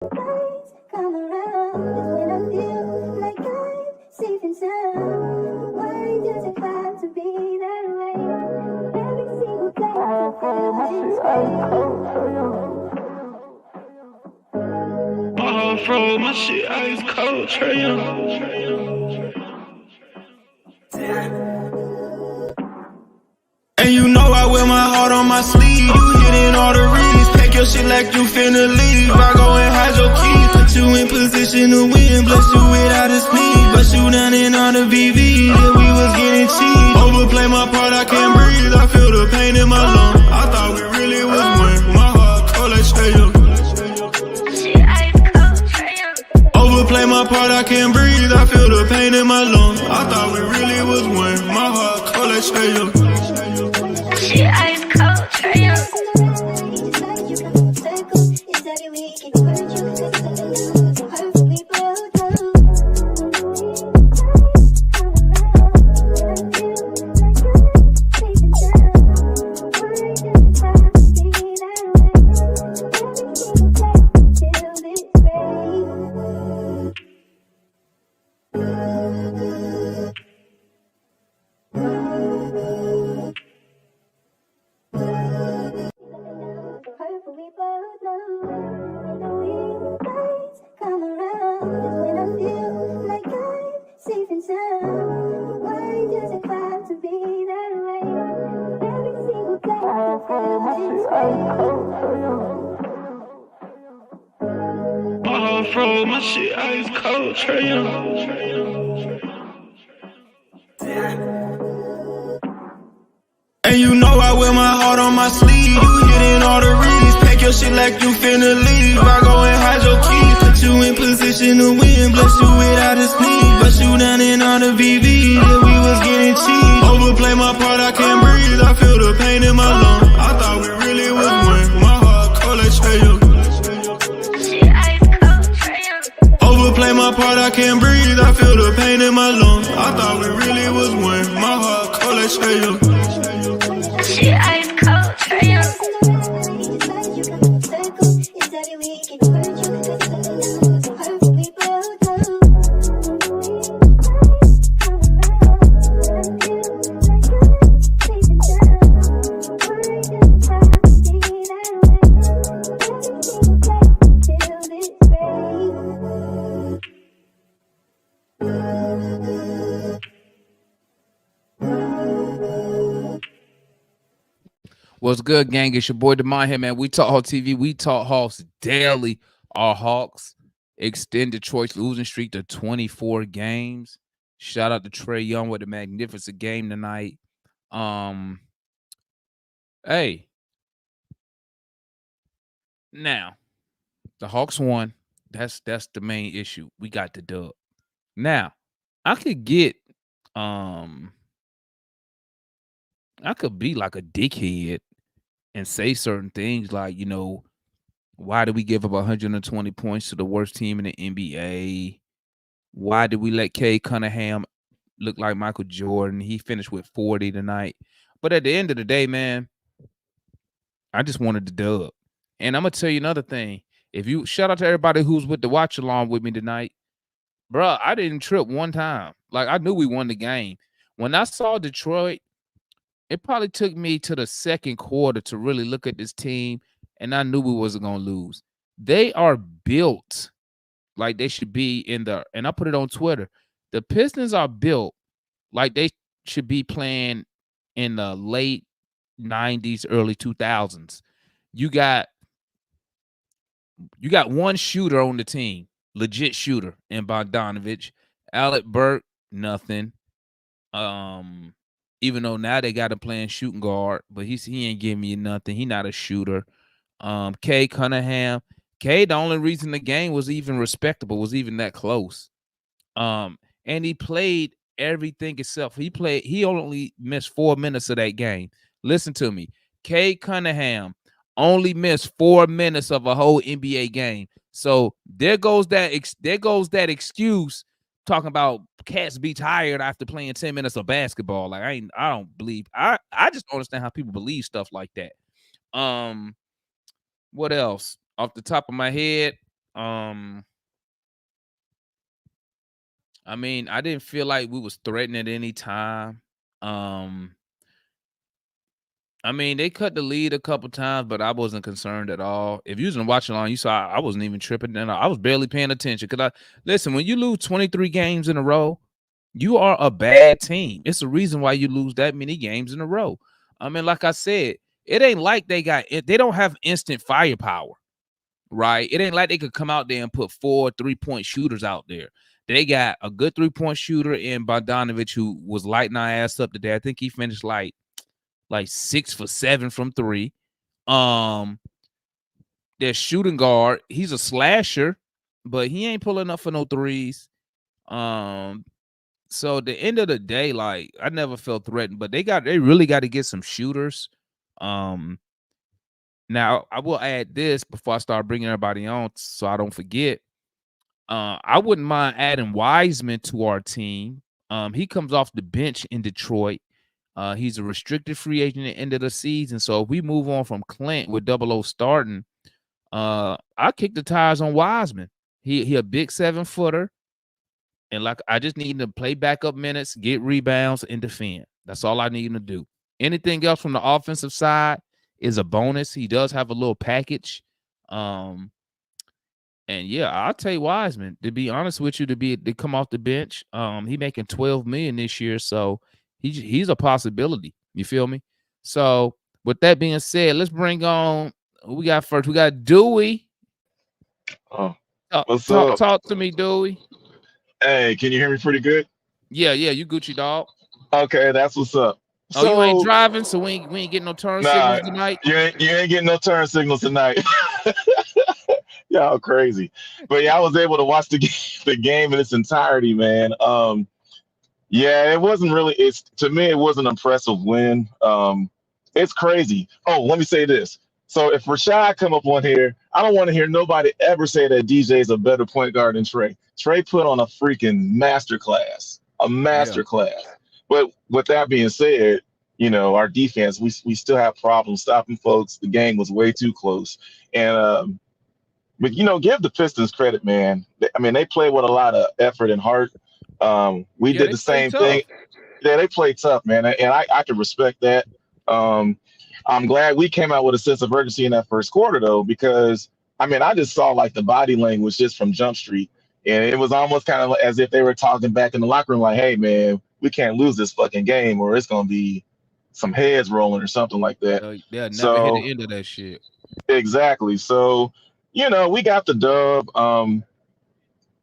Lights come around is when I feel like I'm safe and sound. Why does it have to be that way? Every single day I feel this way. My heart froze, my shit ice cold, Trey Young. And you know I wear my heart on my sleeve. You hitting all the reads, pack your shit like you finna leave. I go and hide your keys, put you in position to win. Bless you without a sneeze, bust you down in all the VV. Yeah, we was getting cheap. Overplay my part, I can't breathe. I feel the pain in my lungs. I thought we really was one. My heart cold like Trey Young. Overplay my part, I can't breathe. I feel the pain in my lungs. I thought we really was one. My heart cold like Trey Young. Shit ice cold, Trey Young. My heart froze, my shit ice cold, Trey Young. And you know I wear my heart on my sleeve. You hitting all the reads, pack your shit like you finna leave. I go and hide your keys, put you in position to win. Bless you without a sneeze, bust you down in all the VV. Yeah, we was getting cheap. Overplay my part, I can't breathe. I feel the pain in my lungs. I thought we really was one. My heart cold like Trey Young. Overplay my part, I can't breathe. I feel the pain in my lungs. I thought we really was one. My heart cold like Trey Young. Shit ice cold, Trey Young. What's good, gang? It's your boy Demond here, man. We talk Hawk TV. We talk Hawks daily. Our Hawks extend Detroit's losing streak to 24 games. Shout out to Trey Young with a magnificent game tonight. Hey, now the Hawks won. That's the main issue. We got the dub. Now, I could get I could be like a dickhead and say certain things like, why did we give up 120 points to the worst team in the NBA? Why did we let Cade Cunningham look like Michael Jordan? He finished with 40 tonight. But at the end of the day, man, I just wanted the dub. And I'm going to tell you another thing. If you shout out to everybody who's with the watch along with me tonight, bro, I didn't trip one time. Like, I knew we won the game. When I saw Detroit, it probably took me to the second quarter to really look at this team, and I knew we wasn't going to lose. They are built like they should be and I put it on Twitter. The Pistons are built like they should be playing in the late 90s, early 2000s. You got one shooter on the team, legit shooter, in Bogdanovich. Alec Burke, nothing. Even though now they got him playing shooting guard, but he ain't giving me nothing. He not a shooter. Cade Cunningham. Cade, the only reason the game was even respectable, was even that close. And he played everything except he only missed 4 minutes of that game. Listen to me. Cade Cunningham only missed 4 minutes of a whole NBA game. So there goes that excuse talking about cats be tired after playing 10 minutes of basketball. Like I don't believe. I just don't understand how people believe stuff like that. What else? Off the top of my head, Um, I mean, I didn't feel like we was threatened at any time. Um, I mean, they cut the lead a couple times, but I wasn't concerned at all. If you was watching along, you saw I wasn't even tripping. And I was barely paying attention because listen, when you lose 23 games in a row, you are a bad team. It's the reason why you lose that many games in a row. I mean, like I said, it ain't like they don't have instant firepower, right? It ain't like they could come out there and put 4 3-point shooters out there. They got a good 3-point shooter in Bogdanovich who was lighting our ass up today. I think he finished like 6 for 7 from 3. Their shooting guard, he's a slasher, but he ain't pulling up for no threes. So at the end of the day, like I never felt threatened, but they really got to get some shooters. Now I will add this before I start bringing everybody on, so I don't forget. I wouldn't mind adding Wiseman to our team. He comes off the bench in Detroit. He's a restricted free agent at the end of the season. So if we move on from Clint with 00 starting, I kick the tires on Wiseman. He a big 7-footer. And like I just need him to play backup minutes, get rebounds, and defend. That's all I need him to do. Anything else from the offensive side is a bonus. He does have a little package. And yeah, I'll tell you Wiseman, to be honest with you, to come off the bench. He making $12 million this year, so he's a possibility. You feel me? So with that being said, let's bring on who we got first. We got Dewey. Oh, what's Talk up? talk to me, Dewey. Hey, can you hear me pretty good? Yeah, you Gucci dog. Okay, that's what's up. Oh, you ain't So, driving, so we ain't getting no turn nah, signals tonight. you ain't getting no turn signals tonight. Y'all crazy. But yeah, I was able to watch the game in its entirety, man. Yeah, it wasn't really. It's to me, it was an impressive win. It's crazy. Oh, let me say this. So if Rashad come up on here, I don't want to hear nobody ever say that DJ is a better point guard than Trey. Trey put on a freaking masterclass, a Yeah, masterclass. But with that being said, our defense, we still have problems stopping folks. The game was way too close, and but give the Pistons credit, man. I mean, they play with a lot of effort and heart. We yeah, did they the play same thing. tough. Yeah, they play tough, man, and I can respect that. Um, I'm glad we came out with a sense of urgency in that first quarter, though, because I mean, I just saw like the body language just from Jump Street, and it was almost kind of as if they were talking back in the locker room, like, "Hey, man, we can't lose this fucking game, or it's gonna be some heads rolling or something like that." They'll never hit So the end of that shit. exactly. So we got the dub.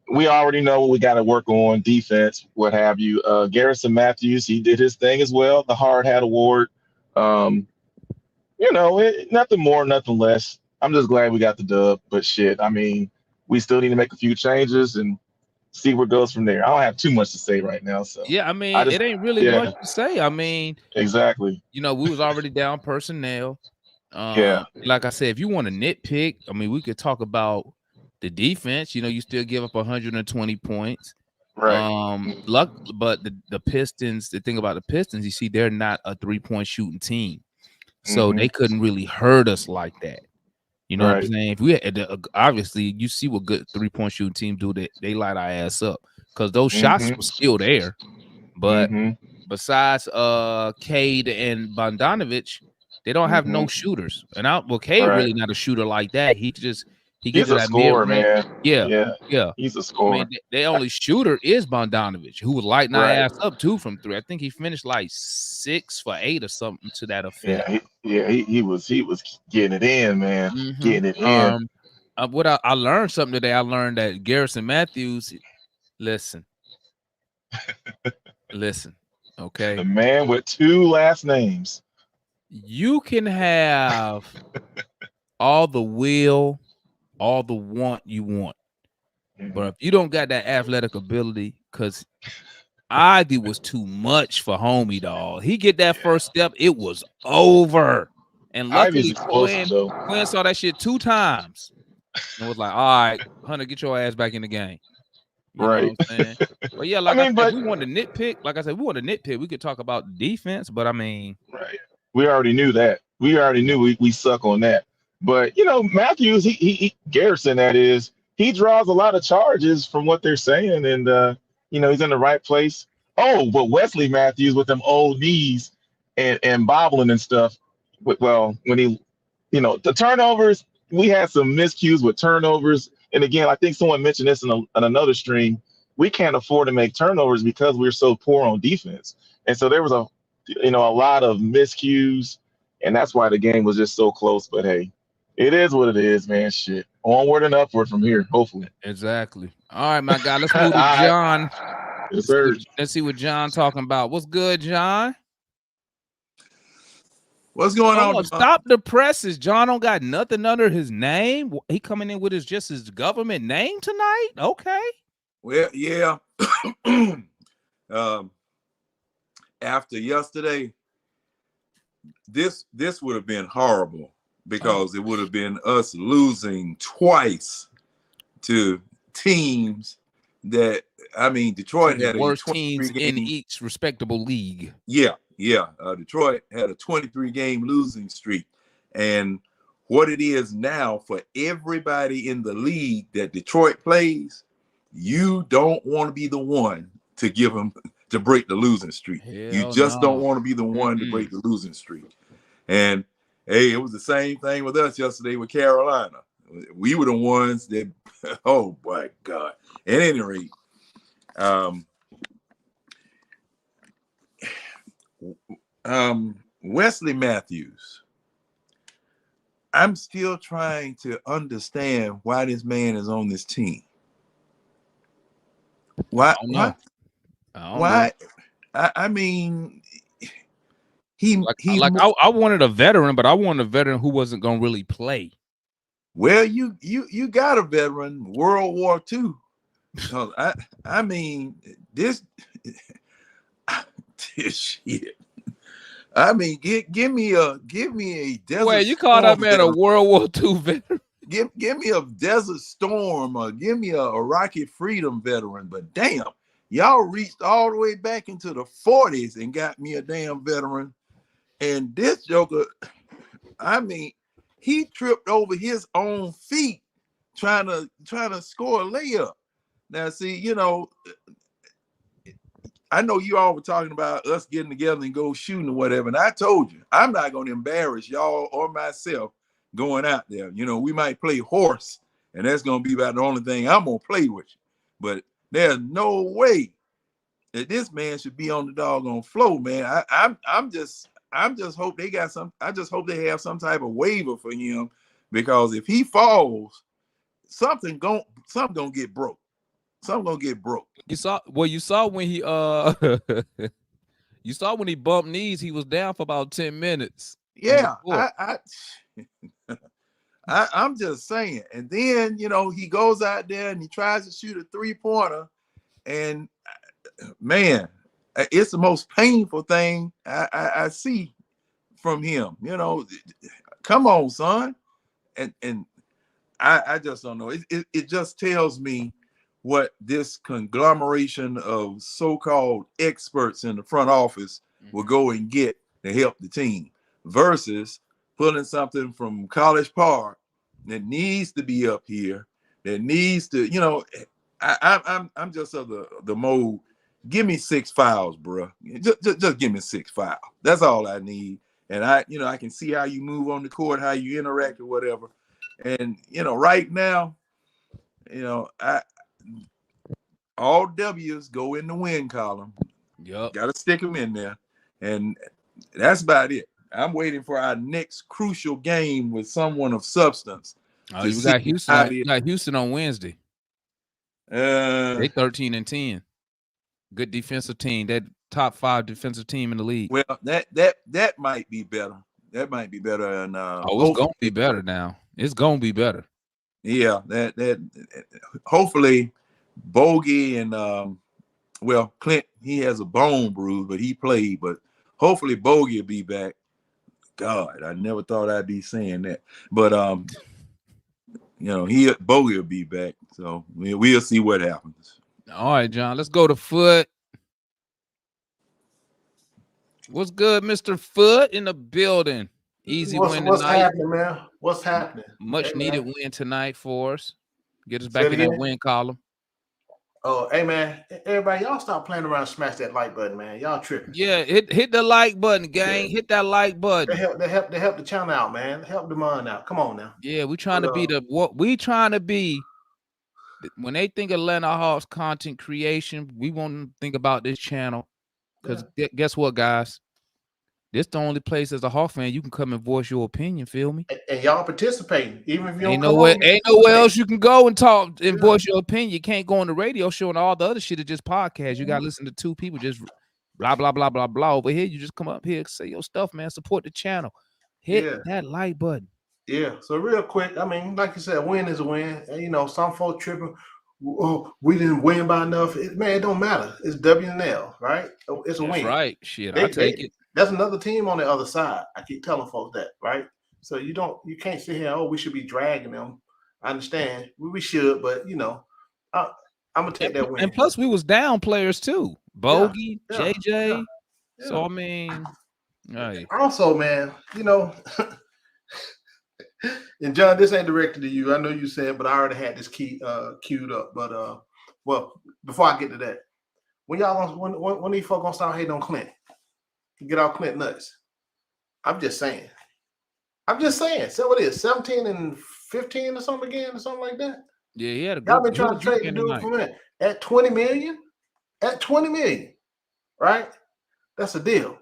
We already know what we got to work on defense, what have you. Garrison Matthews, he did his thing as well. The hard hat award. Um, nothing more, nothing less. I'm just glad we got the dub. But shit, I mean, we still need to make a few changes and see where it goes from there. I don't have too much to say right now, so Yeah, I I mean, just it ain't really much yeah, to say. I mean, exactly. we was already down personnel. Yeah, Like I said, if you want to nitpick, I mean, we could talk about the defense. You still give up 120 points. right. But the Pistons, the thing about the Pistons, you see, they're not a 3-point shooting team. So Mm-hmm. they couldn't really hurt us like that. You know what I'm Right. saying? If we had obviously you see what good 3-point shooting team do, they light our ass up because those shots Mm-hmm. were still there. But Mm-hmm. besides Cade and Bogdanovich, they don't have Mm-hmm. no shooters. And Cade Right. really not a shooter like that. He get He's to a that mid scorer, range. man. Yeah, Yeah, yeah. he's a I mean, scorer. their only shooter is Bogdanovich, who was lighting our Right. ass up too from 3. I think he finished like 6 for 8 or something to that effect. He was getting it in, man. Mm-hmm. Getting it in. What I learned something today. I learned that Garrison Matthews. Listen, listen. The Okay, man with two last names. you can have all the will, all the want you want, but Mhm. if you don't got that athletic ability, because Ivy was too much for homie dog. He get that Yeah. first step, it was over. And Ivy's luckily, explosive Quinn though. Quinn saw that shit 2 times and was like, "All right, Hunter, get your ass back in the game." You know what Right. I'm saying? But yeah, I like I mean, said, if but we want to nitpick, like I said, we want to nitpick. We could talk about defense, but I mean, right. We already knew that. We already yeah, knew we suck on that. But Matthews, he Garrison, that is, he draws a lot of charges from what they're saying, and he's in the right place. Oh, but Wesley Matthews with them old knees and bobbling and stuff. Well, when he, the turnovers, we had some miscues with turnovers. And again, I think someone mentioned this in another stream. We can't afford to make turnovers because we're so poor on defense. And so there was a lot of miscues, and that's why the game was just so close. But hey, it is what it is, man. Shit. Onward and upward from here, hopefully. Exactly. All right, my guy. Let's move to All right. John. Yes, sir. Let's see what John talking about. What's good, John? What's going on? Stop the presses. John don't got nothing under his name. He coming in with just his government name tonight. Okay. Well, yeah. After yesterday, this would have been horrible because it would have been us losing twice to teams that, Detroit had worst teams in each respectable league. Yeah. Detroit had a 23-game losing streak. And what it is now for everybody in the league that Detroit plays, you don't want to be the one to give them to break the losing streak. You just don't want to be the one to break the losing streak. And hey, it was the same thing with us yesterday with Carolina. We were the ones that, oh my God. At any rate, Wesley Matthews, I'm still trying to understand why this man is on this team. Why? I mean, I wanted a veteran, but I wanted a veteran who wasn't gonna really play. Well, you got a veteran, World War II. I mean, this shit. I mean, give me a desert. Wait, you call that man a World War II veteran? Give me a Desert Storm, or give me a Rocket Freedom veteran. But damn, y'all reached all the way back into the 40s and got me a damn veteran. And this joker, I mean, he tripped over his own feet trying to score a layup. Now, see, I know you all were talking about us getting together and go shooting or whatever. And I told you, I'm not going to embarrass y'all or myself going out there. We might play horse, and that's going to be about the only thing I'm going to play with you. But there's no way that this man should be on the doggone floor, man. I'm just hope they got some. I just hope they have some type of waiver for him, because if he falls, something gonna get broke. Something gonna get broke. You saw when he you saw when he bumped knees, he was down for about 10 minutes. Yeah, I'm just saying. And then he goes out there and he tries to shoot a 3-pointer, and man, it's the most painful thing I see from him. Come on, son. And I just don't know. It just tells me what this conglomeration of so-called experts in the front office will go and get to help the team, versus pulling something from College Park that needs to be up here, that needs to, I'm just of the mode. Give me 6 fouls, bro. Just give me 6 fouls. That's all I need. And I can see how you move on the court, how you interact or whatever. And right now, all W's go in the win column. Yep. Got to stick them in there. And that's about it. I'm waiting for our next crucial game with someone of substance. Oh, you got Houston. You got Houston on Wednesday. They 13-10. Good defensive team. That top 5 defensive team in the league. Well, that might be better. That might be better. And it's gonna be better now. It's gonna be better. Yeah, that hopefully Bogey and Clint, he has a bone bruise, but he played. But hopefully Bogey will be back. God, I never thought I'd be saying that. But Bogey will be back. So we'll see what happens. All right, John. Let's go to Foot. What's good, Mr. Foot in the building? Easy win tonight. What's happening, man? What's happening? Much needed win tonight for us. Get us Say back it in that again. win column. Oh, hey man, everybody, y'all stop playing around. And smash that like button, man. Y'all tripping. Yeah, hit the like button, gang. Yeah. Hit that like button. They help the channel out, man. Help the mind out. Come on now. Yeah, we trying to be when they think Atlanta Hawks content creation, we want to think about this channel. Because guess what, guys? This the only place as a Hawk fan you can come and voice your opinion. Feel me? And y'all participating, even if you don't Ain't come nowhere on. else you can go and talk and voice your opinion. You can't go on the radio show and all the other shit is just podcast. You gotta listen to two people just blah blah blah blah blah. Over here, you just come up here, say your stuff, man. Support the channel. Hit that like button. Yeah. So real quick, I mean, like you said, win is a win. And, you know, some folks tripping. Oh, we didn't win by enough. Man, it don't matter. It's W and L, right? It's a win. Right. Shit, I take it. That's another team on the other side. I keep telling folks that, right? So you can't sit here. Oh, we should be dragging them. I understand. We should, but you know, I'm gonna take that win. And plus, we was down players too. Bogey, JJ. Yeah. So I mean, right. Also, man, you know, and John, this ain't directed to you. I know you said, but I already had this key queued up. But well, before I get to that, when these folks gonna start hating on Clint? Get off Clint nuts. I'm just saying. So what is 17 and 15 or something again, or something like that? Yeah, he had a y'all been trying to trade the dude for that at 20 million? At 20 million, right? That's a deal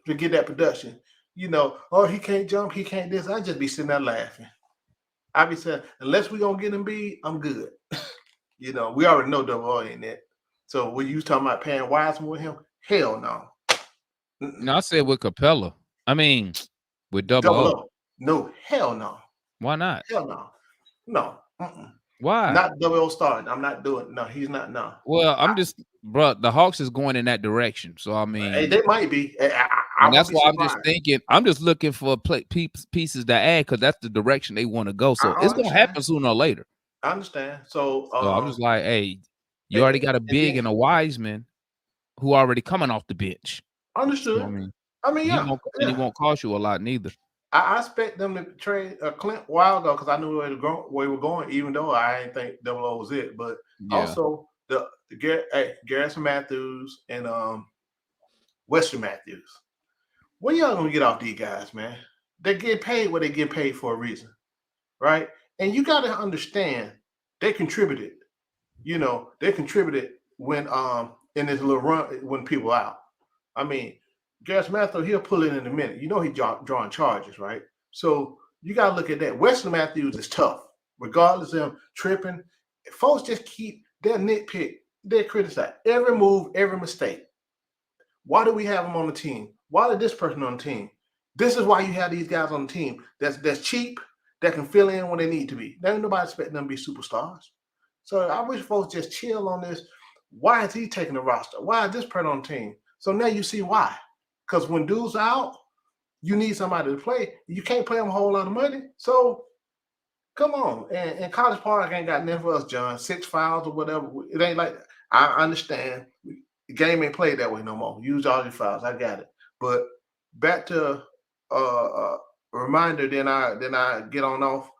to get that production. You know, oh, he can't jump, he can't this. I just be sitting there laughing. I be saying, unless we gonna get him beat, I'm good. You know, we already know Double O ain't that. So when you talking about paying Wiseman with him, hell no. No, I said with Capella. I mean, with Double O. No, hell no. Why not? Hell no. No. Why? Not Double O starting. I'm not doing. No, he's not. No. Well, bro. The Hawks is going in that direction. So I mean, hey, they might be. And that's why I'm just thinking. I'm just looking for pieces to add because that's the direction they want to go. So it's gonna happen sooner or later. I understand. So I'm just like, hey, you already got a big and a Wiseman who already coming off the bench. Understood. So, I mean, yeah. And it won't cost you a lot neither. I expect them to trade Clint a while ago because I knew where we were going, even though I didn't think Double O was it. But also the Garrison Matthews and Western Matthews. When y'all gonna get off these guys, man? They get paid what they get paid for a reason, right? And you got to understand they contributed. You know, they contributed when in this little run when people out. I mean, Garrison Matthews, he'll pull it in a minute. You know he's drawing charges, right? So you got to look at that. Weston Matthews is tough, regardless of him tripping. Folks just keep their nitpick. They criticize every move, every mistake. Why do we have him on the team? Why is this person on the team? This is why you have these guys on the team that's cheap, that can fill in when they need to be. There ain't nobody expecting them to be superstars. So I wish folks just chill on this. Why is he taking the roster? Why is this person on the team? So now you see why. Because when dudes out, you need somebody to play. You can't pay them a whole lot of money. So come on. And College Park ain't got nothing for us, John. 6 fouls or whatever. It ain't like that. I understand. The game ain't played that way no more. Use all your fouls. I got it. But back to a reminder, then I get on off.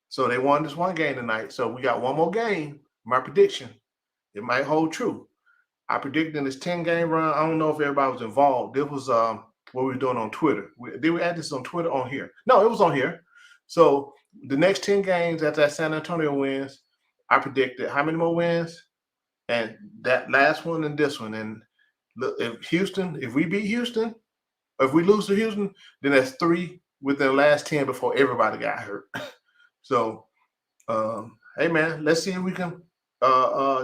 So they won this one game tonight. So we got one more game. My prediction, it might hold true. I predicted in this 10-game run. I don't know if everybody was involved. This was what we were doing on Twitter. Did we add this on Twitter on here? No, it was on here. So the next 10 games after that San Antonio wins, I predicted how many more wins? And that last one and this one. And look, if we beat Houston, or if we lose to Houston, then that's 3 within the last 10 before everybody got hurt. So, hey man, let's see if we can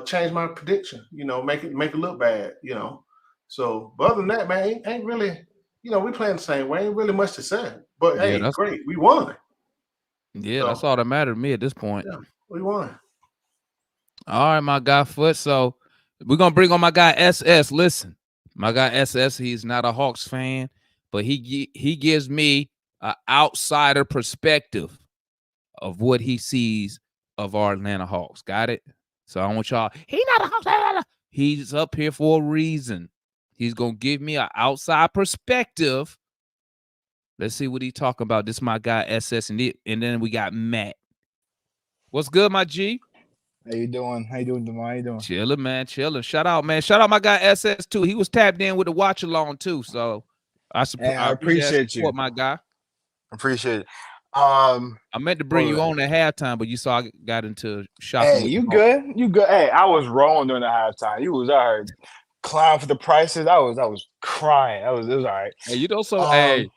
change my prediction. You know, make it look bad. You know, so but other than that, man, ain't really. You know, we playing the same way. Ain't really much to say. But hey, great, we won. Yeah, so, that's all that mattered to me at this point. Yeah, we won. All right, my guy Foot. So we're gonna bring on my guy SS. Listen, my guy SS. He's not a Hawks fan, but he gives me an outsider perspective of what he sees of our Atlanta Hawks. Got it? So I want y'all. He's not a Hawks fan. He's up here for a reason. He's gonna give me an outside perspective. Let's see what he's talking about. This is my guy SS, and then we got Matt. What's good, my G? How you doing? How you doing, Demar? How you doing? Chilling, man. Chilling. Shout out, man. Shout out my guy SS too. He was tapped in with the watch along too. So I Hey, I appreciate appreciate support, you. my guy. Appreciate it. I meant to bring hold you on. on at halftime, but you saw I got into shopping. Hey, with you the good? You good? Hey, I was rolling during the halftime. You was all right. Clown for the prices. I was crying. It was all right. Hey, you know, so hey,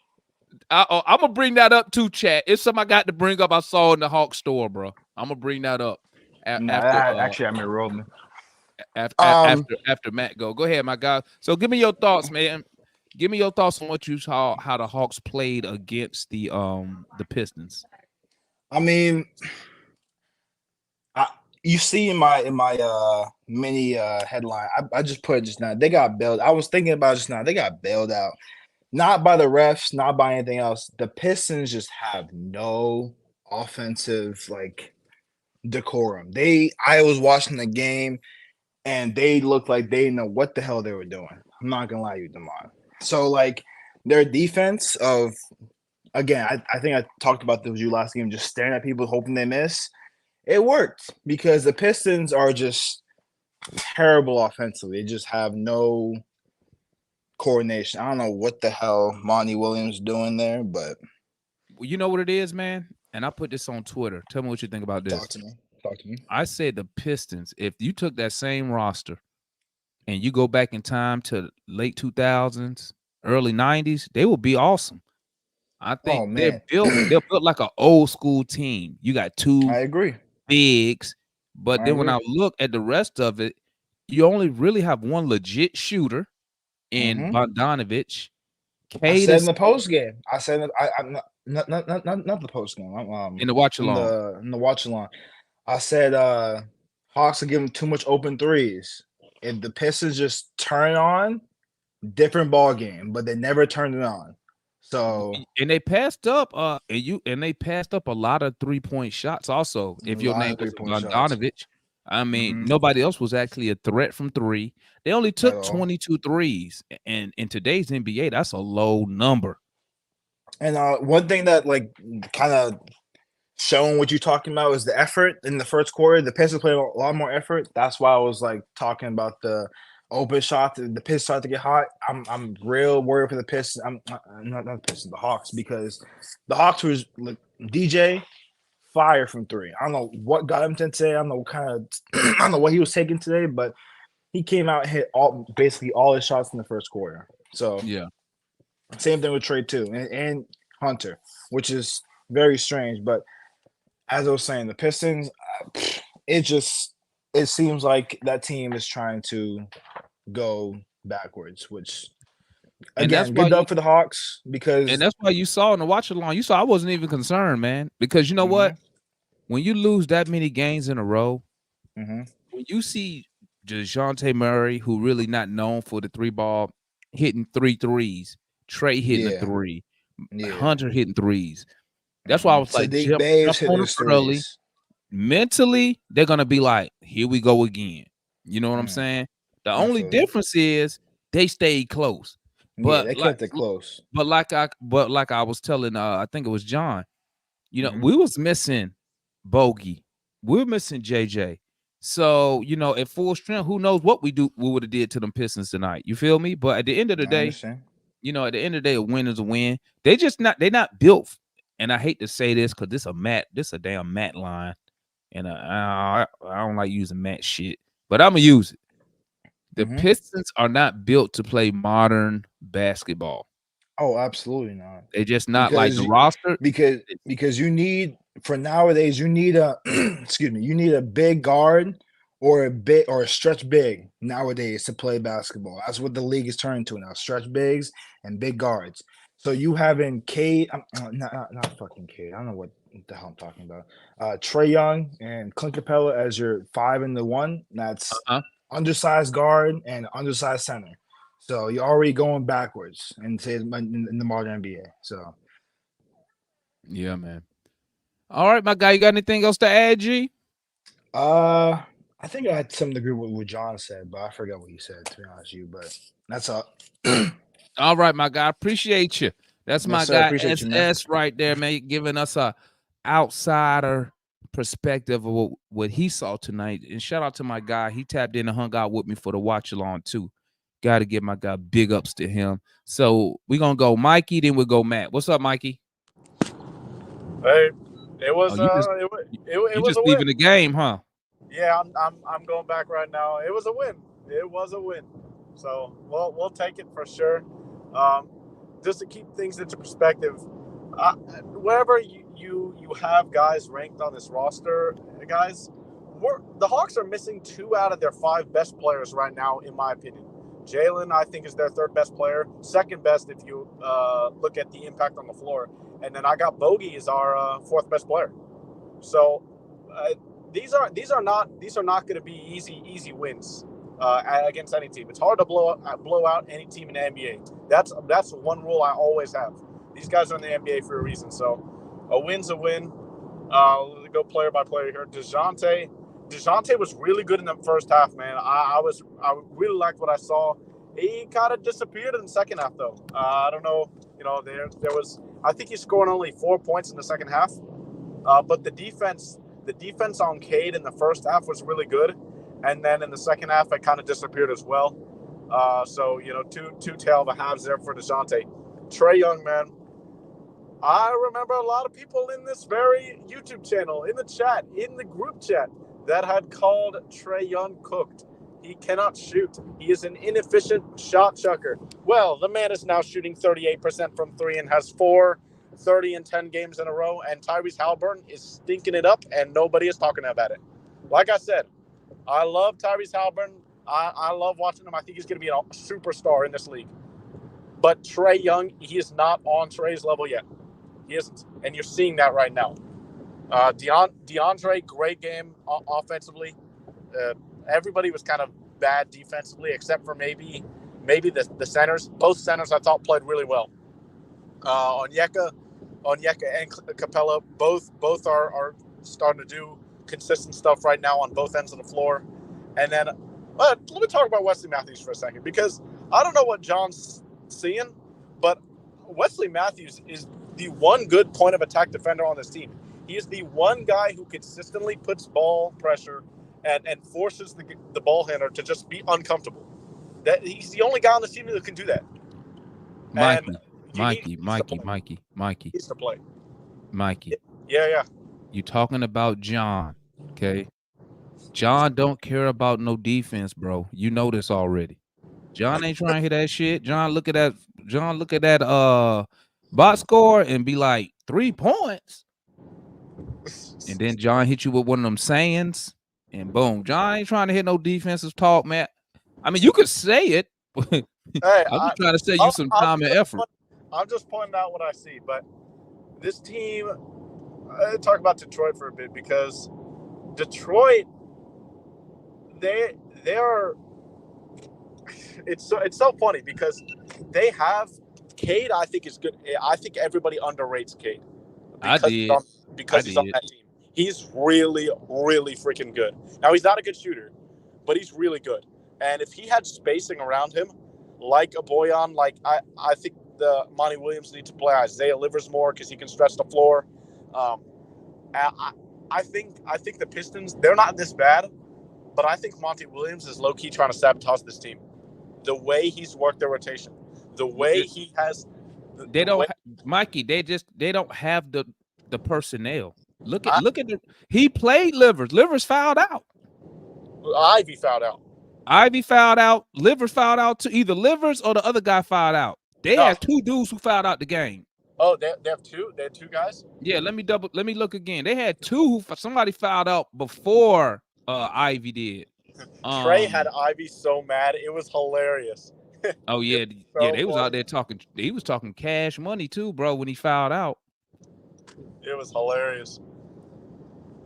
I'm gonna bring that up too, chat. It's something I got to bring up. I saw in the Hawk store, bro. I'm gonna bring that up Actually, I'm rolling. After Matt go ahead, my guy. So give me your thoughts, man. Give me your thoughts on what you saw, how the Hawks played against the Pistons. I mean, you see in my mini headline, I just put it just now. They got bailed. I was thinking about it just now. They got bailed out, not by the refs, not by anything else. The Pistons just have no offensive decorum. I was watching the game, and they looked like they didn't know what the hell they were doing. I'm not gonna lie to you, Demar. So their defense of, again, I think I talked about this with you last game, just staring at people hoping they miss. It worked because the Pistons are just terrible offensively. They just have no coordination. I don't know what the hell Monty Williams doing there, but you know what it is, man. And I put this on Twitter. Tell me what you think about this. Talk to me. I said the Pistons, if you took that same roster and you go back in time to late 2000s, early 90s, they would be awesome. I think they're built like an old school team. You got two I agree. bigs, but then when I look at the rest of it, you only really have one legit shooter in Bogdanovich. I said in the post game. I said I'm not the post game. In the watch along. In the watch along. I said Hawks are giving too much open threes. If the Pistons just turn on, different ball game, but they never turned it on. So and they passed up they passed up a lot of 3-point shots also. If your name was Bogdanovich, I mean, nobody else was actually a threat from three. They only took 22 threes, and in today's NBA, that's a low number. And one thing that kind of showing what you're talking about is the effort in the first quarter. The Pistons played a lot more effort. That's why I was talking about the open shot. The Pistons start to get hot. I'm real worried for the Pistons. I'm not the Pistons, the Hawks, because the Hawks was DJ fire from three. I don't know what got him today. I don't know I don't know what he was taking today, but he came out and hit basically all his shots in the first quarter. So yeah, same thing with Trey too, and Hunter, which is very strange. But as I was saying, the Pistons, it seems like that team is trying to go backwards, which again, good job for the Hawks, because and that's why you saw in the watch along, you saw I wasn't even concerned, man, because you know what? When you lose that many games in a row, when you see DeJounte Murray, who really not known for the three ball, hitting 3 threes, Trey hitting a three, Hunter hitting threes. That's why I was Sadiq jump on them early. Mentally, they're gonna be like, here we go again. You know what I'm saying? The only difference is they stayed close. But they kept it close. But like I was telling I think it was John, you know, we was missing Bogey. We were missing JJ. So, you know, at full strength, who knows what we would have did to them Pistons tonight. You feel me? But at the end of the day, you know, at the end of the day, a win is a win. They're not built. And I hate to say this because this a damn Matt line. And I don't like using Matt shit, but I'm gonna use it. The Pistons are not built to play modern basketball. Oh, absolutely not. They're just not like the roster. Because you need, for nowadays, you need a you need a big guard or a stretch big nowadays to play basketball. That's what the league is turning to now: stretch bigs and big guards. So you having Cade, not fucking Cade. I don't know what the hell I'm talking about. Trae Young and Clint Capella as your 5 and the 1. That's undersized guard and undersized center. So you're already going backwards in the modern NBA. So yeah, man. All right, my guy. You got anything else to add, G? I think I had something to agree with what John said, but I forgot what he said, to be honest with you. But that's all. All right, my guy. Appreciate you. That's my guy SS right there, man, giving us a outsider perspective of what he saw tonight. And shout out to my guy. He tapped in and hung out with me for the watch along too. Got to give my guy big ups to him. So we're gonna go Mikey, then we'll go Matt. What's up, Mikey? Hey, it was you it was just a win. leaving the game, huh? Yeah, I'm going back right now. It was a win. It was a win. So we'll take it for sure. Just to keep things into perspective, wherever you have guys ranked on this roster, guys, the Hawks are missing 2 out of their 5 best players right now, in my opinion. Jalen, I think, is their 3rd best player, 2nd best if you look at the impact on the floor, and then I got Bogey as our 4th best player. So these are not going to be easy wins against any team. It's hard to blow out any team in the NBA. That's one rule I always have. These guys are in the NBA for a reason. So a win's a win. Let's go player by player here. DeJounte was really good in the first half, man. I really liked what I saw. He kind of disappeared in the second half, though. I don't know. There was. I think he scored only 4 points in the second half. But the defense on Cade in the first half was really good, and then in the second half it kind of disappeared as well. So two tail of a halves there for DeJounte. Trae Young, man. I remember a lot of people in this very YouTube channel, in the chat, in the group chat, that had called Trae Young cooked. He cannot shoot. He is an inefficient shot chucker. Well, the man is now shooting 38% from 3 and has 4 30 and 10 games in a row, and Tyrese Halliburton is stinking it up, and nobody is talking about it. Like I said, I love Tyrese Halliburton. I love watching him. I think he's going to be a superstar in this league. But Trae Young, he is not on Trae's level yet. He isn't, and you're seeing that right now. DeAndre, great game offensively. Everybody was kind of bad defensively, except for maybe the centers. Both centers I thought played really well. Onyeka and Capella both are starting to do consistent stuff right now on both ends of the floor. And then let me talk about Wesley Matthews for a second, because I don't know what John's seeing, but Wesley Matthews is the one good point of attack defender on this team. He is the one guy who consistently puts ball pressure and forces the ball handler to just be uncomfortable. That he's the only guy on the team that can do that. Mikey. He's to play. Mikey. Yeah. You talking about John, okay? John don't care about no defense, bro. You know this already. John ain't trying to hear that shit. John look at that box score and be like 3 points. And then John hit you with one of them sayings, and boom. John ain't trying to hit no defensive talk, man. I mean, you could say it, but Hey, I'm just trying to save you some time and effort. I'm just pointing out what I see. But this team, talk about Detroit for a bit, because Detroit, they are. It's so funny because they have Cade. I think is good. I think everybody underrates Cade. Because he's on that team. He's really, really freaking good. Now, he's not a good shooter, but he's really good. And if he had spacing around him, like a Boyan, I think the Monty Williams needs to play Isaiah Livers more because he can stretch the floor. I think the Pistons, they're not this bad, but I think Monty Williams is low-key trying to sabotage this team. The way he's worked their rotation, the way he has. Mikey. They don't have the personnel. Look at he played Livers. Livers fouled out. Ivy fouled out. Livers fouled out too. Either Livers or the other guy fouled out. They had 2 dudes who fouled out the game. Oh, they have 2. They had 2 guys. Yeah, let me look again. They had 2 somebody fouled out before Ivy did. Trae had Ivy so mad, it was hilarious. Oh yeah, they was out there talking. He was talking cash money too, bro. When he fouled out, it was hilarious.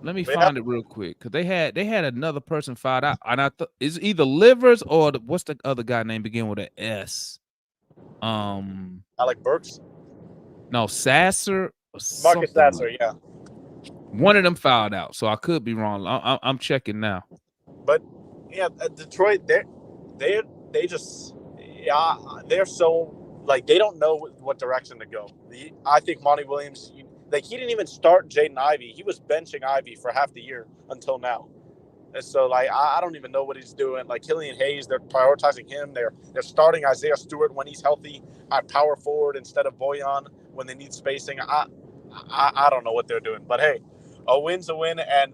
Let me find it real quick, because they had another person fouled out, and I thought it's either Livers or what's the other guy name begin with an S? Alec Burks. No, Sasser. Marcus Sasser, yeah. One of them fouled out, so I could be wrong. I'm checking now. But yeah, Detroit, they just they're so they don't know what direction to go. I think Monty Williams, Like, he didn't even start Jaden Ivey. He was benching Ivey for half the year until now. And so, like, I don't even know what he's doing. Like, Killian Hayes, they're prioritizing him. They're starting Isaiah Stewart when he's healthy at power forward instead of Boyan when they need spacing. I don't know what they're doing. But, hey, a win's a win. And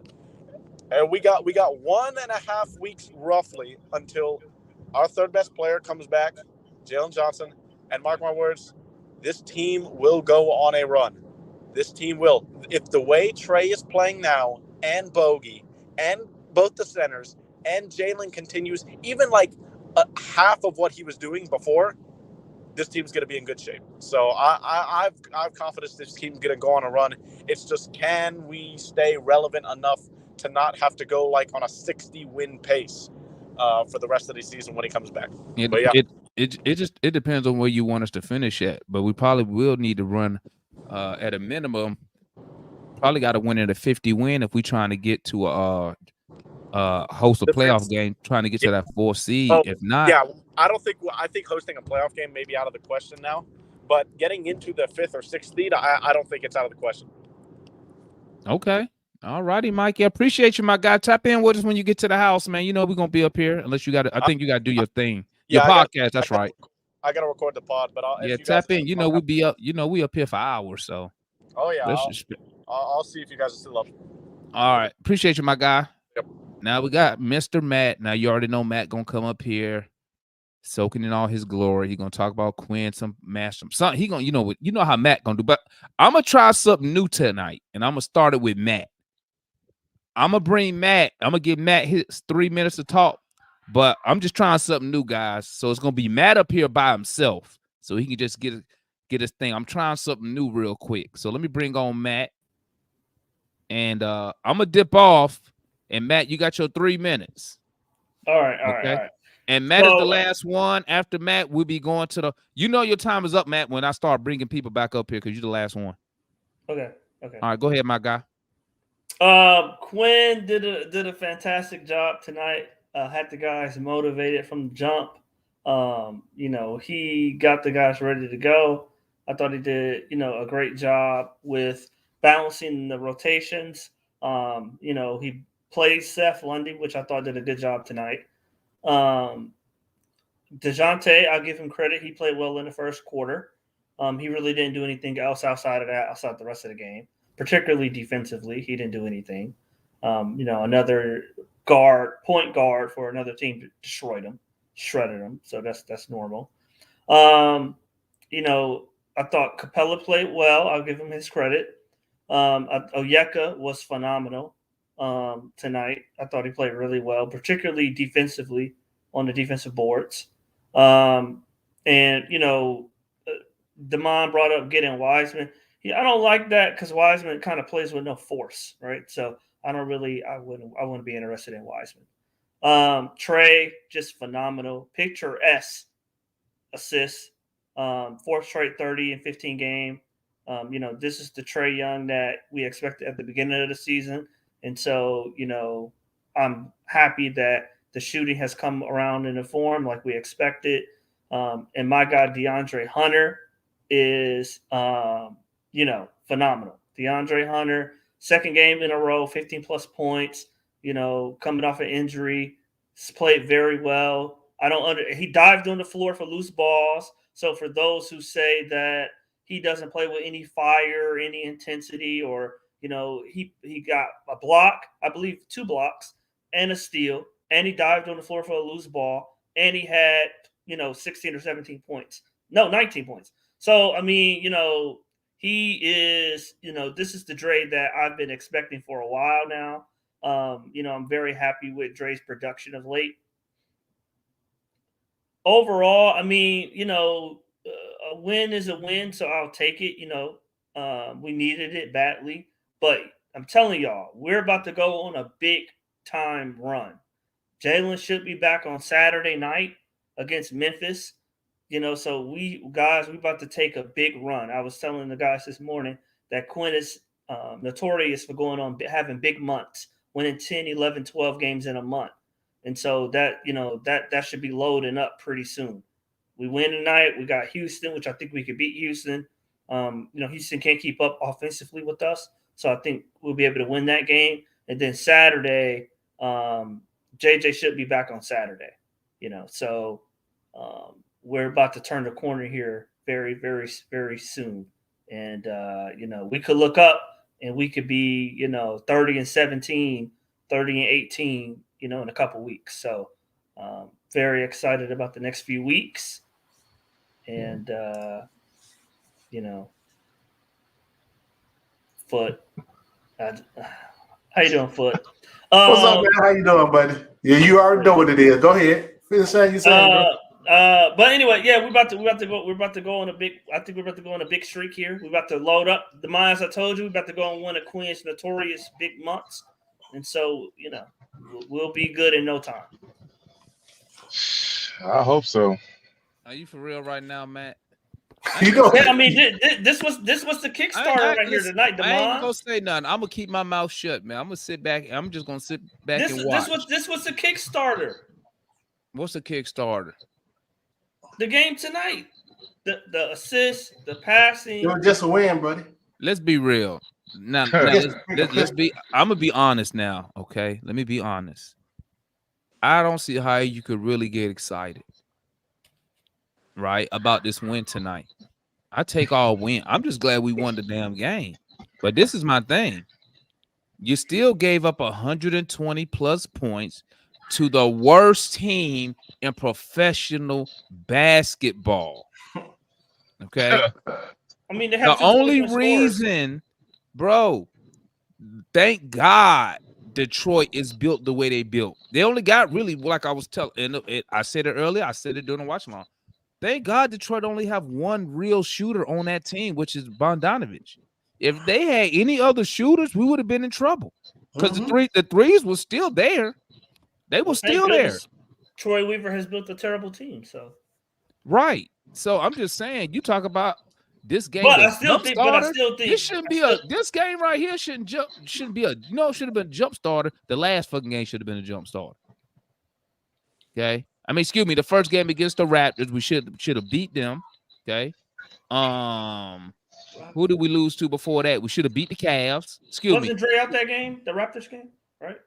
we got 1.5 weeks roughly until our third best player comes back, Jalen Johnson. And mark my words, this team will go on a run. This team will. If the way Trey is playing now and Bogey and both the centers and Jalen continues even like half of what he was doing before, this team's going to be in good shape. So I've confidence this team's going to go on a run. It's just, can we stay relevant enough to not have to go like on a 60-win pace for the rest of the season when he comes back? But yeah. It depends on where you want us to finish at, but we probably will need to run at a minimum. Probably got to win at a 50 win if we're trying to get to host a playoff game, trying to get to that 4th seed. If not, yeah, I think hosting a playoff game may be out of the question now, but getting into the 5th or 6th seed, I don't think it's out of the question. Okay. All righty, Mike. Yeah, appreciate you, my guy. Tap in with us when you get to the house, man. You know we're gonna be up here unless you got to. I think you got to do your thing. Your podcast. That's right. I gotta record the pod, but tap in. You know we be up. You know we up here for hours, so. Oh yeah. I'll see if you guys are still up. All right, appreciate you, my guy. Yep. Now we got Mr. Matt. Now you already know Matt gonna come up here, soaking in all his glory. He gonna talk about Quinn, some he gonna, you know how Matt gonna do. But I'm gonna try something new tonight, and I'm gonna start it with Matt. I'm gonna bring Matt. I'm gonna give Matt his 3 minutes to talk, but I'm just trying something new, guys. So it's gonna be Matt up here by himself, so he can just get his thing. I'm trying something new real quick. So let me bring on Matt, and I'm gonna dip off. And Matt, you got your 3 minutes. All right. And Matt is the last one. After Matt, we'll be going to your time is up, Matt, when I start bringing people back up here because you're the last one. Okay. All right, go ahead, my guy. Quinn did a fantastic job tonight. Had the guys motivated from the jump. He got the guys ready to go. I thought he did, a great job with balancing the rotations. He played Seth Lundy, which I thought did a good job tonight. DeJounte, I'll give him credit. He played well in the first quarter. He really didn't do anything else outside the rest of the game, particularly defensively. He didn't do anything. Another point guard for another team shredded him. So that's normal. I thought Capella played well. I'll give him his credit. Onyeka was phenomenal tonight. I thought he played really well, particularly defensively on the defensive boards. Damon brought up getting Wiseman. I don't like that because Wiseman kind of plays with no force, right? So I wouldn't be interested in Wiseman. Trey, just phenomenal. Picturesque assists. 4th straight 30 and 15 game. This is the Trey Young that we expected at the beginning of the season. And so, I'm happy that the shooting has come around in the form like we expected. And my guy, DeAndre Hunter, is, phenomenal. DeAndre Hunter, 2nd game in a row, 15-plus points, coming off an injury, played very well. He dived on the floor for loose balls. So for those who say that he doesn't play with any fire, any intensity, or, he got a block, I believe 2 blocks and a steal, and he dived on the floor for a loose ball, and he had, 16 or 17 points. No, 19 points. So, he is, this is the Dre that I've been expecting for a while now. I'm very happy with Dre's production of late. Overall, a win is a win, so I'll take it. We needed it badly. But I'm telling y'all, we're about to go on a big-time run. Jalen should be back on Saturday night against Memphis. So we about to take a big run. I was telling the guys this morning that Quinn is notorious for having big months, winning 10, 11, 12 games in a month. And so that should be loading up pretty soon. We win tonight. We got Houston, which I think we could beat Houston. Houston can't keep up offensively with us. So I think we'll be able to win that game. And then Saturday, JJ should be back on Saturday. So we're about to turn the corner here very, very, very soon. And, we could look up and we could be, 30-17, 30-18, in a couple weeks. So very excited about the next few weeks. And, Foot. How you doing, Foot? What's up, man? How you doing, buddy? Yeah, you already know what it is. Go ahead. Finish saying you saying, bro. But anyway, yeah, we're about to go on a big. I think we're about to go on a big streak here. We're about to load up the minds. I told you, we're about to go on one of Quinn's notorious big months, and so we'll be good in no time. I hope so. Are you for real right now, Matt? I mean, this was the Kickstarter right here tonight. I ain't gonna say nothing. I'm gonna keep my mouth shut, man. I'm gonna sit back. I'm just gonna sit back and watch. This was the Kickstarter. What's the Kickstarter? The game tonight. The assist, the passing. It was just a win, buddy. Let's be real. Now let's be. I'm gonna be honest now. Okay, let me be honest. I don't see how you could really get excited, right, about this win tonight. I take all win. I'm just glad we won the damn game. But this is my thing. You still gave up 120 plus points to the worst team in professional basketball. Okay. I mean, they have the only reason, bro, thank God Detroit is built the way they built. They only got really, like I was telling, I said it earlier, I said it during the watch along. Thank God Detroit only have one real shooter on that team, which is Bogdanovich. If they had any other shooters, we would have been in trouble. Because the threes were still there. They were still there. Troy Weaver has built a terrible team, so right. So I'm just saying, you talk about this game. But I still think this shouldn't be this game right here shouldn't be a should have been a jump starter. The last fucking game should have been a jump starter. Okay. I mean, excuse me, the first game against the Raptors, we should have beat them. Okay. Who did we lose to before that? We should have beat the Cavs. Wasn't Dre out that game, the Raptors game, right?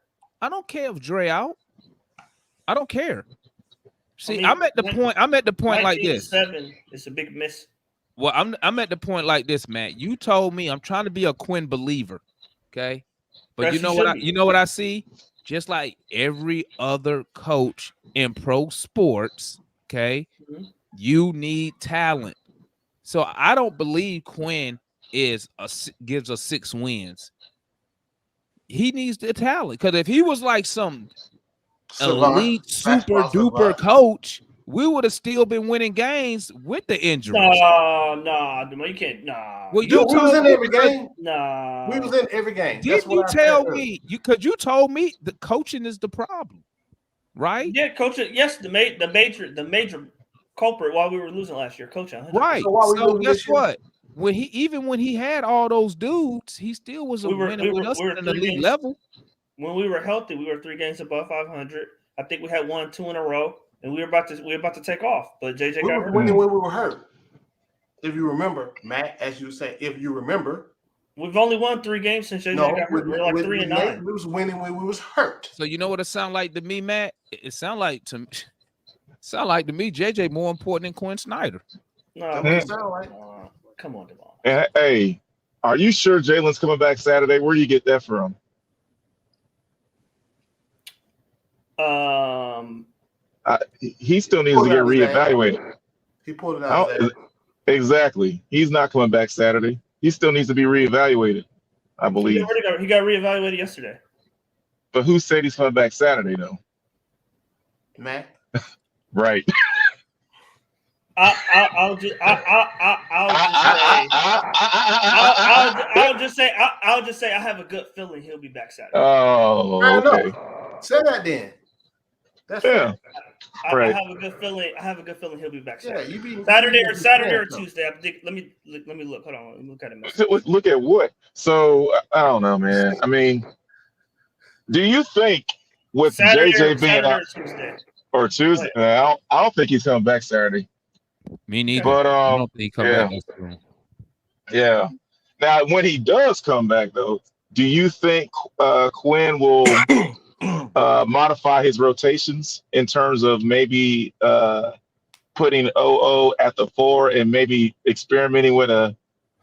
I don't care if Dre out. I don't care. See, I'm at the point like this. 7 is a big miss. Well, I'm at the point like this, Matt. You told me I'm trying to be a Quinn believer, okay? But you know what I see? Just like every other coach in pro sports, okay? You need talent. So I don't believe Quinn gives us 6 wins. He needs the talent, because if he was like some elite super duper coach, we would have still been winning games with the injuries. No, you can't. Nah. Well, we was in every game. Nah, we was in every game. Did you tell me? Because you told me the coaching is the problem, right? Yeah, coaching. Yes, the major culprit while we were losing last year, coaching. Right. So guess what? When he had all those dudes, he still was winning with us at an elite level. When we were healthy, we were 3 games above 500. I think we had 1-2 in a row, and we were about to take off. But JJ got hurt. Winning when we were hurt. If you remember, Matt, as you say, if you remember, we've only won 3 games since JJ got hurt. We're like 3-9. We was winning when we was hurt. So you know what it sound like to me, Matt? It sound like to me JJ more important than Quinn Snyder. No, come on, Devon. Hey, are you sure Jalen's coming back Saturday? Where you get that from? He still needs to get reevaluated. He pulled it out. Exactly. He's not coming back Saturday. He still needs to be reevaluated, I believe. He got reevaluated yesterday. But who said he's coming back Saturday, though? Matt. Right. I'll just say I have a good feeling he'll be back Saturday. Oh, okay. Say that then. That's yeah. I have a good feeling. He'll be back Saturday. Yeah, Saturday or Tuesday. I think. Let me look. Hold on. Let me look at it. Look at what? So I don't know, man. I mean, do you think with JJ being out or Tuesday? I don't think he's coming back Saturday. Me neither. But I don't think he's coming back. Yeah. Now, when he does come back, though, do you think Quinn will modify his rotations in terms of maybe putting OO at the 4 and maybe experimenting with a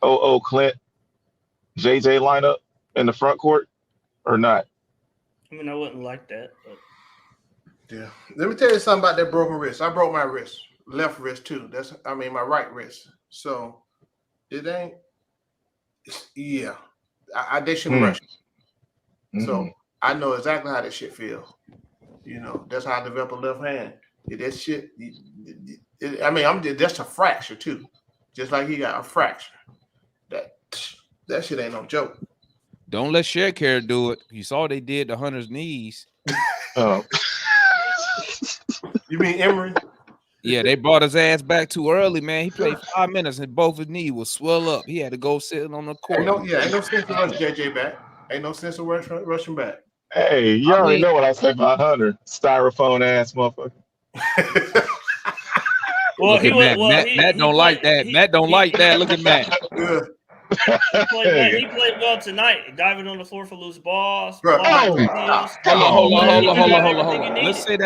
OO Clint JJ lineup in the front court or not? I mean, I wouldn't like that, but Yeah. Let me tell you something about that broken wrist. I broke my wrist, left wrist too. My right wrist. So it ain't. Yeah, they shouldn't rush. So I know exactly how that shit feels. You know, that's how I developed a left hand. That shit. I'm just a fracture too, just like he got a fracture. That shit ain't no joke. Don't let Sharecare do it. You saw they did to Hunter's knees. Oh. You mean Emery? Yeah, they brought his ass back too early, man. He played 5 minutes and both his knees was swell up. He had to go sitting on the court. Ain't no sense to rush JJ back. Ain't no sense to rush him back. Hey, you already know what I say about Hunter, styrofoam ass motherfucker. Well, Matt don't like that. Matt don't like that. Look at Matt. He played well tonight, diving on the floor for loose balls. Hold on. Let's say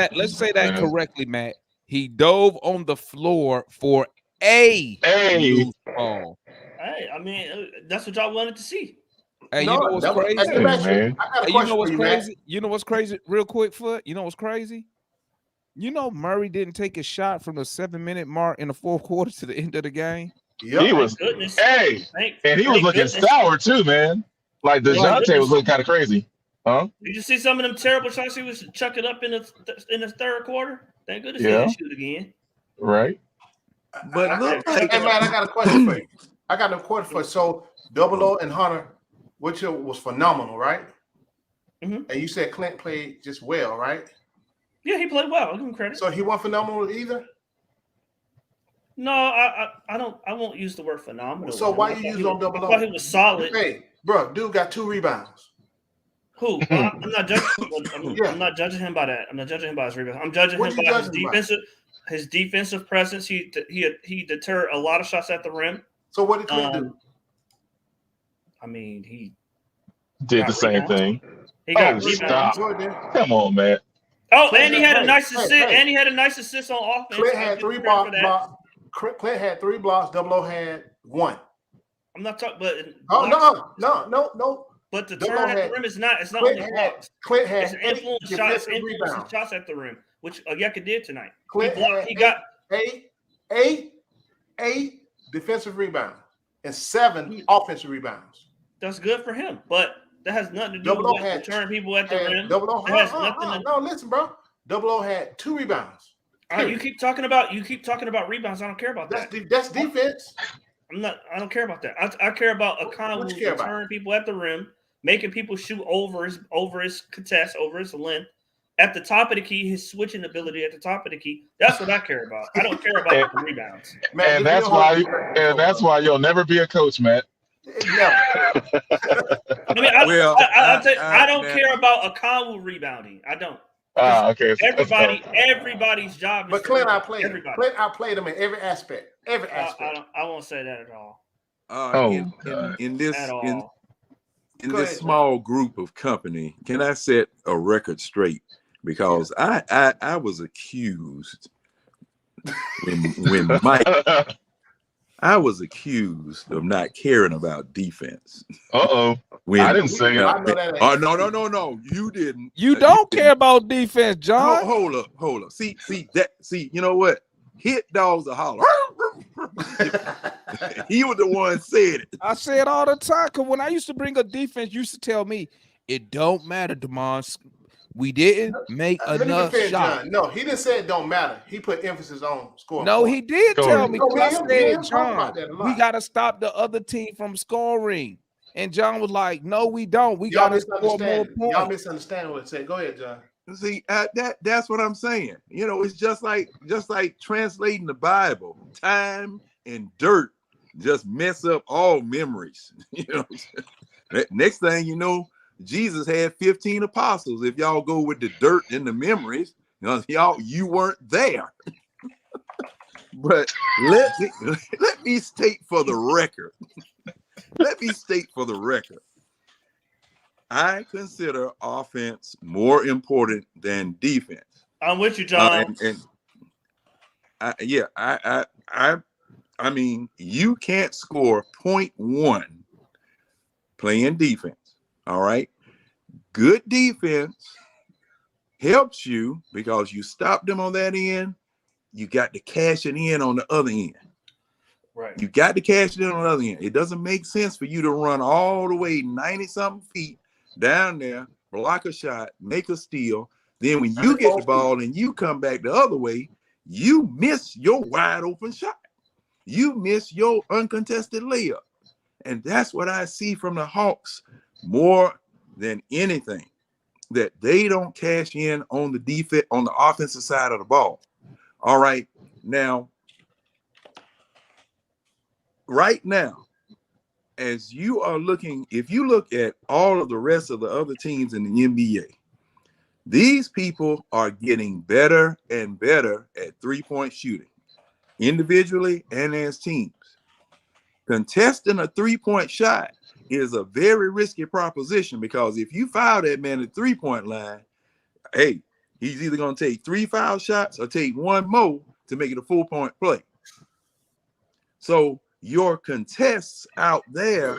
that correctly, Matt. He dove on the floor for a loose ball. Hey, I mean, that's what y'all wanted to see. Hey, you know what's crazy? You know what's crazy? Real quick, Foot. You know what's crazy? You know Murray didn't take a shot from the 7-minute mark in the fourth quarter to the end of the game. Yep. He was, and he was looking sour too, man. Like DeJounte was looking kind of crazy. Huh? Did you see some of them terrible shots he was chucking up in the third quarter? Thank goodness he didn't shoot again. Right. But look, hey man, I got a question for you. So Double O and Hunter, which was phenomenal, right? Mm-hmm. And you said Clint played just well, right? Yeah, he played well. I'll give him credit. So he wasn't phenomenal either? No, I don't. I won't use the word phenomenal. So why you use on Double O? I thought he was solid. Hey, bro, dude got 2 rebounds. Who? I'm not judging. I'm not judging him by that. I'm not judging him by his rebounds. I'm judging him by his defensive presence. He deterred a lot of shots at the rim. So what did Clint do? I mean, he did the same thing. He got rebounds. Come on, man. Oh, and he had a nice assist. And he had a nice assist on offense. Clint had 3 blocks. Clint had 3 blocks. Double O had 1. I'm not talking, but no. But the turn at the rim is not. It's not only blocks. Clint had it's influence shots at the rim, which Onyeka did tonight. Clint he got 8 defensive rebounds and 7 offensive rebounds. That's good for him, but that has nothing to do with turning people at the rim. No, listen, bro. Double O had 2 rebounds. You keep talking about rebounds. I don't care about that. That's defense. I don't care about that. I care about Okongwu turning people at the rim, making people shoot over his contest, over his length. At the top of the key, his switching ability at the top of the key. That's what I care about. I don't care about the rebounds. Man, and that's why you'll never be a coach, Matt. Never. I mean, I don't care about Okongwu rebounding. I don't. Okay. Everybody's job is. But Clint outplayed him. Clint outplayed him in every aspect. I won't say that at all. In this small group of company, can I set a record straight? Because I was accused when Mike. I was accused of not caring about defense. I didn't say it. Oh no! You didn't. You don't care about defense, John. Hold up. See, you know what? Hit dogs a holler. He was the one said it. I say it all the time, because when I used to bring up defense, you used to tell me, it don't matter, DeMond. We didn't make enough shots. No, he didn't say it don't matter. He put emphasis on scoring. No, he did tell me. I said, John, we got to stop the other team from scoring. And John was like, no, we don't. We got to score more points. Y'all misunderstand what it said. Go ahead, John. See, that's what I'm saying. You know, it's just like translating the Bible. Time and dirt just mess up all memories. You know, next thing you know, Jesus had 15 apostles. If y'all go with the dirt and the memories, you weren't there. But let me state for the record let me state for the record, I consider offense more important than defense. I'm with you, John. I mean, you can't score 0.1 playing defense. All right. Good defense helps you because you stop them on that end. You got to cash it in on the other end. Right. You got to cash it in on the other end. It doesn't make sense for you to run all the way 90-something feet down there, block a shot, make a steal. Then when you get the ball and you come back the other way, you miss your wide open shot. You miss your uncontested layup. And that's what I see from the Hawks more than anything, that they don't cash in on the defense, on the offensive side of the ball. All right. Now, right now, as you are looking, if you look at all of the rest of the other teams in the NBA, these people are getting better and better at three-point shooting, individually and as teams. Contesting a three-point shot is a very risky proposition because if you foul that man at three-point line, hey, he's either going to take 3 foul shots or take one more to make it a full-point play. So your contests out there,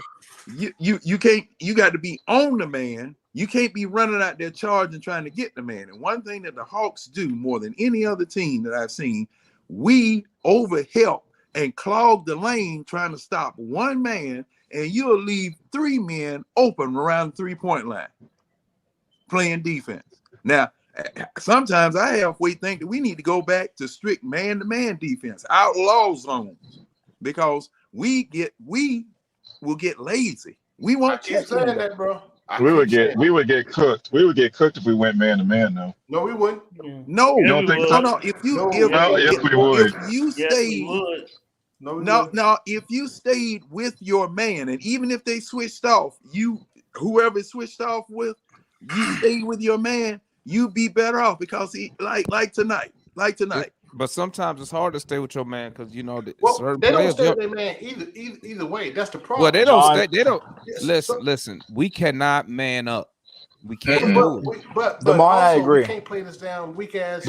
you can't, you got to be on the man. You can't be running out there charging trying to get the man. And one thing that the Hawks do more than any other team that I've seen, we overhelp and clog the lane trying to stop one man, and you'll leave 3 men open around the three-point line playing defense. Now, sometimes I halfway think that we need to go back to strict man-to-man defense, outlaw zones, because we will get lazy. We won't keep saying that, bro. We would get cooked. We would get cooked if we went man to man, though. No, we wouldn't. No, you don't think so? No. If you if you stayed with your man, and even if they switched off, whoever switched off with, you stayed with your man, you'd be better off because he like tonight. But sometimes it's hard to stay with your man because you know certain they don't stay with their man either way. That's the problem. Well, they don't stay. They don't listen. We cannot man up. We can't do it. But also, I agree. We can't play this down weak ass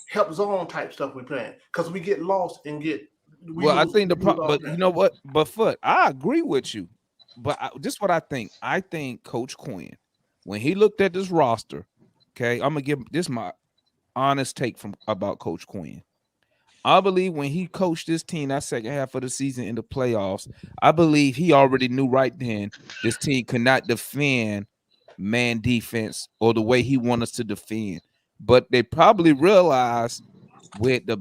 help zone type stuff we playing because we get lost and get. I think but you know what? But Foot, I agree with you. But this is what I think. I think Coach Quinn, when he looked at this roster, okay, I'm gonna give this my honest take about Coach Quinn. I believe when he coached this team that second half of the season in the playoffs, I believe he already knew right then this team could not defend man defense or the way he wanted us to defend. But they probably realized with the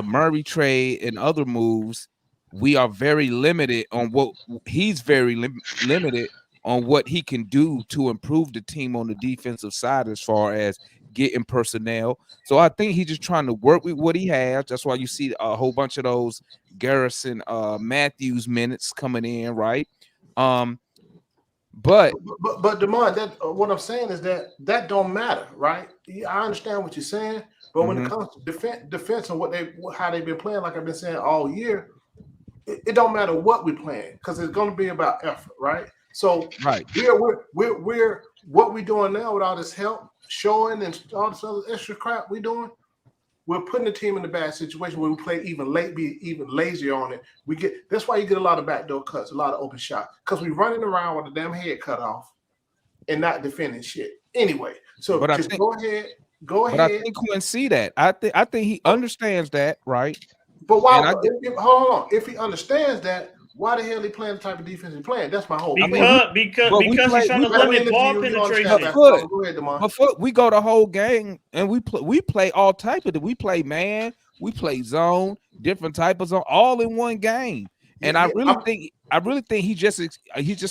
Murray trade and other moves, we are very limited on what he's very limited on what he can do to improve the team on the defensive side as far as getting personnel. So I think he's just trying to work with what he has. That's why you see a whole bunch of those Garrison Matthews minutes coming in, right? But DeMond, that what I'm saying is that don't matter, right? I understand what you're saying, but when it comes to defense and how they've been playing, like I've been saying all year, it don't matter what we're playing because it's going to be about effort, right? So we're what we're doing now with all this help, showing and all this other extra crap we're doing, we're putting the team in a bad situation where we play be even lazier on it. That's why you get a lot of backdoor cuts, a lot of open shots, because we're running around with the damn head cut off and not defending shit. Anyway, so go ahead. But I think Quinn see that. I think he understands that, right? But why? Hold on. If he understands that, why the hell he playing the type of defense he's playing? That's my whole point. Because he's trying to limit ball penetration. But we go the whole game and we play all type of it. We play man, we play zone, different type of zone, all in one game. And I really think he's just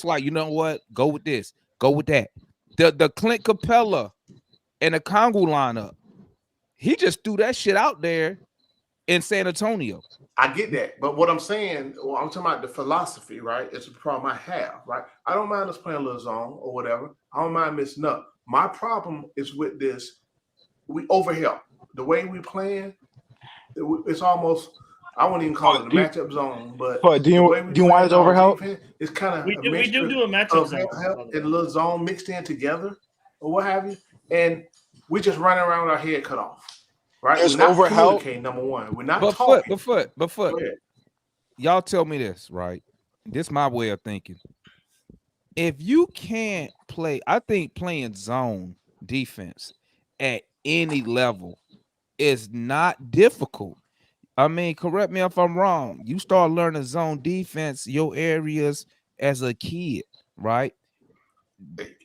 like, you know what? Go with this, go with that. The Clint Capella and the Congo lineup, he just threw that shit out there in San Antonio. I get that, but what I'm saying, I'm talking about the philosophy, right? It's a problem I have, right? I don't mind us playing a little zone or whatever. I don't mind missing up. My problem is with this. We overhelp. The way we playing, it's almost I wouldn't even call it a matchup zone, but do you want it over help? It's kind of we do a matchup zone and a little zone mixed in together or what have you, and we just running around with our head cut off. Right? There's We're not over help. communicating, number one. We're not talking. But y'all tell me this, right? This is my way of thinking. If you can't play, I think playing zone defense at any level is not difficult. I mean, correct me if I'm wrong. You start learning zone defense, your areas as a kid, right?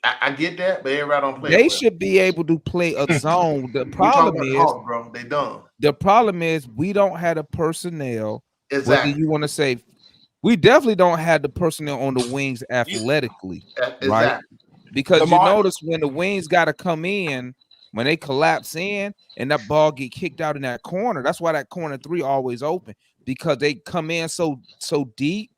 I get that, but everybody don't play. They should be able to play a zone. The problem is, bro, they dumb. The problem is we don't have the personnel. Exactly. Whether you want to say, we definitely don't have the personnel on the wings athletically, right? Because you notice when the wings got to come in, when they collapse in, and that ball get kicked out in that corner. That's why that corner 3 always open, because they come in so deep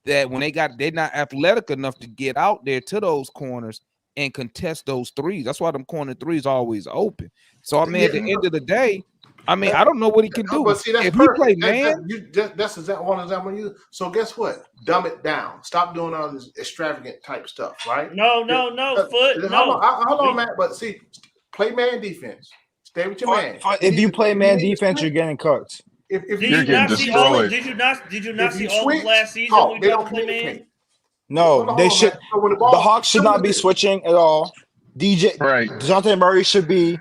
that when they're not athletic enough to get out there to those corners and contest those threes. That's why them corner 3s always open. So I mean, at the end of the day, I mean, I don't know what he can do. But see, that's if perfect. He play man, that's one example you. So guess what? Dumb it down. Stop doing all this extravagant type stuff, right? No, Foot. Hold on, Matt. But see, play man defense. Stay with your man. If you play man defense, you're getting cooked. If you're getting destroyed. Did you not see all of last season? They don't play man. No, they should. The Hawks should not be switching at all. DeJounte Murray should be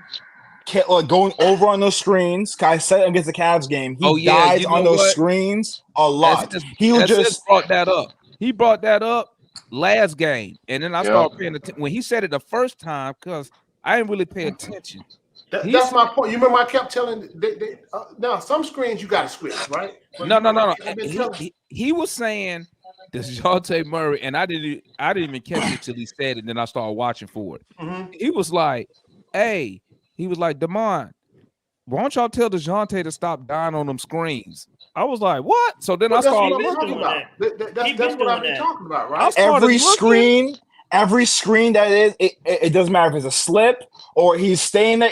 going over on those screens. I said against the Cavs game, he dies on those screens a lot. He just brought that up. He brought that up last game, and then I started paying attention when he said it the first time because I didn't really pay attention. That's my point. You remember I kept telling now some screens you got to switch, right? But no. He was saying this DeJounte Murray, and I didn't even catch it till he said it, and then I started watching for it. Mm-hmm. He was like, "Hey." He was like, Damon, why don't y'all tell DeJounte to stop dying on them screens? I was like, what? So then I started talking about. That's what I've been talking about, right? Every screen that is, it doesn't matter if it's a slip or he's staying there.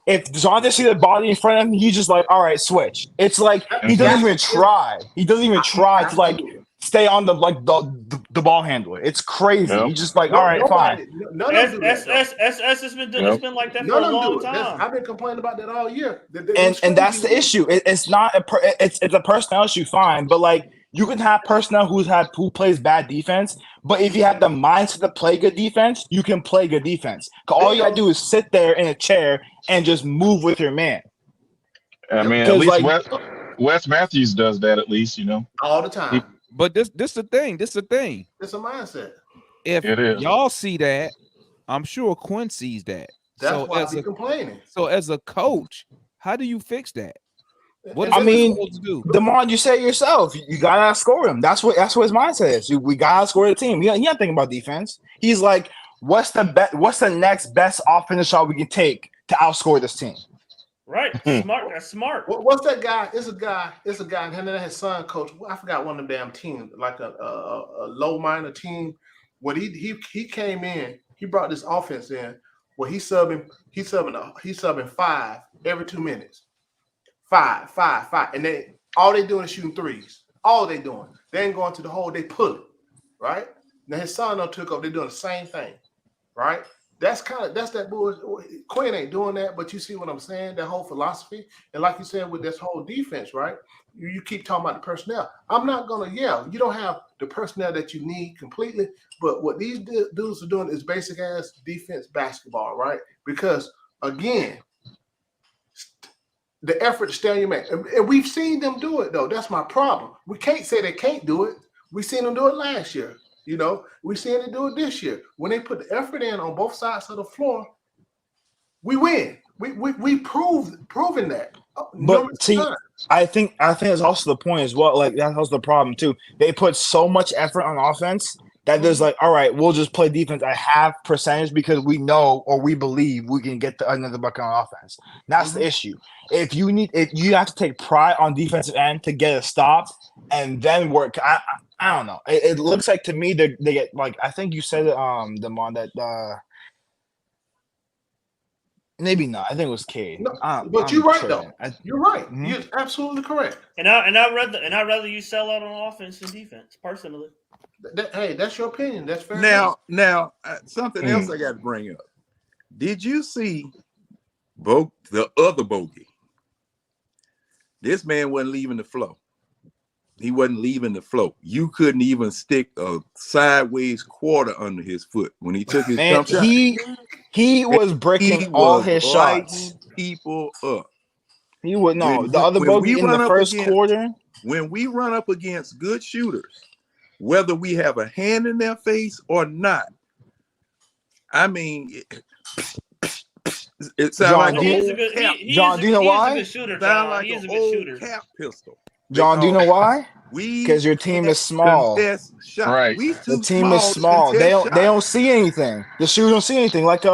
If DeJounte see the body in front of him, he's just like, all right, switch. It's like he doesn't even try. He doesn't even try to stay on the ball handler. It's crazy. He's just like, all right, fine. It's been like that for a long time. I've been complaining about that all year. And that's the issue. It's not it's a personnel issue, fine, but you can have personnel who plays bad defense, but if you have the mindset to play good defense, you can play good defense. All you gotta do is sit there in a chair and just move with your man. I mean, at least Wes Matthews does that at least, all the time. But this the thing. It's a mindset. If y'all see that, I'm sure Quinn sees that. That's why I'm complaining. So as a coach, how do you fix that? What supposed to do? Damon, you say it yourself. You gotta outscore him. That's what his mindset is. We gotta outscore the team. He not thinking about defense. He's like, what's the next best offensive shot we can take to outscore this team? Right, smart. That's smart. What's that guy? It's a guy. And then his son coach. I forgot one of them damn teams, like a low minor team. What he came in. He brought this offense in. Where he's subbing 5 every 2 minutes. 5, and all they doing is shooting threes. All they doing. They ain't going to the hole. They pull it. Right now, his son took up. They're doing the same thing. Right. That's that bullshit. Quinn ain't doing that, but you see what I'm saying? That whole philosophy. And like you said with this whole defense, right? You keep talking about the personnel. I'm not gonna you don't have the personnel that you need completely, but what these dudes are doing is basic ass defense basketball, right? Because again, the effort to stay on your man. And we've seen them do it though. That's my problem. We can't say they can't do it. We've seen them do it last year. We've seen them do it this year. When they put the effort in on both sides of the floor, we win. We proven that. But see, I think it's also the point as well. That's also the problem too. They put so much effort on offense that there's all right, we'll just play defense at half percentage because we know or we believe we can get another bucket on offense. That's the issue. If you have to take pride on defensive end to get a stop and then work. I don't know. It looks like to me they get I think you said Damon that Maybe not. I think it was Cade. No, but you're right though. You're right. Mhm. You're absolutely correct. And I'd rather you sell out on offense and defense, personally. Hey, that's your opinion. That's fair enough. Now, something else I got to bring up. Did you see the other bogey? This man wasn't leaving the flow. He wasn't leaving the flow. You couldn't even stick a sideways quarter under his foot when he took his jump shot. He was breaking all his shots. People up. He would the other bogey in the first quarter. When we run up against good shooters, whether we have a hand in their face or not, I mean, it sounds like John, do you know why? He's a good shooter, John. Like He's a good shooter. Cap pistol. John, do you know why? Because your team is small. Right. The team is small. They don't see anything. The shooters don't see anything. Like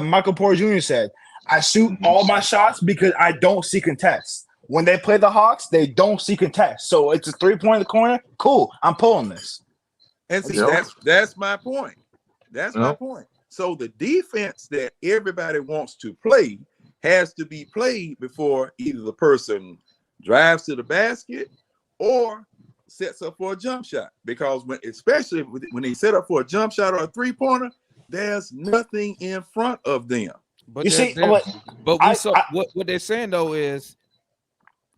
Michael Porter Jr. said, I shoot all my shots because I don't see contests. When they play the Hawks, they don't see contests. So it's a 3-point in the corner. Cool. I'm pulling this. And see, that's my point. That's my point. So the defense that everybody wants to play has to be played before either the person drives to the basket or sets up for a jump shot. Because especially when they set up for a jump shot or a 3-pointer, there's nothing in front of them. But what they're saying though is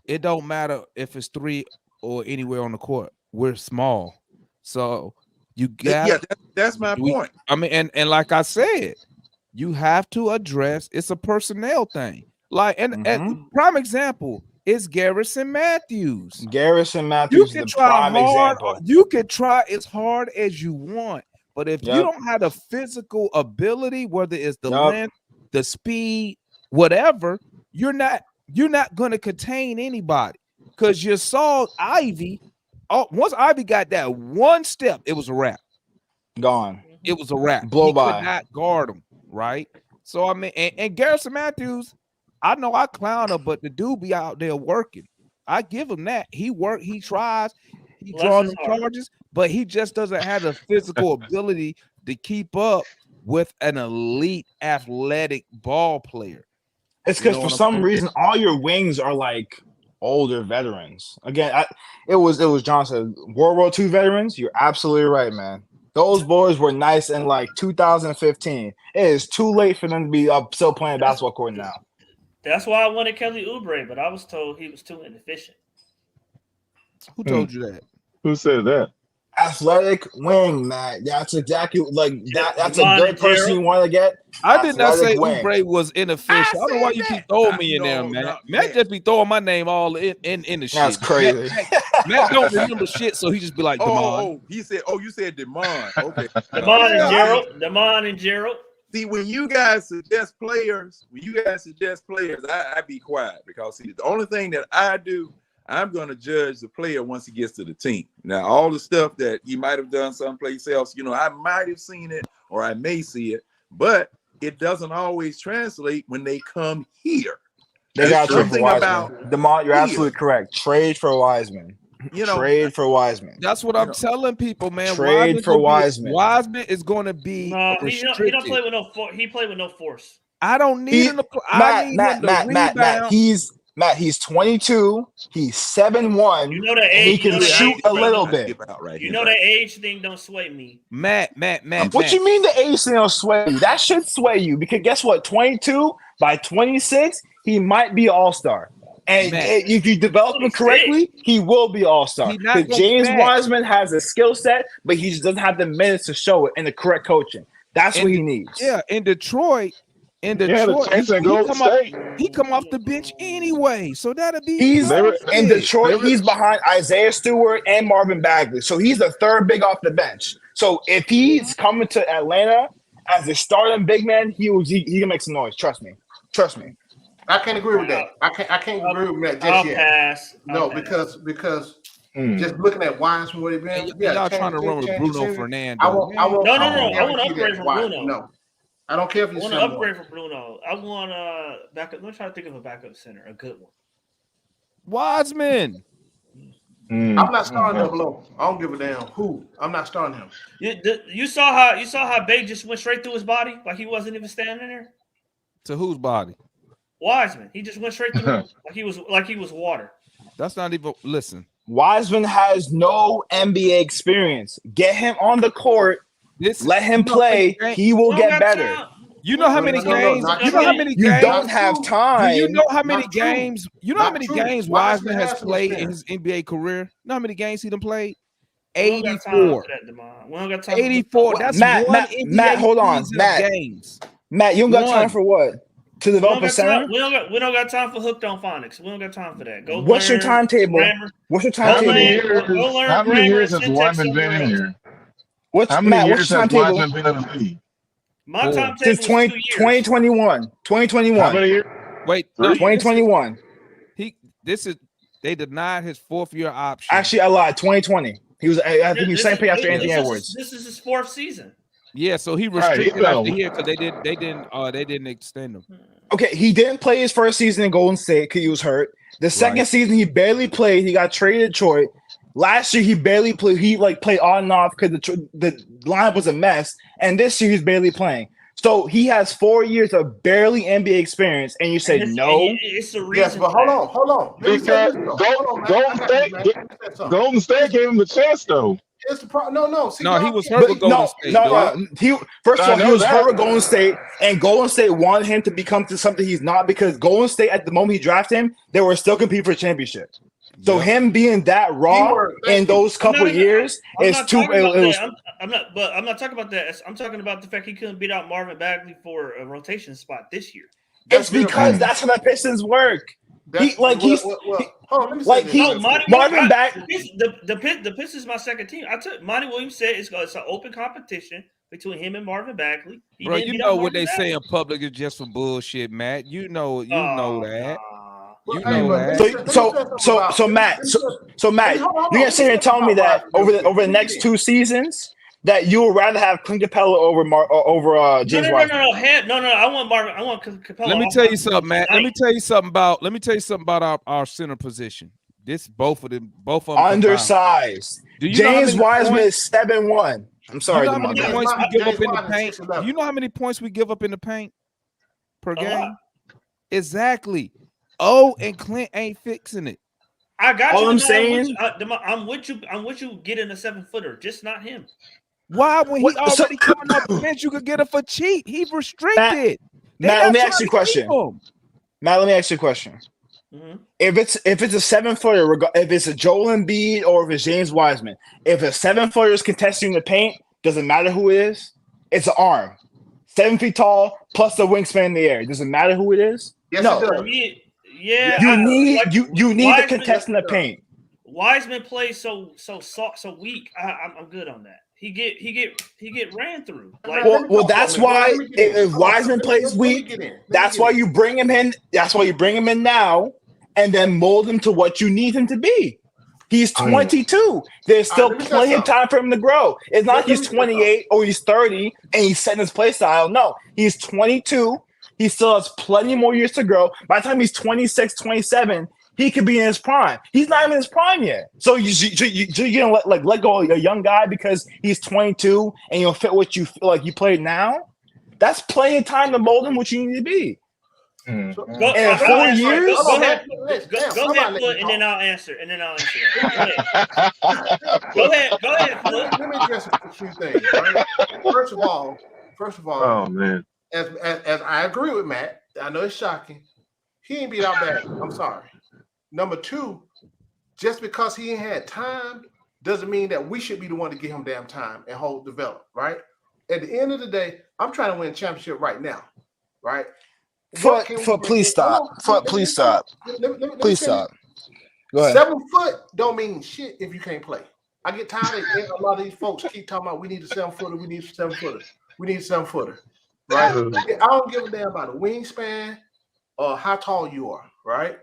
it don't matter if it's 3 or anywhere on the court. We're small, so you got. That's my point. I mean, and like I said, you have to address. It's a personnel thing. Like, and prime example is Garrison Matthews. Garrison Matthews is the prime example. You can try as hard as you want, but if you don't have the physical ability, whether it's the length, the speed, whatever, you're not going to contain anybody. Because you saw Ivy. Oh, once Ivy got that one step, it was a wrap. Gone. It was a wrap. Blow by. Could not guard him, right? So I mean, and Garrison Matthews, I know I clown him, but the dude be out there working. I give him that. He tries, he draws the charges, but he just doesn't have the physical ability to keep up with an elite athletic ball player. It's because for some reason all your wings are like older veterans. Again, it was John said World War II veterans. You're absolutely right, man. Those boys were nice in like 2015. It is too late for them to be up still playing basketball court now. That's why I wanted Kelly Oubre, but I was told he was too inefficient. Who told you that? Who said that? Athletic wing, man. That's exactly like that. That's a good person you want to get. I did not say Oubre was inefficient. I don't know why you keep throwing me in there, man. Matt just be throwing my name all in the shit. That's crazy. Matt don't remember shit, so he just be like, Demond. He said, you said Demond. Okay. Demond and Gerald. See, when you guys suggest players, I be quiet because see, the only thing that I do, I'm going to judge the player once he gets to the team. Now, all the stuff that he might have done someplace else, I might have seen it or I may see it, but it doesn't always translate when they come here. They got something about Demont. You're absolutely correct. Trade for Wiseman. Trade for Wiseman. That's what I'm telling people, man. Trade for Wiseman. Wiseman is going to be restricted. He don't play with no force. He play with no force. I don't need him to. I need him to rebound. Matt, he's 22. He's 7'1". You know that age. He can shoot a little bit. You know that age thing don't sway me. Matt. What you mean the age thing don't sway you? That should sway you because guess what? 22 by 26, he might be an all-star. And if you develop him correctly, he will be all-star. Because James Wiseman has a skill set, but he just doesn't have the minutes to show it and the correct coaching. That's what he needs. Yeah, in Detroit, he come off the bench anyway, so that'll be. In Detroit. He's behind Isaiah Stewart and Marvin Bagley, so he's the third big off the bench. So if he's coming to Atlanta as a starting big man, he can make some noise. Trust me. I can't agree with that. I can't agree with that just yet. No, because just looking at Wiseman, what he been. Y'all trying to run with Bruno Fernando. I want to upgrade from Bruno. No. I don't care if you want to upgrade from Bruno. I want backup. Let me try to think of a backup center, a good one. Wiseman. I'm not starting him below. I don't give a damn who. I'm not starting him. You saw how Bay just went straight through his body like he wasn't even standing there. To whose body? Wiseman. He just went straight through him like he was water. That's not even. Listen, Wiseman has no NBA experience. Get him on the court. Let him play. He will get better. You know how many games? not You know how true. many You games? don't have time. Do you know how many Not true. games? You know how Not many true. games Wiseman Wiseman has has some played in his experience. NBA career? You know how many games he done played? We don't got time 84. for that, Demond. We don't got time. 84. What? That's Matt, one Matt, NBA Matt, hold on. season Matt. of games. Matt, you don't got time One. for what? To We develop don't a got center? time. We don't got time for hooked on phonics. We don't got time for that. Go What's your learn timetable? grammar. What's your How Go many timetable? learn, years? go learn How many grammar years and has syntax Wiseman been somewhere in else. here? What's How many Matt? years What's your has timetable? Wiseman been in the league? My Four. timetable Since is 20, 2 years. 2021. How 2021. many years? Wait, no, 2021. They denied his 4th-year option. Actually, I lied. 2020. He was. I think he was second pay after Anthony Edwards. This is his 4th season. Yeah, so he Right, restricted he's after been- here because they didn't extend him. Okay, he didn't play his first season in Golden State because he was hurt. The second season, he barely played. He got traded to Detroit. Last year, he barely played. He played on and off because the lineup was a mess. And this year, he's barely playing. So he has 4 years of barely NBA experience, and you say no. It's the reason. Yes, but hold on. Let me say Because this, though. Hold on, man. Golden State gave him the chance though. It's the problem. No. See, No, he y'all was can't- hurt with Golden State. He first of I all, he know was that. hurt with Golden State, and Golden State wanted him to become to something he's not because Golden State at the moment he drafted him, they were still competing for a championship. So him being that raw in those couple years is too. I'm not talking about that. I'm talking about the fact he couldn't beat out Marvin Bagley for a rotation spot this year. It's because that's how the Pistons work. Marvin Bagley. The Pistons is my second team. Monty Williams said it's an open competition between him and Marvin Bagley. Bro, you know what they say in public is just for bullshit, Matt. You know that. You know that. So Matt, you're gonna sit here and tell me that over the next 2 seasons that you would rather have Clint Capella over James Wiseman? No. I want Marvin. I want Capella. Let me tell you something, Matt. Let me tell you something about our center position. Both of them undersized. James Wiseman is 7'1". I'm sorry. You know how many points we give up in the paint? You know how many points we give up in the paint per game? Exactly. And Clint ain't fixing it. I got you. All I'm saying, I'm with you. I'm with you. Getting a 7-footer, just not him. Why, when he already coming off the bench, you could get it for cheap? He's restricted. Matt, let me ask you a question. Matt, let me ask you a question. Mm-hmm. If it's a 7-footer, if it's a Joel Embiid or if it's James Wiseman, if a 7-footer is contesting the paint, doesn't matter who it is. It's an arm, 7 feet tall plus the wingspan in the air. Doesn't matter who it is. Yes, no. it does. Yeah, you need to contest in the paint. Wiseman plays so weak. I'm good on that. He get ran through. Well, that's why if Wiseman plays weak, that's why you bring him in. That's why you bring him in now, and then mold him to what you need him to be. He's 22. There's still plenty of time for him to grow. It's not he's 28 or he's 30 and he's setting his play style. No, he's 22. He still has plenty more years to grow. By the time he's 26, 27, he could be in his prime. He's not even in his prime yet. So you're gonna let go of a young guy because he's 22 and you'll fit what you feel like you play now. That's plenty of time to mold him what you need to be. In 4 years. Go ahead, Flip, and then I'll answer. That. Go ahead, Flip. Let me address a few things. Right? First of all, oh man. As I agree with Matt, I know it's shocking. He ain't beat out Bagley. I'm sorry. Number 2, just because he ain't had time doesn't mean that we should be the one to give him damn time and develop, right? At the end of the day, I'm trying to win a championship right now, right? Please stop. Please stop. Please stop. Go ahead. 7 foot don't mean shit if you can't play. I get tired of a lot of these folks keep talking about we need a 7-footer, we need a 7-footer, we need a 7-footer. Right? I don't give a damn about a wingspan or how tall you are, right?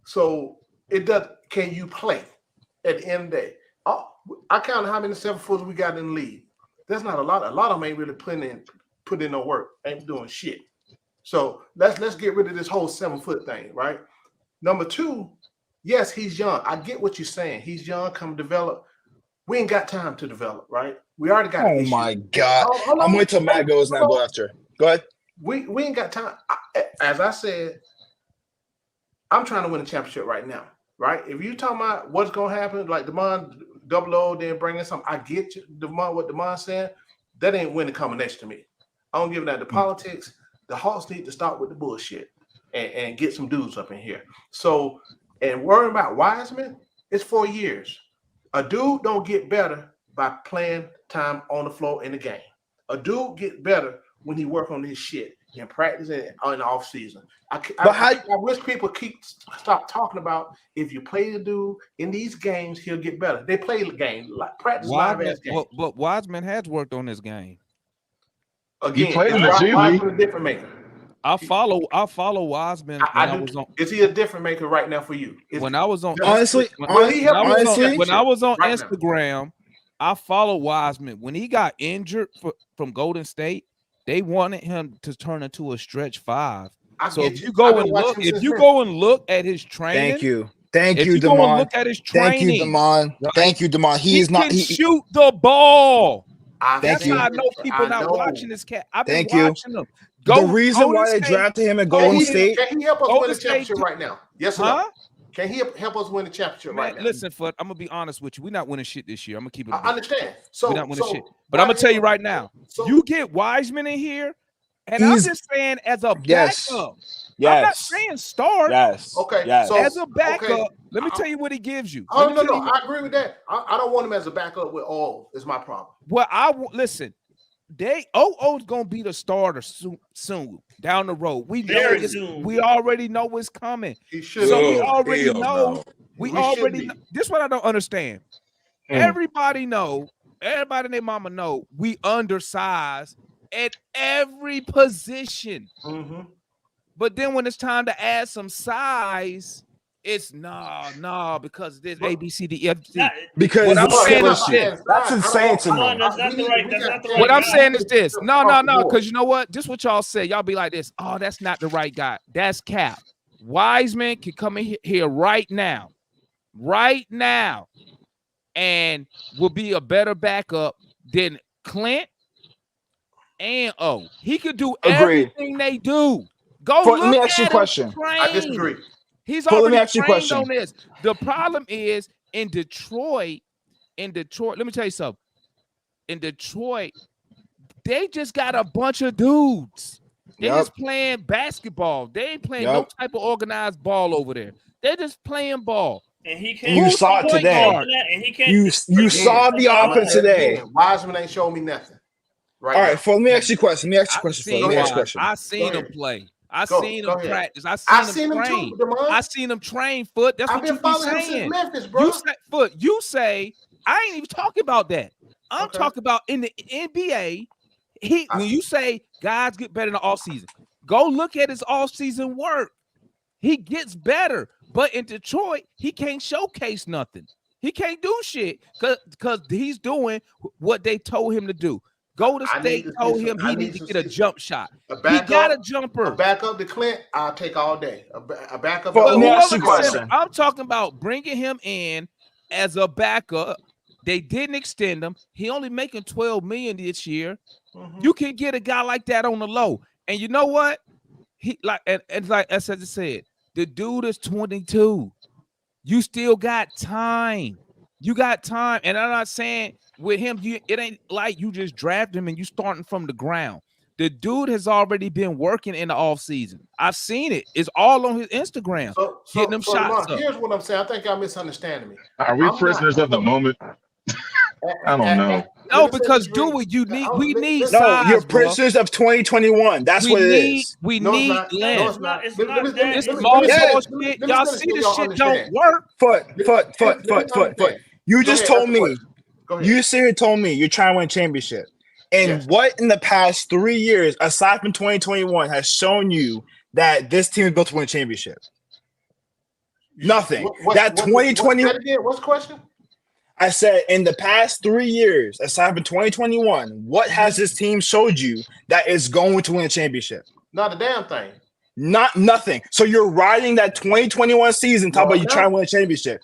So it does. Can you play? At the end of the day, I count how many 7-footers we got in the league. There's not a lot. A lot of them ain't really put in no work. Ain't doing shit. So let's get rid of this whole 7-foot thing, right? Number 2, yes, he's young. I get what you're saying. He's young. Come develop. We ain't got time to develop, right? We already got. Oh my God! I'm waiting till Matt goes now. Go after. Go ahead. We ain't got time. as I said, I'm trying to win a championship right now, right? If you talking about what's gonna happen, like Demond double O, then bringing some, I get you, Demond, what Demond said. That ain't winning combination to me. I don't give that the politics. The Hawks need to start with the bullshit and get some dudes up in here. So, and worrying about Wiseman, it's 4 years. A dude don't get better by playing time on the floor in the game. A dude get better when he work on his shit and practice it in the off season. I wish people stop talking about if you play the dude in these games, he'll get better. They play the game, like practice live ass games. But Wiseman has worked on this game. Again, he played in the G League. A different maker. I follow Wiseman. Is he a different maker right now for you? When I was on when I was on Instagram, I followed Wiseman. When he got injured from Golden State, they wanted him to turn into a stretch 5. So if you go and look at his training, Thank you, Damon. Look at his training. Thank you, Damon. He can shoot the ball. Thank you. I know people not watching this cat. I've been watching them. The reason why they drafted him in Golden State. Can he help us win the championship right now? Yes or no? Can he help us win the championship right now? Listen, Foot, I'm gonna be honest with you. We're not winning shit this year. I'm gonna keep it. I understand. We're not winning shit. But I'm gonna tell you right now, you get Wiseman in here, and I'm just saying as a backup. Yes. I'm not saying start. Yes. Okay. Yes. So as a backup, let me tell you what he gives you. No. I agree with that. I don't want him as a backup with all. Is my problem. Well, listen. OO's gonna be the starter soon down the road. We already know what's coming. He should. So we already know. We already know. This is what I don't understand. Everybody know. Everybody and their mama know. We undersized at every position. Mm-hmm. But then when it's time to add some size, it's no, because this A, B, C, D, F, G. Because what I'm saying is this. That's insane to me. That's not the right. What I'm saying is this. No, because you know what? Just what y'all say. Y'all be like this. Oh, that's not the right guy. That's cap. Wiseman can come in here right now, and will be a better backup than Clint and O. He could do everything they do. Let me ask you a question. I disagree. He's already trained on this. The problem is in Detroit, let me tell you something. In Detroit, they just got a bunch of dudes. They're just playing basketball. They ain't playing no type of organized ball over there. They're just playing ball. And he can't. You saw it today. And he can't. You saw the offense today. Wiseman ain't showing me nothing. Right. All right, let me ask you a question. I seen him play. I seen him practice. I seen him train. I seen him train, Foot. That's what you be saying. Memphis, bro. You say I ain't even talking about that. I'm talking about in the NBA. When you say guys get better in the offseason, go look at his offseason work. He gets better, but in Detroit, he can't showcase nothing. He can't do shit because he's doing what they told him to do. Golden State told him he needs to get a jump shot. He got a jumper. A backup to Clint, I'll take all day. A backup. I'm talking about bringing him in as a backup. They didn't extend him. He only making $12 million this year. Mm-hmm. You can get a guy like that on the low. And you know what? As I said, the dude is 22. You still got time. You got time. And I'm not saying with him, it ain't like you just draft him and you starting from the ground. The dude has already been working in the offseason. I've seen it. It's all on his Instagram. Getting them shots up. Here's what I'm saying. I think y'all misunderstanding me. Are we prisoners of the moment? I don't know. No, because we need size. No, you're prisoners of 2021. That's what it is. We need length. It's not This small shit. Y'all see this shit don't work. Foot. You just told me. You told me you're trying to win a championship. And what in the past 3 years, aside from 2021, has shown you that this team is built to win a championship? Nothing. That 2020. What's the question? I said in the past 3 years, aside from 2021, what has this team showed you that is going to win a championship? Not a damn thing. Nothing. So you're riding that 2021 season, talking about you trying to win a championship.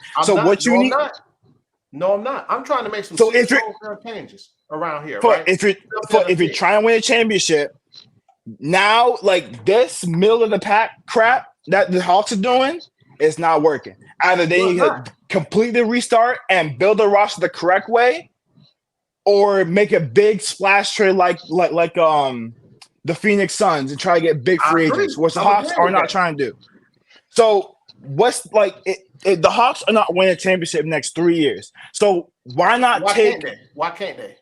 No, I'm not. I'm trying to make some changes around here. If you're trying to win a championship, Now, like this middle of the pack crap that the Hawks are doing is not working. Either they need to completely restart and build a roster the correct way, or make a big splash trade like the Phoenix Suns and try to get big free agents, which the Hawks are not trying to do. So what's like the Hawks are not winning a championship next 3 years. So why can't they?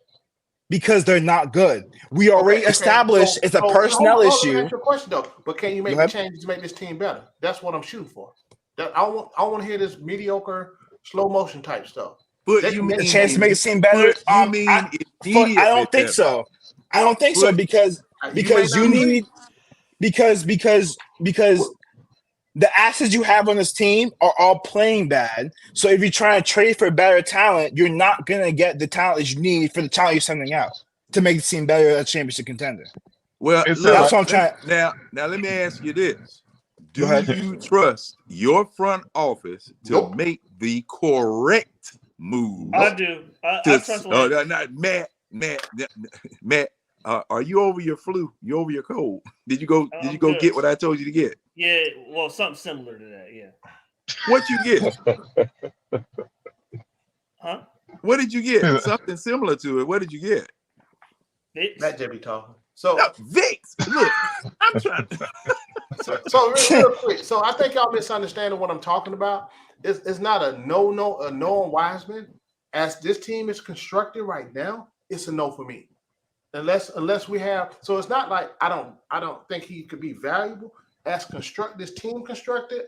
Because they're not good. We already established it's a personnel issue. That's your question though. But can you make the changes to make this team better? That's what I'm shooting for. I want to hear this mediocre, slow motion type stuff. But you mean a chance to make it seem better? I don't think so. I don't think so because you need because the assets you have on this team are all playing bad. So if you're trying to trade for better talent, you're not gonna get the talent that you need for the talent you're sending out to make it seem better as a championship contender. Well, that's what I'm trying. Now let me ask you this: do you trust your front office to make the correct move? I do. I trust. Matt, are you over your flu? You over your cold? Did you go good. Get what I told you to get? Yeah, well, something similar to that. Yeah. What you get? Huh? What did you get? Something similar to it. What did you get? Vicks. That JB talking. So Vicks. Look, I'm trying. So real quick. So I think y'all misunderstanding what I'm talking about. It's not a no on Wiseman. As this team is constructed right now, it's a no for me. Unless we have, so it's not like I don't think he could be valuable as this team constructed.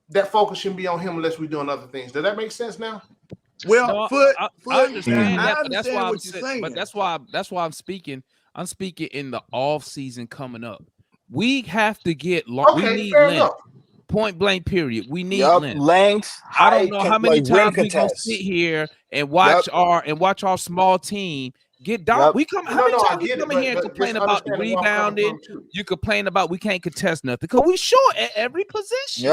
That focus shouldn't be on him unless we're doing other things. Does that make sense now? Well, I understand that, but that's why what you're saying. But that's why I'm speaking. I'm speaking in the off season coming up. We have to get we need length. Point blank. Period. We need length. I don't know how many times we gonna sit here and watch our small team get down. We come. How many times we come in here and complain about the rebounding? You complain about we can't contest nothing because we short at every position.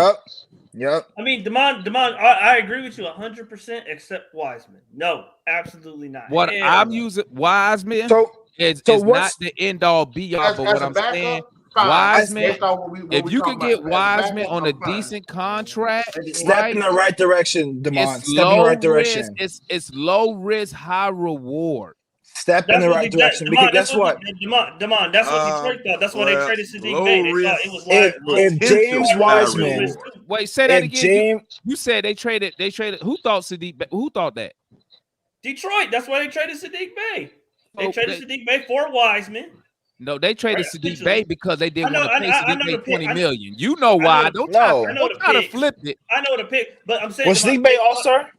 Yep. I mean, Demond, I agree with you 100%, except Wiseman. No, absolutely not. What I'm using Wiseman is not the end all be all. But what I'm saying, Wiseman, if you could get Wiseman on a decent contract, step in the right direction, Demond. Step in the right direction. It's low risk, high reward. Step in the right direction. Because guess what? Demond, that's what Detroit thought. That's why they traded Sadiq Bey. They thought it was like if James Wiseman. Wait, say that again. You said they traded. Who thought Sadiq Bey? Who thought that? Detroit. That's why they traded Sadiq Bey. They traded Sadiq Bey for Wiseman. No, they traded Sadiq Bey because they didn't want to pay Sadiq Bey $20 million. You know why? Don't try to flip it. I know the pick, but I'm saying was Sadiq Bey all-star?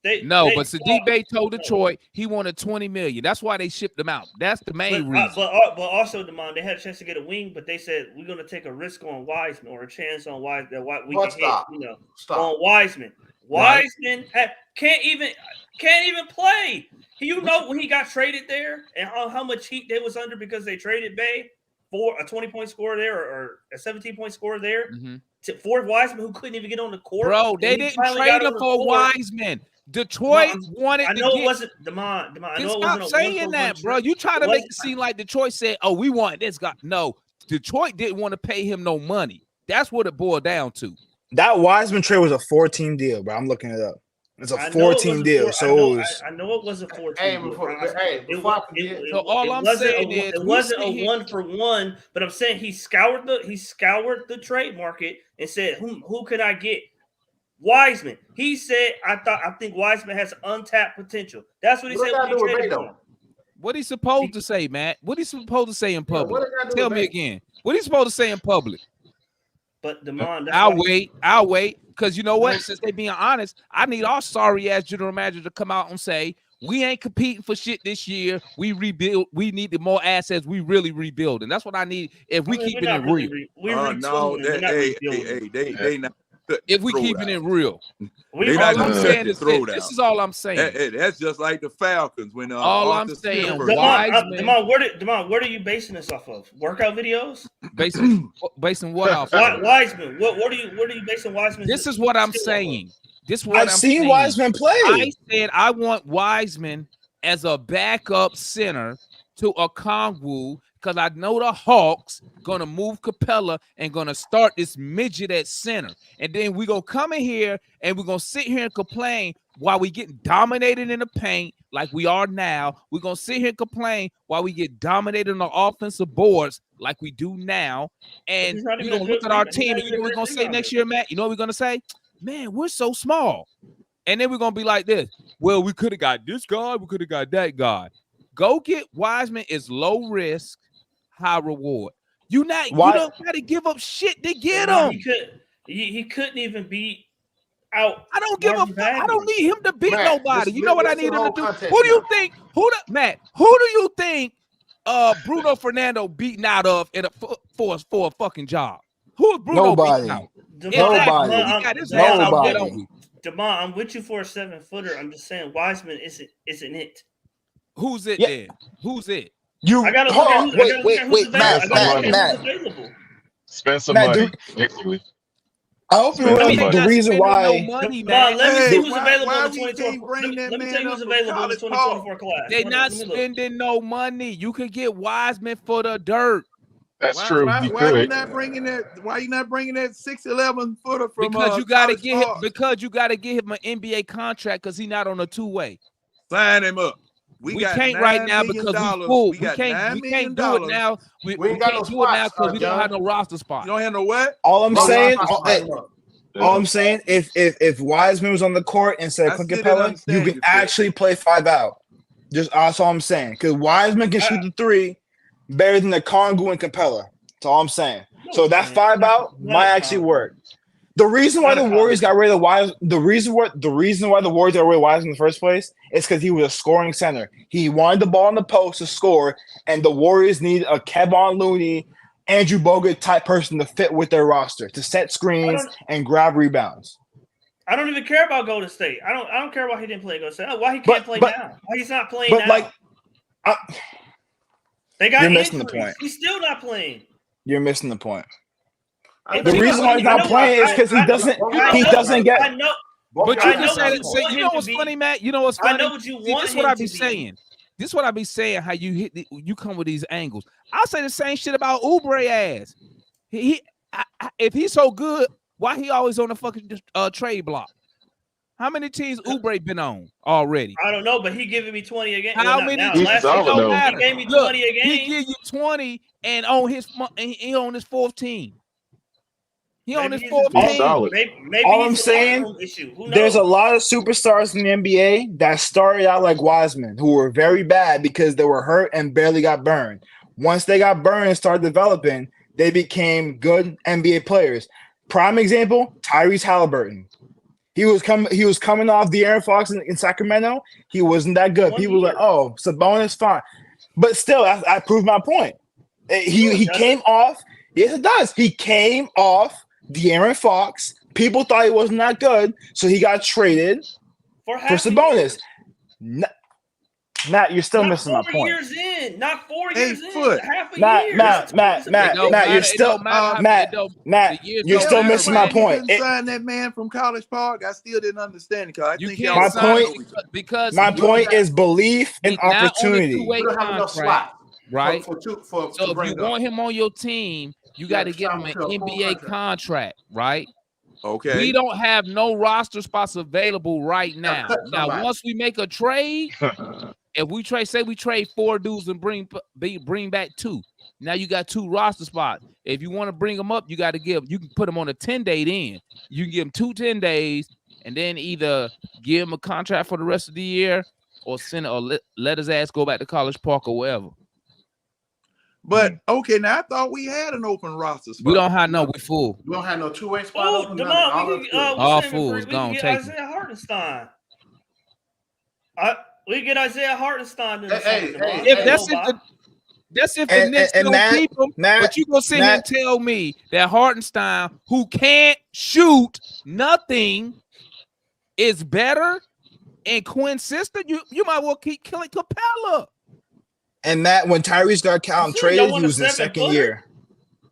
But Sadiq Bey told Detroit he wanted $20 million. That's why they shipped him out. That's the main reason. But also, Demond, they had a chance to get a wing, but they said we're going to take a risk on Wiseman or a chance on Wiseman that we can hit. On Wiseman. Wiseman can't even play. You know when he got traded there and how much heat they was under because they traded Bey for a 20-point score there or a 17-point score there for Wiseman who couldn't even get on the court. Bro, they didn't trade him for Wiseman. Detroit wanted. I know it wasn't Demond. I know it wasn't saying that, bro. You try to make it seem like Detroit said, "Oh, we want this guy." No, Detroit didn't want to pay him no money. That's what it boiled down to. That Wiseman trade was a 14 deal, bro. I'm looking it up. It's a 14 deal. So I know it was a 14 deal. So all I'm saying is it wasn't a 1-for-1, but I'm saying he scoured the trade market and said, "Who can I get?" Wiseman. He said, I think Wiseman has untapped potential. That's what he said when he traded him. What he supposed to say, Matt? What he supposed to say in public? Tell me again. What he supposed to say in public? But Demond, I'll wait. Because you know what? Since they being honest, I need our sorry ass general manager to come out and say, we ain't competing for shit this year. We rebuild. We need the more assets. We really rebuild. And that's what I need if we keep it real. They not. If we keeping it real, this is all I'm saying. That's just like the Falcons when all I'm saying. Demond, what are you basing this off of? Workout videos? Basing what off? Wiseman. What are you basing Wiseman? This is what I'm saying. I've seen Wiseman play. I said I want Wiseman as a backup center to a Kongwu because I know the Hawks gonna move Capella and gonna start this midget at center. And then we gonna come in here and we're gonna sit here and complain while we get dominated in the paint like we are now. We're gonna sit here and complain while we get dominated on the offensive boards like we do now. And He's not we're even a gonna look good at our rebounder. He's team not and you even know a what we're gonna good say rebounder. next year, Matt? You know what we're gonna say? Man, we're so small. And then we're gonna be like this. Well, we could have got this guy, we could have got that guy. Go get Wiseman is low risk, high reward. You don't gotta give up shit to get No, him. he couldn't even beat out. I don't give a Marvin fuck. I Bagley. don't need him to beat Matt, nobody. this- You know what I this need the him to whole do? context Who do you now. think? Matt? Who do you think Bruno Fernando beating out of for a fucking job? Who is Bruno Nobody. beating out? Nobody. He got his ass out there, don't we? Demond, I'm with you for a 7-footer. I'm just saying Wiseman isn't it. Who's it Yeah. then? Who's it? You I gotta hold look at on. who- I gotta look Wait, at who's available. Matt, I gotta look at Matt. who's available. Spend some Matt, money. do- Basically. I hope you Spend some remember money. the reason why. money, Demond, man. let me Hey, see who's why- available why in the we 2024. can't bring that Let me man tell you up who's from available in the College 2024 class. They're Hold on, not let me look. spending no money. You could get Wiseman for the dirt That's true. You Why you could. not bringing that? Why you not bringing that 6'11" footer from because you gotta College get him Park? because you gotta get him an NBA contract because he's not on a two-way. Sign him up. We got can't right $9 now million. because we full. We got We $9 can't million. do it now. We We ain't got can't no do it now spots, because we don't John. have no roster spot. You don't have no what? All I'm No saying, roster all, spot. all I'm saying, if Wiseman was on the court instead of I Clint still didn't Capella, you understand can you, Chris. actually play 5 out. That's all I'm saying. Because Wiseman can shoot the 3 better than the Kongu and Capella. That's all I'm saying. So that 5 out might actually work. The reason why the Warriors got rid of Wiseman, the reason why the Warriors got rid of Wiseman in the first place is because he was a scoring center. He wanted the ball in the post to score, and the Warriors need a Kevon Looney, Andrew Bogut type person to fit with their roster to set screens and grab rebounds. I don't even care about Golden State. I don't care why he didn't play Golden State. Why he can't play now? Why he's not playing now? They got you're missing the injuries. point. He's still not playing. You're missing the point. The reason why he's not playing is because he doesn't get. I know. But I you know can what say, you want you him know to what's be. funny, Matt? You know what's funny? I know what you want this is him what I to be be. saying. This is what I be saying. How you you come with these angles. I'll say the same shit about Oubre ass. If he's so good, why he always on the fucking trade block? How many teams Oubre been on already? I don't know, but he giving me 20 a game. How Well, many? now, It last don't season, matter. he gave me Look, 20 a game. He give you 20 and on he on his fourth team. He on his fourth team. Maybe All I'm he's a saying, locker room issue. Who knows? there's a lot of superstars in the NBA that started out like Wiseman, who were very bad because they were hurt and barely got burned. Once they got burned and started developing, they became good NBA players. Prime example, Tyrese Halliburton. He was coming off the Aaron Fox in Sacramento. He wasn't that good. People were like, oh, Sabonis, fine. But still, I proved my point. He came off. Yes, it does. He came off De'Aaron Fox. People thought he wasn't that good, so he got traded for Sabonis. Matt, you're still missing my point. 4 years in, not 4 years in. Half a Matt, year. Matt, you're still Matt, you're still missing my point. You sign that man from College Park. I still didn't understand it because I think can't my sign point him because my point is belief and opportunity. Two-way contract, right? So if bring you up. want him on your team, you got to give him an NBA contract, right? Okay. We don't have no roster spots available right now. Now, once we make a trade, if we trade 4 dudes and bring back 2. Now you got 2 roster spots. If you want to bring them up, you can put them on a 10-day then. You can give them 2 10 days and then either give him a contract for the rest of the year or let his ass go back to College Park or wherever. But okay, now I thought we had an open roster spot. We don't have we full. We don't have no two-way spot. Oh, open, Demond, all fools gone. Take Isaiah Hartenstein. We get Isaiah Hartenstein. That's if the Knicks don't keep him. But you gonna sit here and tell me that Hartenstein, who can't shoot nothing, is better and Quinn's sister? You might well keep killing Capella. And Matt, when Tyrese got traded, he was in second year.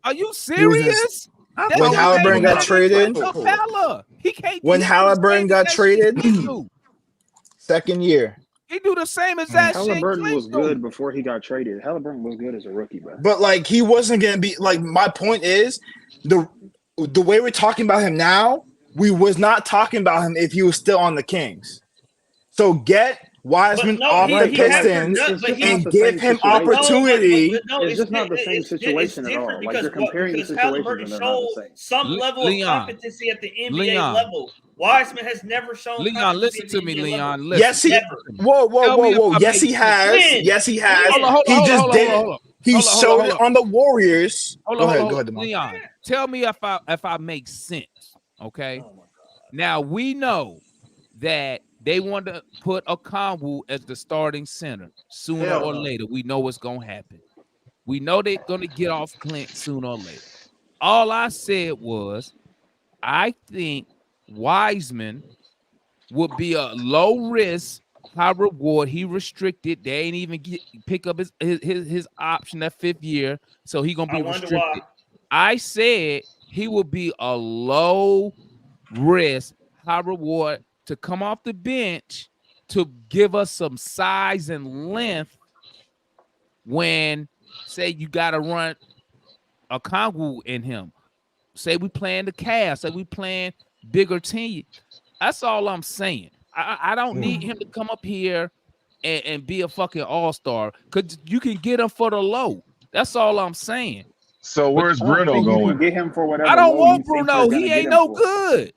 Are you serious? When Halliburton got traded, Capella. He can't. When Halliburton got traded, second year. He do the same exact shit. Halliburton Clint was do. good before he got traded. Halliburton was good as a rookie, bro. But like he wasn't gonna be like. My point is the way we're talking about him now. We was not talking about him if he was still on the Kings. So get Wiseman off the Pistons and give him opportunity. It's just not the same situation at all. Like you're comparing the situations and they're not the same. Some level of competency at the NBA level. Wiseman has never shown. Leon, listen to me, Leon. Listen. Yes, he. Whoa. Yes, he has. Yes, he has. He just didn't. He showed it on the Warriors. Go ahead, Leon. Tell me if I make sense. Okay. Now we know that they want to put Okongwu as the starting center sooner or later. We know what's gonna happen. We know they're gonna get off Clint sooner or later. All I said was, I think Wiseman would be a low risk, high reward. He restricted. They ain't even pick up his option that 5th year, so he gonna be restricted. I said he would be a low risk, high reward to come off the bench to give us some size and length when, say, you got to run a Okongwu in him. Say we playing the Cavs, say we playing bigger team. That's all I'm saying. I don't need him to come up here and be a fucking all-star because you can get him for the low. That's all I'm saying. So where's Bruno going? You can get him for whatever. I don't want Bruno. He ain't no good.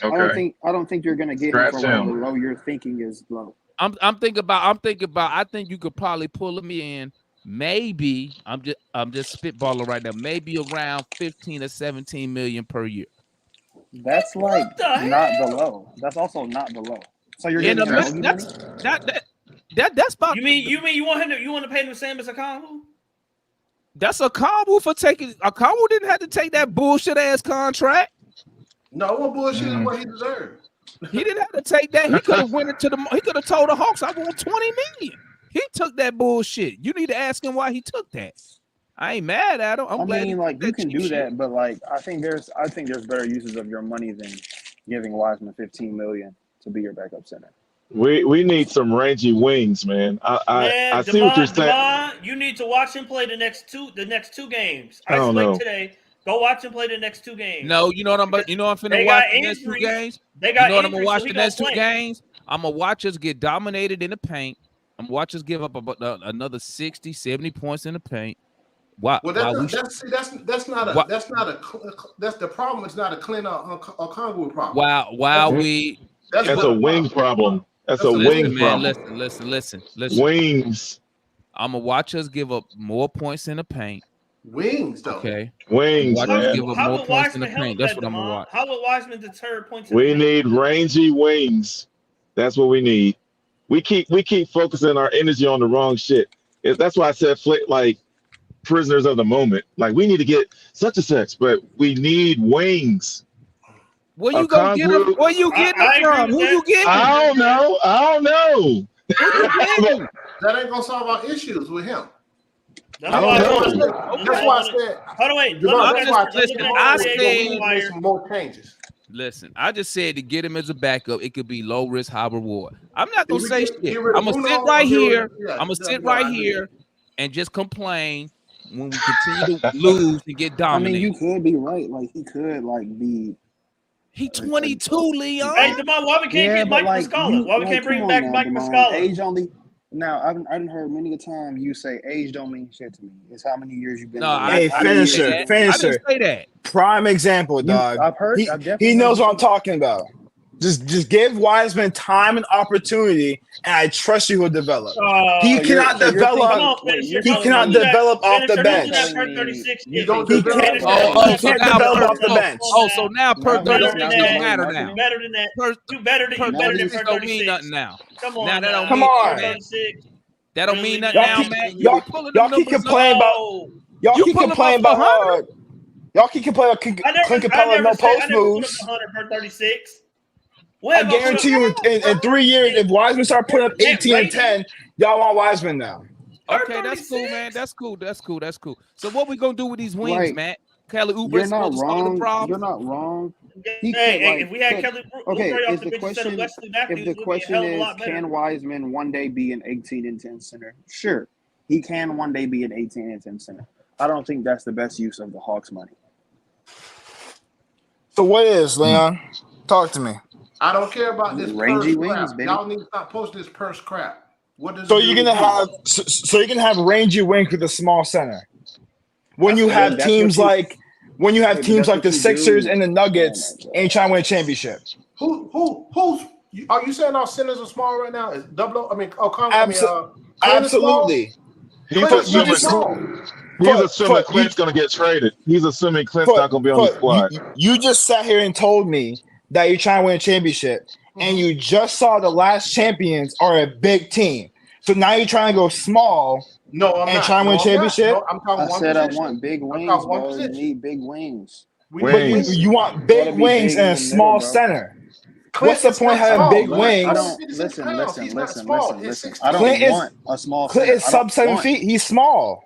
Okay. I don't think you're gonna get him for whatever low you're thinking is low. I'm thinking about. I think you could probably pull him in. Maybe I'm just spitballing right now. Maybe around 15 or 17 million per year. That's like not below. That's also not below. So you're getting that's about. You mean you want to pay him the same as Okongwu? That's a combo for taking. Okongwu didn't have to take that bullshit ass contract. No, what bullshit is what he deserved. He didn't have to take that. He could have went into the. He could have told the Hawks, "I want 20 million." He took that bullshit. You need to ask him why he took that. I ain't mad at him. I'm glad. Like you can do that, but like I think there's better uses of your money than giving Wiseman 15 million to be your backup center. We need some rangy wings, man. I see what you're saying. You need to watch him play the next two games. I don't know. Today. Go watch him play the next 2 games. No, you know what I'm finna watch the next 2 games. They got you know what I'm gonna watch the next 2 games. I'm gonna watch us get dominated in the paint. I'm gonna watch us give up about another 60, 70 points in the paint. Well, that's the problem. It's not a Clint or Okongwu problem. That's a wing problem. That's a wing problem. Listen. Wings. I'm gonna watch us give up more points in the paint. Wings, though. Okay. Wings. Watch us give up more points in the paint. That's what I'm gonna watch. How will Wiseman deter points? We need rangy wings. That's what we need. We keep focusing our energy on the wrong shit. That's why I said like prisoners of the moment. Like we need to get such and such, but we need wings. Where you gonna get them? Where you getting them from? Who you getting? I don't know. That ain't gonna solve our issues with him. That's why I said. Hold on, wait. I said some more changes. Listen, I just said to get him as a backup, it could be low risk, high reward. I'm not gonna say shit. I'm gonna sit right here. I'm gonna sit right here and just complain when we continue to lose and get dominated. I mean, you could be right. Like he could be. He 22, Leon. Hey, Demond, why we can't get Mike Muscala? Why we can't bring back Mike Muscala? Age only. Now, I didn't heard many a time you say age don't mean shit to me. It's how many years you've been. No, finisher. I didn't say that. Prime example, dog. I've heard. He knows what I'm talking about. Just give Wiseman time and opportunity, and I trust you will develop. He cannot develop. He cannot develop off the bench. He can't develop off the bench. Oh, so now per 36 don't matter now. Better than that. Better than per 36. Don't mean nothing now. Come on. Now that don't come mean on. That don't mean nothing now, man. Y'all keep complaining about. Y'all keep complaining about. Y'all keep complaining about Clint Capella no post moves. 100 per 36. I guarantee you, in 3 years, if Wiseman start putting up 18 and 10, y'all want Wiseman now. Okay, that's cool, man. That's cool. So what we gonna do with these wings, man? Kelly Oubre You're not wrong. You're not wrong. He Hey, could like if we had could, Kelly okay. Oubre off Is the the bench instead of question Wesley if Matthews, the we'd be a question hell of a is lot better. can Wiseman one day be an 18 and 10 center? Sure, he can one day be an 18 and 10 center. I don't think that's the best use of the Hawks' money. So what is Leon? Talk to me. I don't care about this Rangy purse wings, crap. baby. Y'all need to stop posting this purse crap. What does So it you're do gonna to you? have so you're gonna have rangy wink with a small center. When That's you what have that's teams what you- like when you have Hey, but teams that's like what the you Sixers do. and the Nuggets Oh my ain't trying to win a championship. Who's are you saying our centers are small right now? Is double? Clint is small. Absolutely. He's Clint is assuming not small. he's assuming Clint's going to get traded. He's assuming Clint's not going to be on the squad. You just sat here and told me that you're trying to win a championship, and you just saw the last champions are a big team. So now you're trying to go small. No, I'm and not. trying to win a championship. No, I'm talking I one said position. I want big I'm wings, talking one bro. You position. need big wings. We But need wings. you want Gotta big be wings big and in a the small middle, bro. center. Clint What's the is point not having small. big But wings? I don't 56 listen. pounds. He's not Listen. small. Listen. He's Listen. 6'2". I don't Clint is want a small Clint center. is I sub don't 7 want. feet. He's small.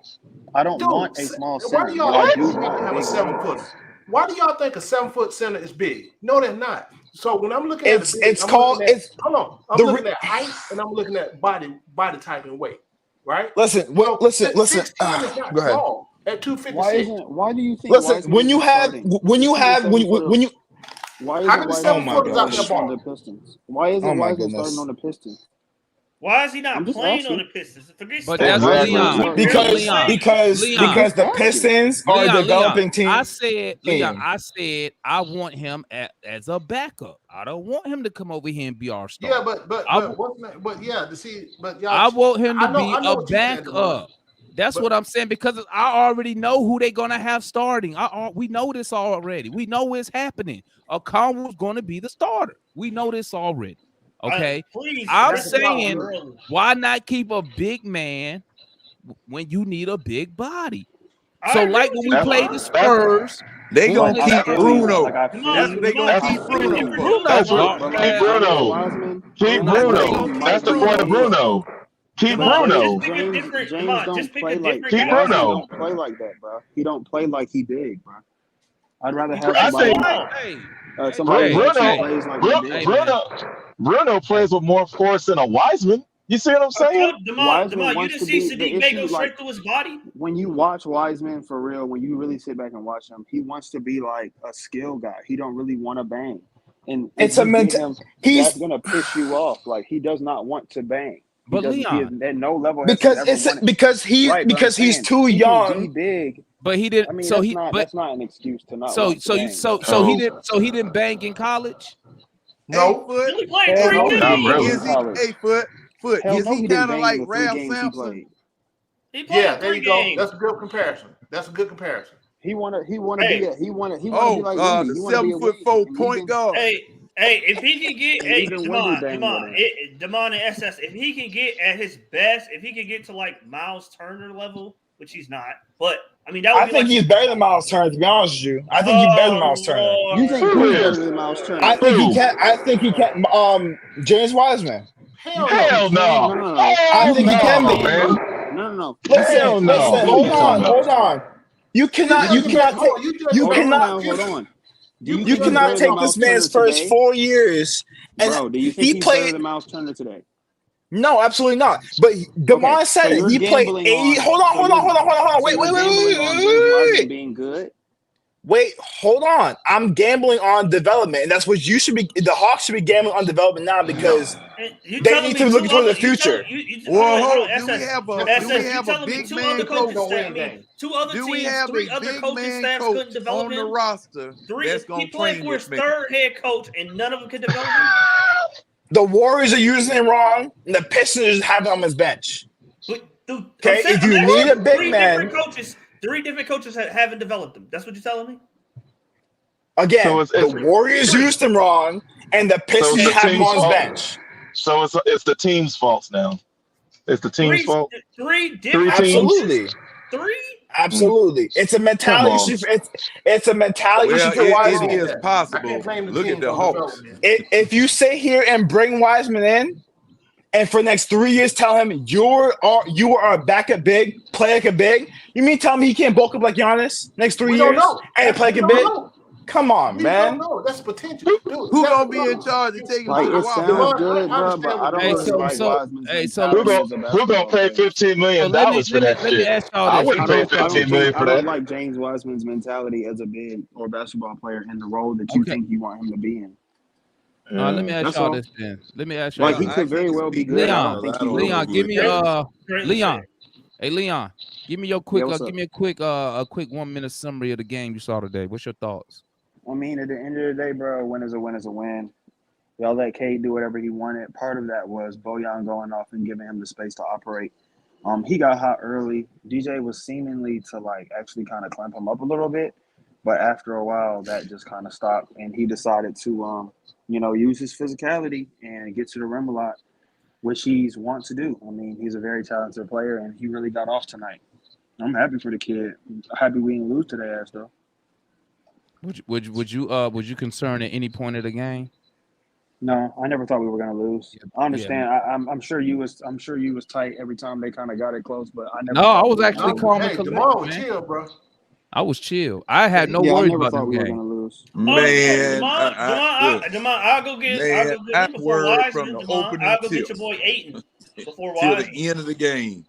I don't Dude, want a small why center. do But y'all I think do you have to want have a big 7 foot? wings. Why do y'all think a 7-foot center is big? No, they're not. So when I'm looking at It's it, big, it's I'm called looking at, it's hold on. I'm the looking at height and I'm looking at body type and weight, right? listen. So Listen. 6'10" is not Go ahead. small at Why 256. isn't? Why do you think? Listen. Wiseman When you isn't have starting? when you Is he a have when 7-footer? you Why How isn't many Oh Wiseman my 7-footers out starting there gosh. on the balling? Pistons? Why isn't Oh my Wiseman starting goodness. on the Pistons? Why is he I'm not just playing on asking. the Pistons? Forget But starting. that's Why He isn't he Leon. starting? barely Because played. Leon. because the Asking. Pistons are a Leon, developing team. I said I want him as a backup. I don't want him to come over here and be our star. Yeah, but yeah, to see, but y'all. I want him to be I know a what you said, Devon. backup. That's But- what I'm saying, because I already know who they're gonna have starting. We know this already. We know it's happening. Okongwu's going to be the starter. We know this already. Okay. Please, I'm wrap it up saying, early. why not keep a big man when you need a big body? I So agree like with when you, we played Devon. the Spurs, They when gonna we I played keep feel you. Bruno. Like I feel That's you. what they gonna Devon, keep I feel Bruno you. for. Bruno That's gone. what But keep like with Bruno. Wiseman, Keep Wiseman Bruno. might That's the be point of look. Bruno. Keep Devon, Bruno. just pick a different. James Devon, just don't pick play a like different Keep guy. Wiseman Bruno. don't play like that, bro. He don't play like he big, bro. I'd rather He's have I somebody think small. somebody Hey, who actually hey, plays like Bruno, he hey, big. man. Bruno plays with more force than a Wiseman. You see what I'm saying? Wiseman Devon, you wants didn't to see be the Sadiq Bey issue. go straight Like through his body? when you watch Wiseman for real, when you really sit back and watch him, he wants to be like a skill guy. He don't really want to bang. And if It's a you get mental. him, He's that's gonna piss you off. Like he does not want to bang. He But doesn't. He is Leon, at no level has he because ever it's wanted. because he's Right, but I'm because he's saying too he can be young. big. but he didn't. I mean, So that's not an excuse to not so want to so you bang, so though. so he Oh, didn't so he didn't bang in college. No, Foot. He only played Hell 3 no, he Not didn't bang really. in Is he? college. Foot. Hell Is no, he he didn't kind of bang like in the 3 Ralph games he Sampson? played. He played yeah, there 3 you go. games. That's a good comparison. That's a good comparison. He wanna be Hey, he wanna be Oh, like Wemby. the He wanna be a 7'4" wing, and point guard. if he can get, and even Wemby banged with him. Demond and SS, if he can get at his best, if he can get to like Miles Turner level, which he's not, but I mean that would I be think like he's better than Miles Turner. To be honest with you, I think he's better than Miles Turner. Lord. You think Who who's is? better than Miles Turner? I think he Who? can. I think he can. James Wiseman. Hell no. Hell no. No. I Hell think he can no, be. man. No. Hell Listen. no. What are Hold you talking on. about? You cannot take. Hold on. Do You think cannot he's better take than this Miles man's Turner first today? 4 years. And Bro, do you think he he's better played. than Miles Turner today? No, absolutely not. But Demond said so it. you're He played gambling 80. on- Hold on. so Wait. you're gambling on James Wiseman being good? Wait, hold on. I'm gambling on development, and that's what you should be. The Hawks should be gambling on development now because they need to be looking toward the future. Do we have a big man coach? Two other Do we teams, have 3 a other big coaching man staffs coach couldn't develop on the him. roster that's He gonna played train for his this man? 3rd head coach, and none of them could develop him. The Warriors are using him wrong, and the Pistons have him on his bench. Okay, if you need a big man, 3 different coaches haven't developed him. That's what you're telling me? Again, So it's- the Warriors used him wrong, and the Pistons it's the have him team's on his fault. bench. So it's the team's fault now. It's the team's fault. 3 different Absolutely. 3? Absolutely. It's a mentality Come on. issue. It's a mentality issue for Well, Wiseman. it is possible. Look at the Hawks. If you sit here and bring Wiseman in, and for the next 3 years tell him you are a backup big, play like a big, you mean tell me he can't bulk up like Giannis next 3 years and play like a big? Come on, You man. don't know. That's potential. Dude, Who that's gonna the be in problem. charge of taking Like care it of sounds DeMar, good, I bro, but understand I what don't Hey, DeMar really so like saying. so Wiseman's hey, so mentality as a Who gonna basketball pay player. $15 so million for that let me shit? ask y'all I this. wouldn't pay $15 million for I don't that. like James Wiseman's mentality as a big or basketball player in the role that you Okay. think you want him to be in. Let me ask That's y'all all. this then. Let me ask y'all Like Well, he this. I could very can't well be speak good. I Leon, don't think because I he don't know Leon, is. give who me it is. Leon. Hey Leon, give me your quick Yeah, what's up? give me a quick 1 minute summary of the game you saw today. What's your thoughts? I mean, at the end of the day, bro, a win is a win is a win. Y'all let Cade do whatever he wanted. Part of that was Bojan going off and giving him the space to operate. He got hot early. DJ was seemingly to like actually kind of clamp him up a little bit, but after a while that just kind of stopped, and he decided to use his physicality and get to the rim a lot, which he's wants to do. I mean, he's a very talented player, and he really got off tonight. I'm happy for the kid. Happy we didn't lose to their ass though. Would you concern at any point of the game? No, I never thought we were gonna lose. I Yeah. understand. I'm sure you was tight every time they kind of got it close, but I never No, I thought we was were actually gonna calm lose. and Hey, DeMar collected, was man. chill, bro. I was chill. I had no Yeah, I worries never about thought this we were game. gonna lose. Man, I'll go get man, I him before worried from Wiseman. the Demar, opening I'll go get tip your boy Aiton before till the Wiseman. end of the game.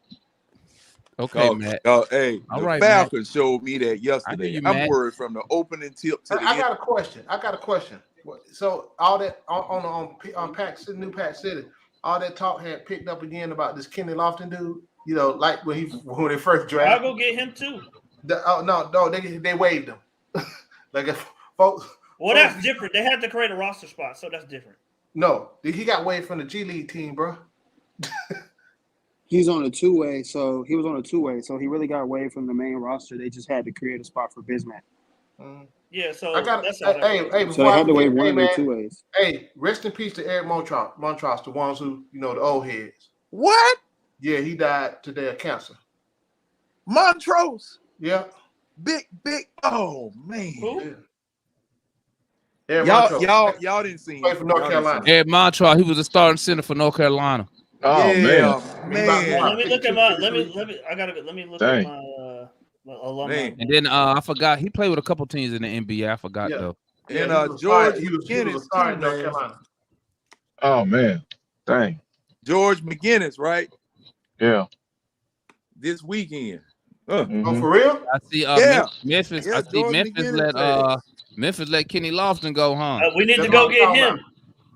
Okay, Matt. Hey, All the right, Matt. Falcons showed me that I hear yesterday. you, I'm Matt. worried from the opening tip to the I end. got a question. So all that on Pack City, New Pack City, all that talk had picked up again about this Kenny Lofton dude. You know, like when they first I'll drafted. go get him too. No, they waived him. Like if folks. Well, that's different. They had to create a roster spot, so that's different. No, he got waived from the G League team, bro. He's on a two-way, so he was on a two-way, so he really got away from the main roster. They just had to create a spot for Bismack. Yeah, so I got that's all that hey, was. So they had to waive one of their two-ways. Hey, rest in peace to Eric Montross, the ones who the old heads. What? Yeah, he died today of cancer. Montrose? Yeah. Big. Oh man. Who? Yeah. Y'all didn't see him. Played for North Carolina. Ed Montross, he was a starting center for North Carolina. Oh Yeah, man. Let me look at my. Let me look Dang. at my alumni. Man. And then I forgot he played with a couple teams in the NBA. I forgot though. And George George was a McGinnis star in too, North man. Carolina. Oh man. Dang. George McGinnis, right? Yeah. This weekend. Oh, for real? I see Yeah. Memphis. Yeah, I see George Memphis McGinnis Memphis let Kenny Lofton go, huh? We need That's to go what I'm get talking him. about.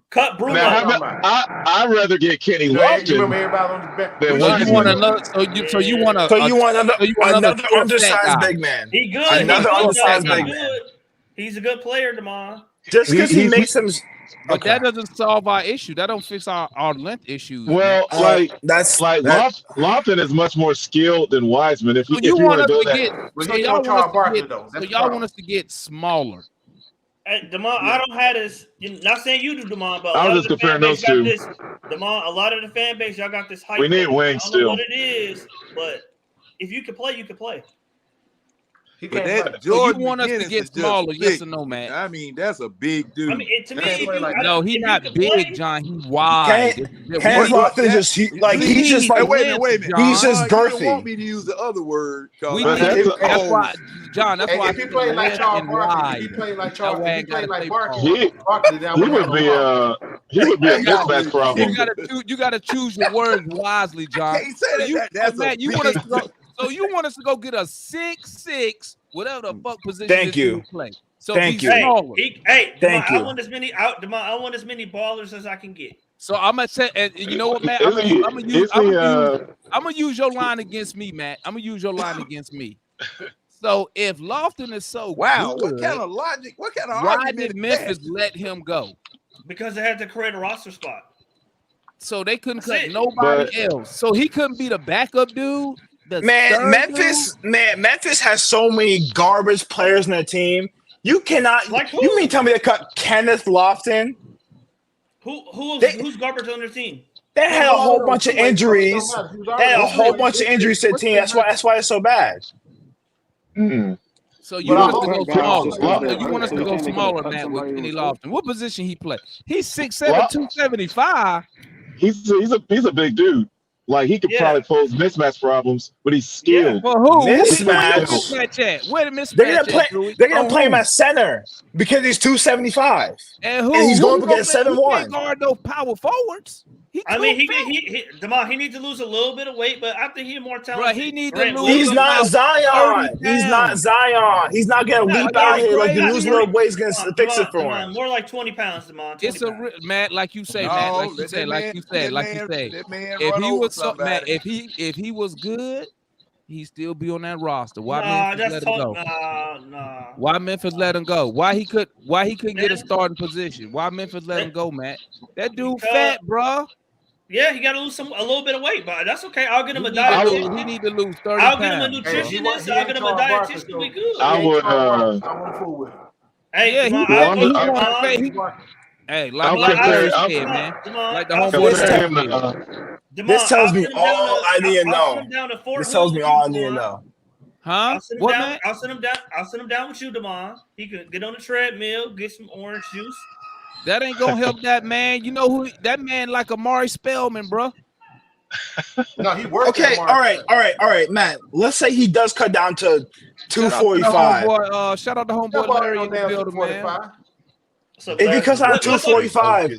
Cut Bruno. Now, how about, I'd rather get Kenny You Lofton remember everybody on the bench? than So you want Wiseman. another? So you want a? So you want another short, fat undersized guy. big man. He good. Another he good, undersized though. big He man. good. He's a good player, Demar. Just because he He's- makes them. But Okay. that doesn't solve our issue. That don't fix our length issues. Well, man. Lofton is much more skilled than Wiseman. If So you want want to us go to that, get? But So he y'all don't want us Charles Barkley, to though. get? That's So the y'all problem. want us to get smaller? Hey, Demar, I don't have this. Not saying you do, Demar, but a I lot was of just the fan comparing base those two. got this. Demar, a lot of the fan base, y'all got this hype. We need level. wings I don't know still. what it is, but if you can play, you can play. He But can't that play. So you George want us to McGinnis get is smaller? just Yes big. or no, man? I mean, that's a big dude. I mean, to me, Can't if play you, like No, if he's you not can big, play, John. He's wide. Kenny Lofton just he's just like wait a minute. John. he's just You don't want girthy. me to use the other word. We But need that's that's why, John. That's Hey, why if he played like length Charles and Barkley, wide. if he played like That Charles, way I if he gotta played like say Barkley, Paul. he would be a mismatch problem. You gotta choose your words wisely, John. Can't say that. That's Matt, a you want us big to go? So you want us to go get a 6'6", whatever the fuck position Thank this you. dude play? So Thank be you. smaller. Thank Demar, you. I want as many ballers as I can get. So I'm gonna say, and you know what, Matt? I'm gonna use your line against me, Matt. I'm gonna use your line against me. So if Lofton is so Wow, good, what kind of logic? What kind of why argument did is Memphis that? let him go? Because they had to create a roster spot. So they couldn't That's cut it. nobody else. So he couldn't be the backup dude. Memphis has so many garbage players in their team. You cannot. Like who? You mean tell me they cut Kenneth Lofton? Who's garbage on their team? They had a whole bunch of injuries. They had a whole bunch of injuries to the team. That's why it's so bad. So you want us to go smaller. smaller. You want us to go smaller, Matt, with Kenny Lofton. What position he play? He's 6'7", 275. He's a big dude. Like he could Yeah. probably pose mismatch problems, but he's Yeah. skilled. Well, who? Where the Mismatch. mismatch at? Where the They're mismatch gonna at, play. Drew? They're gonna On play him who? at center because he's 275, And who? and he's going Who up against he can't 7-1. guard no power forwards. He I mean, too fat. Demond, he needs to lose a little bit of weight, but I think he's more talented. Bruh, he need to Grant lose He's Williams. not about Zion. 30 He's not pounds. Zion. He's not gonna Not leap 30, out here like you crazy. lose a little weight. He's gonna fix it for Demond, him. more like 20 pounds, Demond. 20 It's a pounds. Matt, like you say, No, Matt, like you let say, that like man- you say, let like man- you say. let man If run he over was so, Matt, somebody. if he was good, he'd still be on that roster. Why Nah, Memphis that's let him go? nah. Why Memphis let him go? Why he couldn't get a starting position? Why Memphis let him go, Matt? That dude Because- fat, bro. Yeah, he got to lose a little bit of weight, but that's okay. I'll get him a He dietitian. need to lose 30 I'll get him a pounds. Hey, nutritionist. he I'll ain't get him a Charles Barkley, dietitian. so We good. I he ain't would, Charles Barkley. I wouldn't fool with him. Hey, Yeah, he Demond, want Well, he I'm- want I- fat. Hey, I like compare Larry him- said, man. Like the I'll homeboy This compare Larry him said. to. This tells me send him all down to- I need to I'll send know. him down to Fort This tells Hood me with all I you, need to Demond. know. Huh? I'll send him What, down. man? I'll send him down with you, Demond. He can get on the treadmill, get some orange juice. That ain't gonna help that man. You know who that man like Amari Spellman, bro. No, he worked. Okay, at all right, Matt. Let's say he does cut down to Shout out to the 245. homeboy, shout out to homeboy Larry in the building, man. 45. So If he cuts down to 245,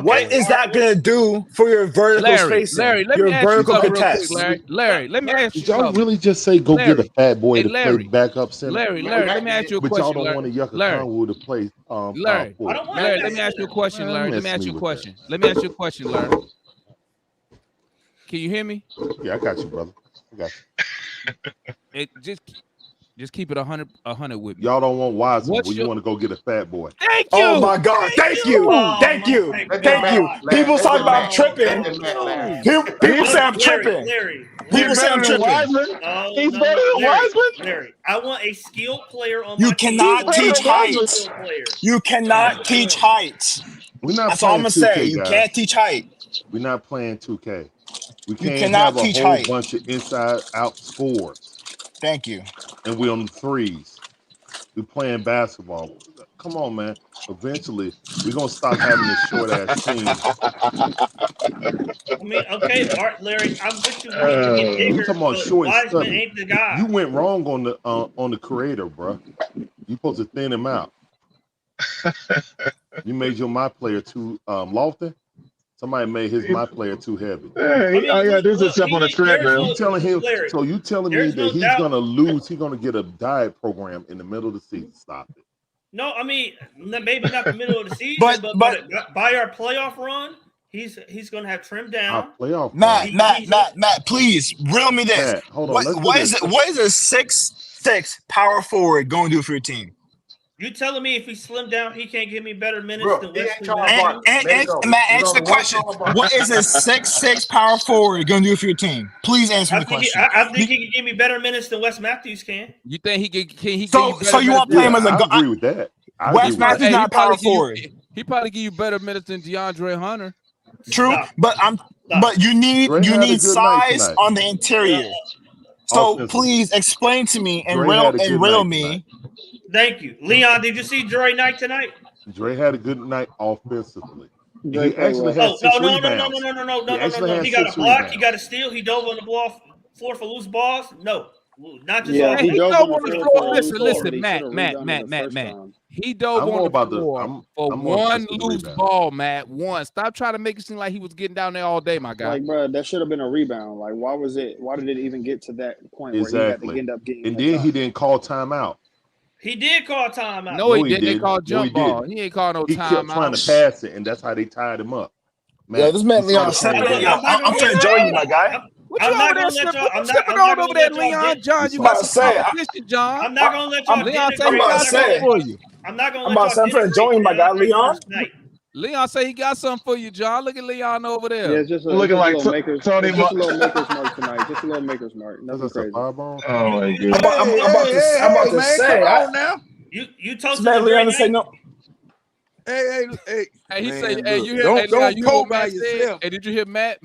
what is that gonna do for your vertical spacing? Larry, let your me ask you vertical something real quick, contest. Larry, let me ask you Did y'all something. really just say go Larry. get a fat boy Hey, to play Larry. backup center? Larry, Man, let me ask you a But y'all question, don't Larry. want a Yucca Larry, Conwood to play power Larry, forward. I don't want Larry, him let me at ask you a center. question, Man, Larry. Let mess me ask me you a with question. Let me ask you a question, Larry. Can you hear me? Yeah, I got you, brother. I got you. Just keep it 100 with me. Y'all don't want Wiseman, What's but you your- want to go get a fat boy. Thank you. Oh my God! Thank you, Oh, thank my you, God. thank you. People Let talk them about Matt- tripping. let them Matt laugh. People say I'm tripping. Larry. People say better I'm than tripping. Wiseman. No, He's better than Larry. Wiseman. Larry, I want a skilled player on You my team. cannot better teach than Wiseman. height. Skilled player. You cannot teach height. We're not That's all I'm playing gonna say. 2K, You guys. can't teach height. We're not playing 2K. We You can't cannot have a teach whole height. bunch of inside-out scores, Thank you. and we're on the threes. We're playing basketball. Come on, man. Eventually, we're gonna stop having this short-ass team. I mean, okay, all right, Larry, I'm with you. We need to get You bigger, talking about but short and Wiseman stubby? ain't the guy. You went wrong on the creator, bro. You supposed to thin him out. You made your my player too lofty. Somebody made his my player too heavy. Hey, all you gotta do is just step on the treadmill. You telling him? Larry, So you telling me there's that no he's doubt. gonna lose? He's gonna get a diet program in the middle of the season? Stop it. No, I mean maybe not the middle of the season, but by our playoff run, he's going to have trimmed Our down. playoff Matt, please riddle me this. Matt, hold on. What is it? What is a 6'6" power forward going to do for your team? You telling me if he slimmed down, he can't give me better minutes than Wesley Matthews? Matt, answer the question. What is a 6'6" power forward going to do for your team? Please answer the question. I think he can give me better minutes than Wes Matthews can. You think he can? So you want to play him as a I agree with that. Wes Matthews not power forward. He probably give you better minutes than DeAndre Hunter. True, but you need size on the interior. So please explain to me and riddle me. Thank you, Leon. Did you see Dre Knight tonight? Dre had a good night offensively. Dre He actually well. had 6 no. rebounds. He got a block. He got a steal. He dove on the floor for loose balls. No, not just Yeah, he dove on the floor. Listen, Matt. He dove on the floor for one loose ball, Matt. One. Stop trying to make it seem like he was getting down there all day, my guy. Like, bro, that should have been a rebound. Like, why did it even get to that point where he had to end up getting? And then he didn't call timeout. He did call timeout. No, he didn't. They called jump ball. He ain't called no timeout. He kept trying to pass it, and that's how they tied him up. Man, yeah, this man Leon. I'm trying to join you, my guy. What you over there slipping on over there, Leon? John, you got some competition, John. I'm not gonna let y'all. Leon say he got something for you. I'm not gonna let y'all. I'm trying to join you, my guy, Leon. Leon say he got something for you, John. Look at Leon over there. Yeah, it's just looking like Tony. Just a little Maker's Mark tonight. Just a little Maker's Mark. Nothing crazy. Oh my goodness. I'm about to say. Come on now. You toasted Leon to say no. Hey. He man, say, hey, you hear? Don't go by yourself. Hey, did you hear Matt?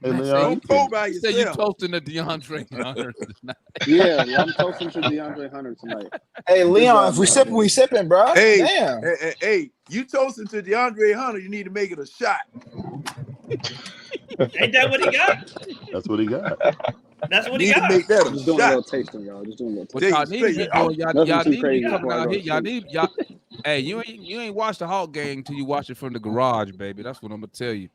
Hey, Leon, don't go by yourself. Say you toasting to DeAndre Hunter tonight. Yeah, I'm toasting to DeAndre Hunter tonight. Hey, Leon, if we sipping, we sipping, bro. Hey, damn. Hey, you toasting to DeAndre Hunter? You need to make it a shot. Ain't that what he got? That's what he got. That's what he Need to got. make that a Just doing a little shot. tasting, y'all. Just doing a little What tasting. y'all need to be straight doing, y'all Nothing too need to be crazy coming before I out go here. to Y'all sleep. need y'all. Hey, you ain't watched the Hawk game until you watch it from the garage, baby. That's what I'm gonna tell you.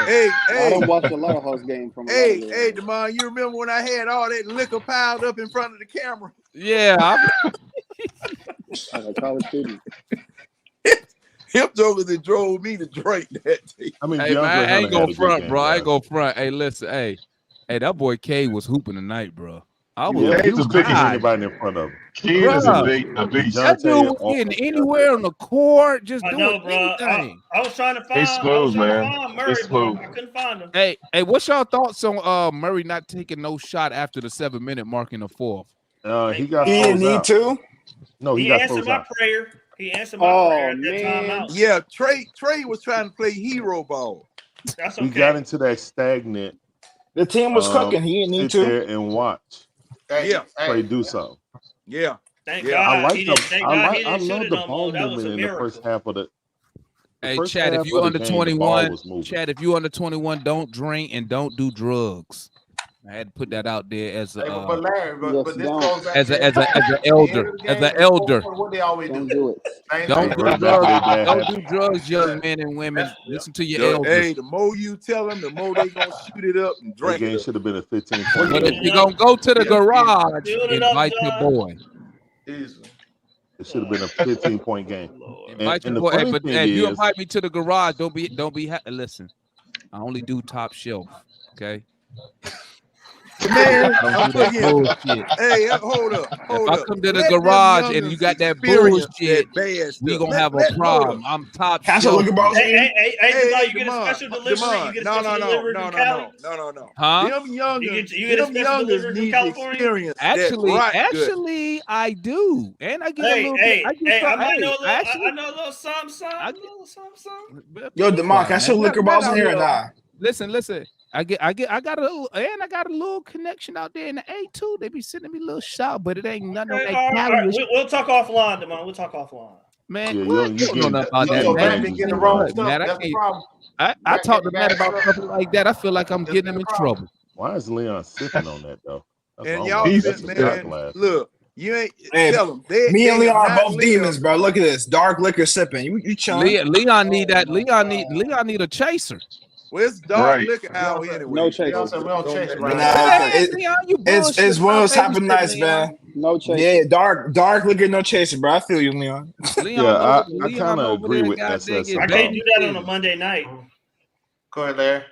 Hey, I hey, don't watch a lot of Hawks game from a lot of hey, the hey, Demond, you remember when I had all that liquor piled up in front of the camera? Yeah, like a college student. Him jokers that drove me to drink that day. I mean, hey man, DeAndre I Hunter ain't had gonna a good front, game, bro. I ain't guys. gonna front. Hey, listen, hey, that boy K was hooping tonight, bro. I He was was K's a big- picking God, anybody in front of him. Key is a bro. beast. That dude was getting anywhere on the court, just I doing know, bro. anything. I was trying to find. He's smooth, man. Murray, He's but smooth. I couldn't find him. Hey, what's y'all thoughts on Murray not taking no shot after the 7-minute mark in the fourth? He got He didn't closed need out. to. No, he He got answered closed my out. prayer. He answered my prayer Oh at that man. timeout. Yeah, Trey was trying to play hero ball. We got into that stagnant. The team was cooking. He didn't need sit to. there and watch Yeah, Trey do something. yeah. Thank Yeah. God I like he the. didn't. Thank I God like. he I didn't shoot love it the no ball more. That was a movement in the first miracle. half of the. Hey, first Chad, half if you of the under game, the ball 21, was moving. Chad, if you under 21, don't drink and don't do drugs. I had to put that out there as a But Larry, but Yes, this don't. goes back as to an elder, at the end of the as game, an in the elder. fourth quarter, what they always Don't do. do it. Same Don't thing. do Revert back to their drugs. bad Don't habits. do drugs, young men and women. Listen to your Hey, elders. the more you tell them, the more they gonna shoot it up and That drink game it up. should have been a 15-point But if game. you're gonna go to the Yeah. garage, Build it up, invite your John. boy. Easy. It should have been a 15-point game. Lord. Invite your And the boy. Hey, funny but thing hey, if you is, invite me to the garage, don't be listen. I only do top shelf. Okay. Man, I don't I'm do that forgetting. bullshit. Hey, hold up. If I come to the Let them garage and you youngins got that experience bullshit, that bad we stuff. gonna have a Hold up. problem. I'm top Can I still shelf. look at balls in here? Hey, Demond, Hey, you get a Demond, special delivery. You get a special delivery from Cali. No. Huh? Them youngins, You get a special delivery from need to California. experience that Actually, right good. I do, and I get a little bit. I get I some. might Hey, know a little. actually, I know a little something. I Yo, Demond, can I still liquor balls in here or nah? Listen. I got a little, and I got a little connection out there in the A2. They be sending me a little shot, but it ain't nothing on Okay, that all Cali. right. We'll talk offline, Demond. We'll talk offline. Man, yeah, what? you You don't know nothing about that, So man. Matt been getting the wrong stuff. Man, I That's the can't. problem. I Matt talk to getting Matt bad about stuff. stuff like that. I feel like I'm That's getting him the in problem. trouble. why is Leon sipping on that though? That's And what y'all I'm sit, That's a shot man. glass. Look, you ain't Hey, tell them. Me and they Leon have are not both lived. demons, bro. Look at this. Dark liquor sipping. You chilling. Leon need that. Leon need a chaser. Well, it's dark Right. liquor out Leon anyway. No said, Leon chasers. said we don't chase Nah, right No now. Man, chasers. Leon, you it's bullshit. one of those Baby happen shit, nights, Leon. man. No chasers. Yeah, dark liquor, no chaser, bro. I feel you, Leon. Yeah, I Leon kind of over agree there, with goddamn, SS get I about. can't do that on a babysitting. Monday night. Go ahead, Larry.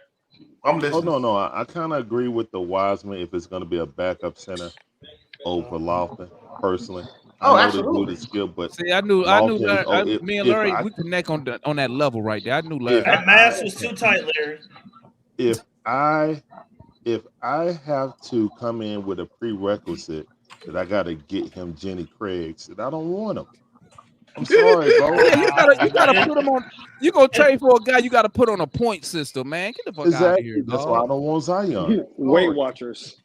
I'm Oh listening. no, I kind of agree with the Wiseman if it's going to be a backup center over Lofton. Personally, I Oh, know the dude absolutely. is skilled, but See, I knew Lofton is. Larry, me and Larry, we connect on that level right there. I knew Larry. That mask was too tight, Larry. if I have to come in with a prerequisite that I got to get him Jenny Craig's, and I don't want him. I'm sorry, bro. Yeah, you gotta put him on. You gonna trade for a guy? You gotta put on a point system, man. Get the fuck out of here, Exactly. That's why I dog. don't want Zion. Weight Sorry. Watchers.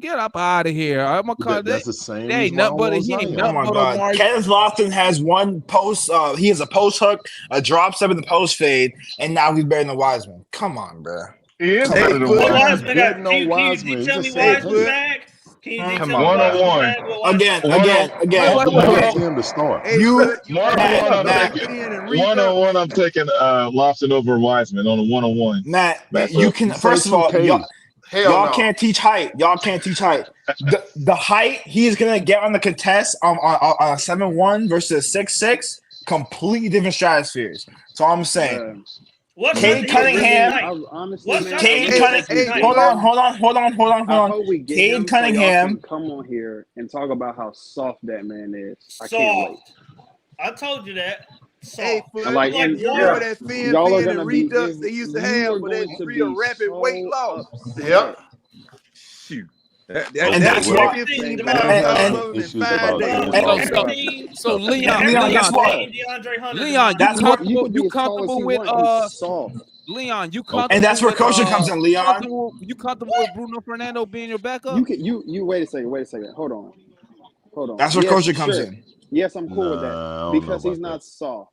Get up out of here. I'm gonna call That's the same They ain't reason why I nothing but want he ain't Zion. Oh nothing my but God. Omari. Kenneth Lofton has one post. He has a post hook, a drop step in the post fade, and now he's better than Wiseman. Come on, bro. He is Come better on. than But What Wiseman. Wiseman got? Betting on Wiseman. Can you He tell just me said Wiseman's hey. back? Can you Come tell me on, Wiseman's One-on-one. back? What Wiseman Again. Wait. You want to Again. see him to start. Hey, You, One-on-one, I'm Matt, taking and one-on-one. I'm taking Lofton over Wiseman on a one-on-one Matt, you matchup. can. You say First of all, 2K. Hell y'all no. can't teach height. The height he's gonna get on the contest on a 7-1 versus 6'6", completely different stratospheres. So I'm saying, Bruh. What Cade shot did he Cunningham- take I tonight? honestly, What man, shot I did he Cade really take hope we Cunningham. get Hey, him. Hold on. I hope we get Cade him so y'all Cunningham. can come on here and talk about how soft that man is. I can't wait. Soft. I told you that. Hey, Soft. Foot, And like, Like and you water. remember that y'all are fin gonna and be redux they used to you have are for that going to real be rapid so weight loss? upset. Yep. Shoot. And that's well, why- 15 and- pounds off and- of him in issues 5 about days. getting and- off and- of So stuff. Leon, guess what? DeAndre Hunter. Leon, you That's what- You comfortable? could be You as tall as comfortable he with want. He's soft. Leon? You Okay. comfortable? And that's where with, coaching comes in, Leon. You comfortable with Bruno Fernando being your backup? You can you wait a second. Hold on. That's where Yes, coaching comes sure. in. Yes, I'm cool with Nah, I that don't because know he's about not soft.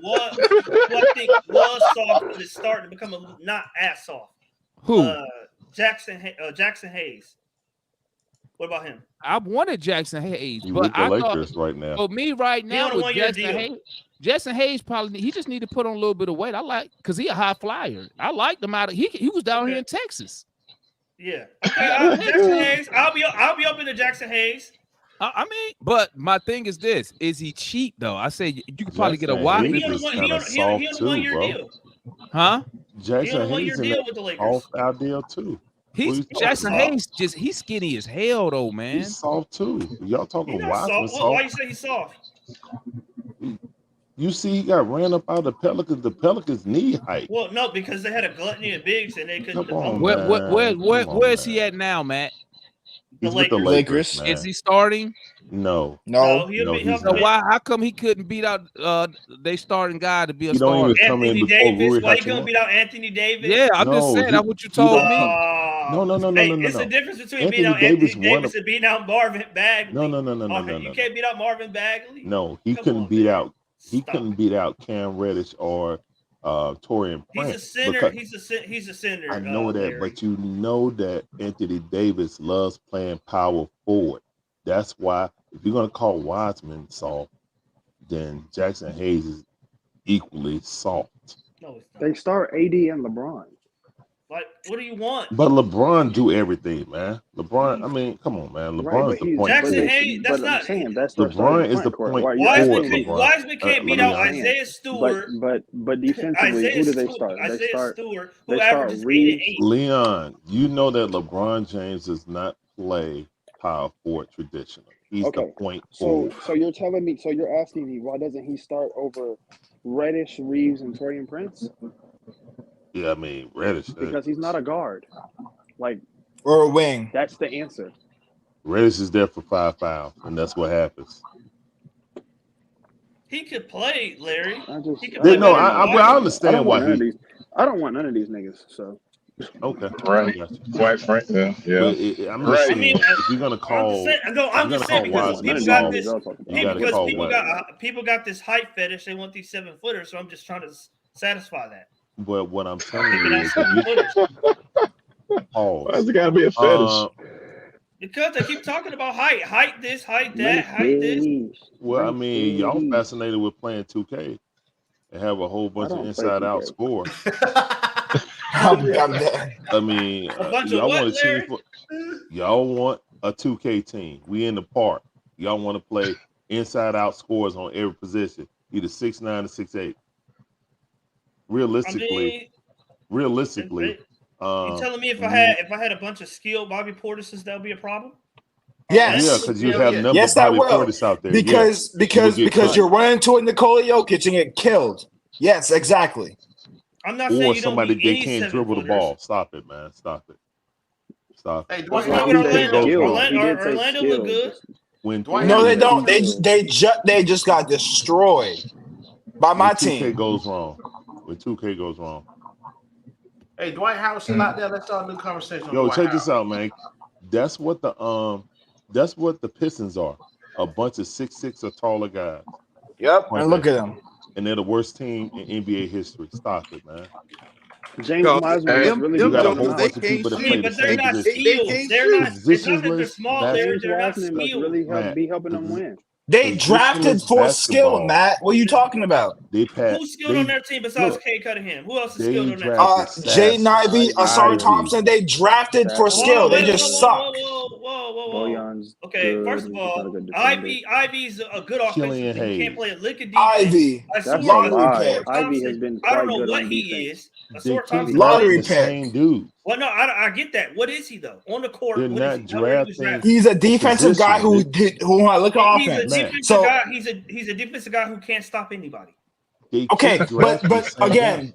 who I think was soft, but is starting to become not as soft. Who? Jackson Hayes. What about him? I wanted Jackson Hayes, You but with the I thought Lakers right now. for me right He now on a with one-year deal. Jackson Hayes probably he just need to put on a little bit of weight. I like because he a high flyer. I liked him out of he was down here in Texas. Yeah. Okay. Jackson Hayes. I'll be open to Jackson Hayes. I mean, but my thing is this: is he cheap though? I say you could probably get a Jackson wide. Hayes He is on kind of a soft too, one-year bro. deal. Huh? He on Jackson a one-year Hayes in deal that with the Lakers. soft out deal too. He's Jackson Hayes he's skinny as hell though, man. He's soft too. Y'all talking He's not Wiseman soft. soft? Why you say he's soft? You see, he got ran up out of the Pelicans. The Pelicans knee height. Well, no, because they had a gluttony of bigs and they couldn't Come develop. on, Where's he at now, Matt? He's with the Lakers, man. Is he starting? No, So he's not. how come he couldn't beat out they starting guy to be a He don't starter? even come in Anthony before Davis. Rui Why you couldn't Hachimura. beat out Anthony Davis? Yeah, I'm just saying that's what you told me. No. Hey, it's a difference between beating out Davis Anthony Davis and beating out Marvin Bagley. No. You can't beat out Marvin Bagley. No, he couldn't beat out. He couldn't beat out Cam Reddish or Torian Prince. He's a center. He's a center. I know that, Larry. but you know that Anthony Davis loves playing power forward. That's why if you're gonna call Wiseman soft, then Jackson Hayes is equally soft. No, it's not. They start AD and LeBron. Like, what do you want? But LeBron do everything, man. LeBron, I mean, come on, man. LeBron's the point Jackson forward. Hayes. That's not. That's LeBron is the point forward. Wiseman can't beat out Isaiah Stewart. But defensively, who do they start? Isaiah Stewart, who they start averages 8 Reeves. and 8. Leon, you know that LeBron James does not play power forward traditionally. He's the point forward. So you're telling me? So you're asking me why doesn't he start over Reddish, Reeves, and Torian Prince? Yeah, I mean Reddish. Because he's not a guard, or a wing. That's the answer. Reddish is there for 5 fouls, and that's what happens. He could play, Larry. I understand why he. I don't want none of these niggas. So. Okay. Right. Quite frankly, yeah. I'm just saying, if you're gonna call, I'm just saying because people got this height fetish. They want these 7-footers, so I'm just trying to satisfy that. But what I'm telling you is, why's it gotta be a fetish? Because they keep talking about height this, height that, height this. Well, I mean, y'all fascinated with playing 2K and have a whole bunch of inside-out scores. I mean, y'all want a 2K team. We in the park. Y'all want to play inside-out scores on every position, either 6'9" or 6'8". Realistically, you telling me if I had a bunch of skilled Bobby Portises, that would be a problem? Yes. Yeah, because you have number Bobby Portis out there. Because you're running to it, Nikola Jokic, and get killed. Yes, exactly. I'm not saying you somebody don't need they can't dribble the ball. Stop it, man. Stop it. Hey, Orlando look good. No, they don't. They just got destroyed by my team. 2K goes wrong. When 2K goes wrong. Hey, Dwight Howard's still out there. Let's start a new conversation. Yo, check this out, man. That's what the Pistons are. A bunch of 6'6" or taller guys. Yep, and look at them. And they're the worst team in NBA history. Stop it, man. James Wiseman is really you got a good. whole bunch of people that play the they're same not position. skilled. They're not. It's not that they're Positionless small. basketball. They're not Wiseman must skilled. really be helping them win. They drafted for skill, Matt. What are you talking about? Who's skilled on their team besides Cade Cunningham? Who else is skilled on their team? Jaden Ivey, Asar Thompson. They drafted for skill. They just suck. Whoa. Okay, first of all, Ivy's a good offensive. He can't play a lick of defense. Ivy. That's a lie. Ivy has been I don't quite know good what on he defense. is. Asar Thompson. Lottery pick. Well, no, I get that. What is he though? On the court, They're not drafting. He's a defensive guy who I look at offense. He's a defensive guy who can't stop anybody. Okay, but again,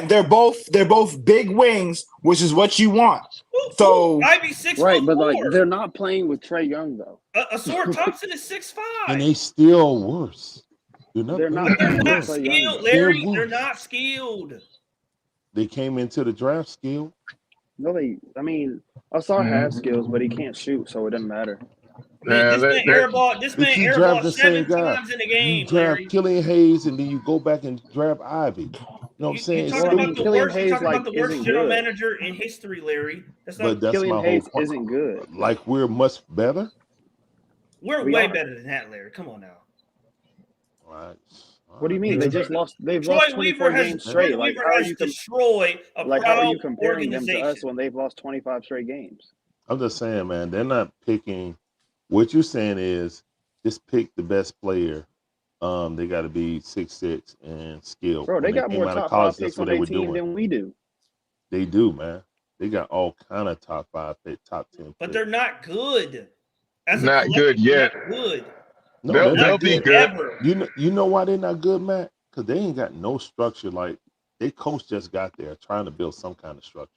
they're both big wings, which is what you want. So Ivy 6'4". Right, but like they're not playing with Trae Young though. Asar Thompson is 6'5". And they still worse. They're not skilled, Larry. They're not skilled. They came into the draft skilled. No, Asar has skills, but he can't shoot, so it doesn't matter. This man airball 7 times in the game. You draft Killian Hayes, and then you go back and draft Ivy. No, I'm saying You're it's talking Well, I still, about mean, the Killian worst. You're Hayes talking about the worst isn't general good. manager in history, Larry. That's but not. that's Killian my whole Hayes point. isn't good. Like we're much better. We're We way are. better than that, Larry. Come on now. All right. What do you mean? man. They just lost. They've Troy lost Weaver 24 has games straight. Like, how are you destroyed a how are you proud comparing them to us organization. when they've lost 25 straight games? I'm just saying, man, they're not picking. What you're saying is just pick the best player. They got to be 6'6" and skilled. Bro, When they they got came more out of top college, 5 that's picks what on they their were team doing. than we do. They do, man. They got all kind of top 5 pick, top 10 But picks. they're not good. As a Not good collective, yet. they're not good. No, They'll they're not be good. good. Ever. You know why they're not good, Matt? Because they ain't got no structure. Like their coach just got there trying to build some kind of structure.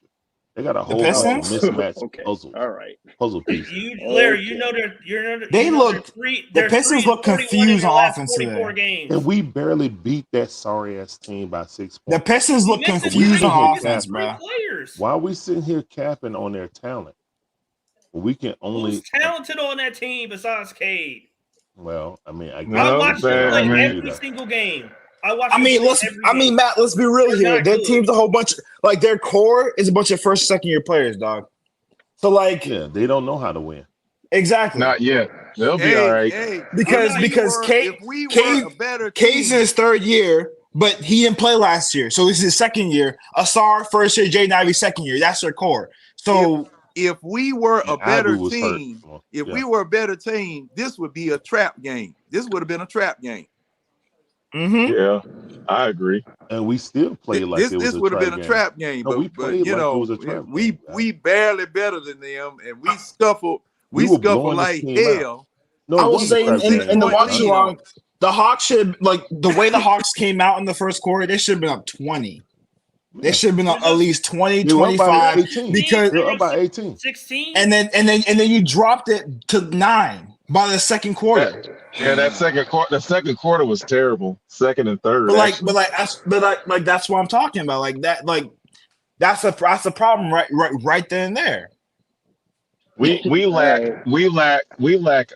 They got a whole bunch of Pistons? mismatched Okay. puzzles, All right. puzzle pieces. Larry, Okay. They looked. The they're Pistons 3 look and 41 in confused their on last offense 44 today. games. And we barely beat that sorry ass team by 6 The points. Pistons look Missing confused three- on he's offense, missing bro. players. Why are we sitting here capping on their talent? Well, we can only. Who's talented on that team besides Cade? Well, I mean, I guess No, I watched them I play mean- every single game. I watched I them mean, play let's. every I mean, game. Matt. Let's be real They're here. not Their good. team's a whole bunch. Like their core is a bunch of first, second year players, dog. So like, Yeah, they don't know how to win. exactly. Not yet. They'll be all right. Because if we were a better Cade's team, in his third year, but he didn't play last year, so this is his second year. Asar first year, Jay Ivey second year. That's their core. So if we were a better Ivy was hurt. team, Yeah. we were a better team, this would be a trap game. This would have been a trap game. Yeah, I agree. And we still played like it was This a would have trap been a game. trap game. No, but, we played you like know, it was a trap we game. we barely better than them, and we scuffled. We We were scuffled blowing this like team out. hell. No, I it will wasn't a say trap in game. the Point watch lead along, on. the Hawks should like the way the Hawks came out in the first quarter. They should have been up 20. They should have been up at least 20, They were up by 25 18. because They were up by 18. 16. and then you dropped it to 9 by the second quarter. That second quarter was terrible. Second and third. But that's what I'm talking about. Like that, like that's a problem right then and there. We lack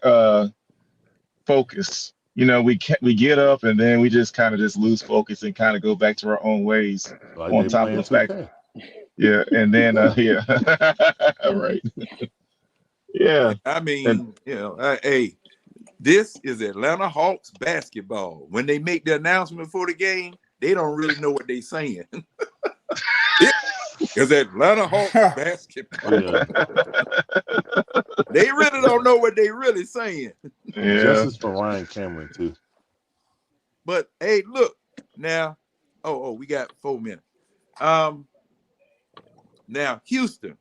focus. You know, we get up and then we just kind of just lose focus and kind of go back to our own ways. Like on they top of the fact, 2K. yeah, and then yeah, right, yeah. I mean, hey, this is Atlanta Hawks basketball. When they make the announcement for the game, they don't really know what they're saying. It's Atlanta Hawks basketball. Yeah. They really don't know what they're really saying. Yeah. Justice for Ryan Cameron too. But hey, look now. Oh, we got 4 minutes. Now Houston,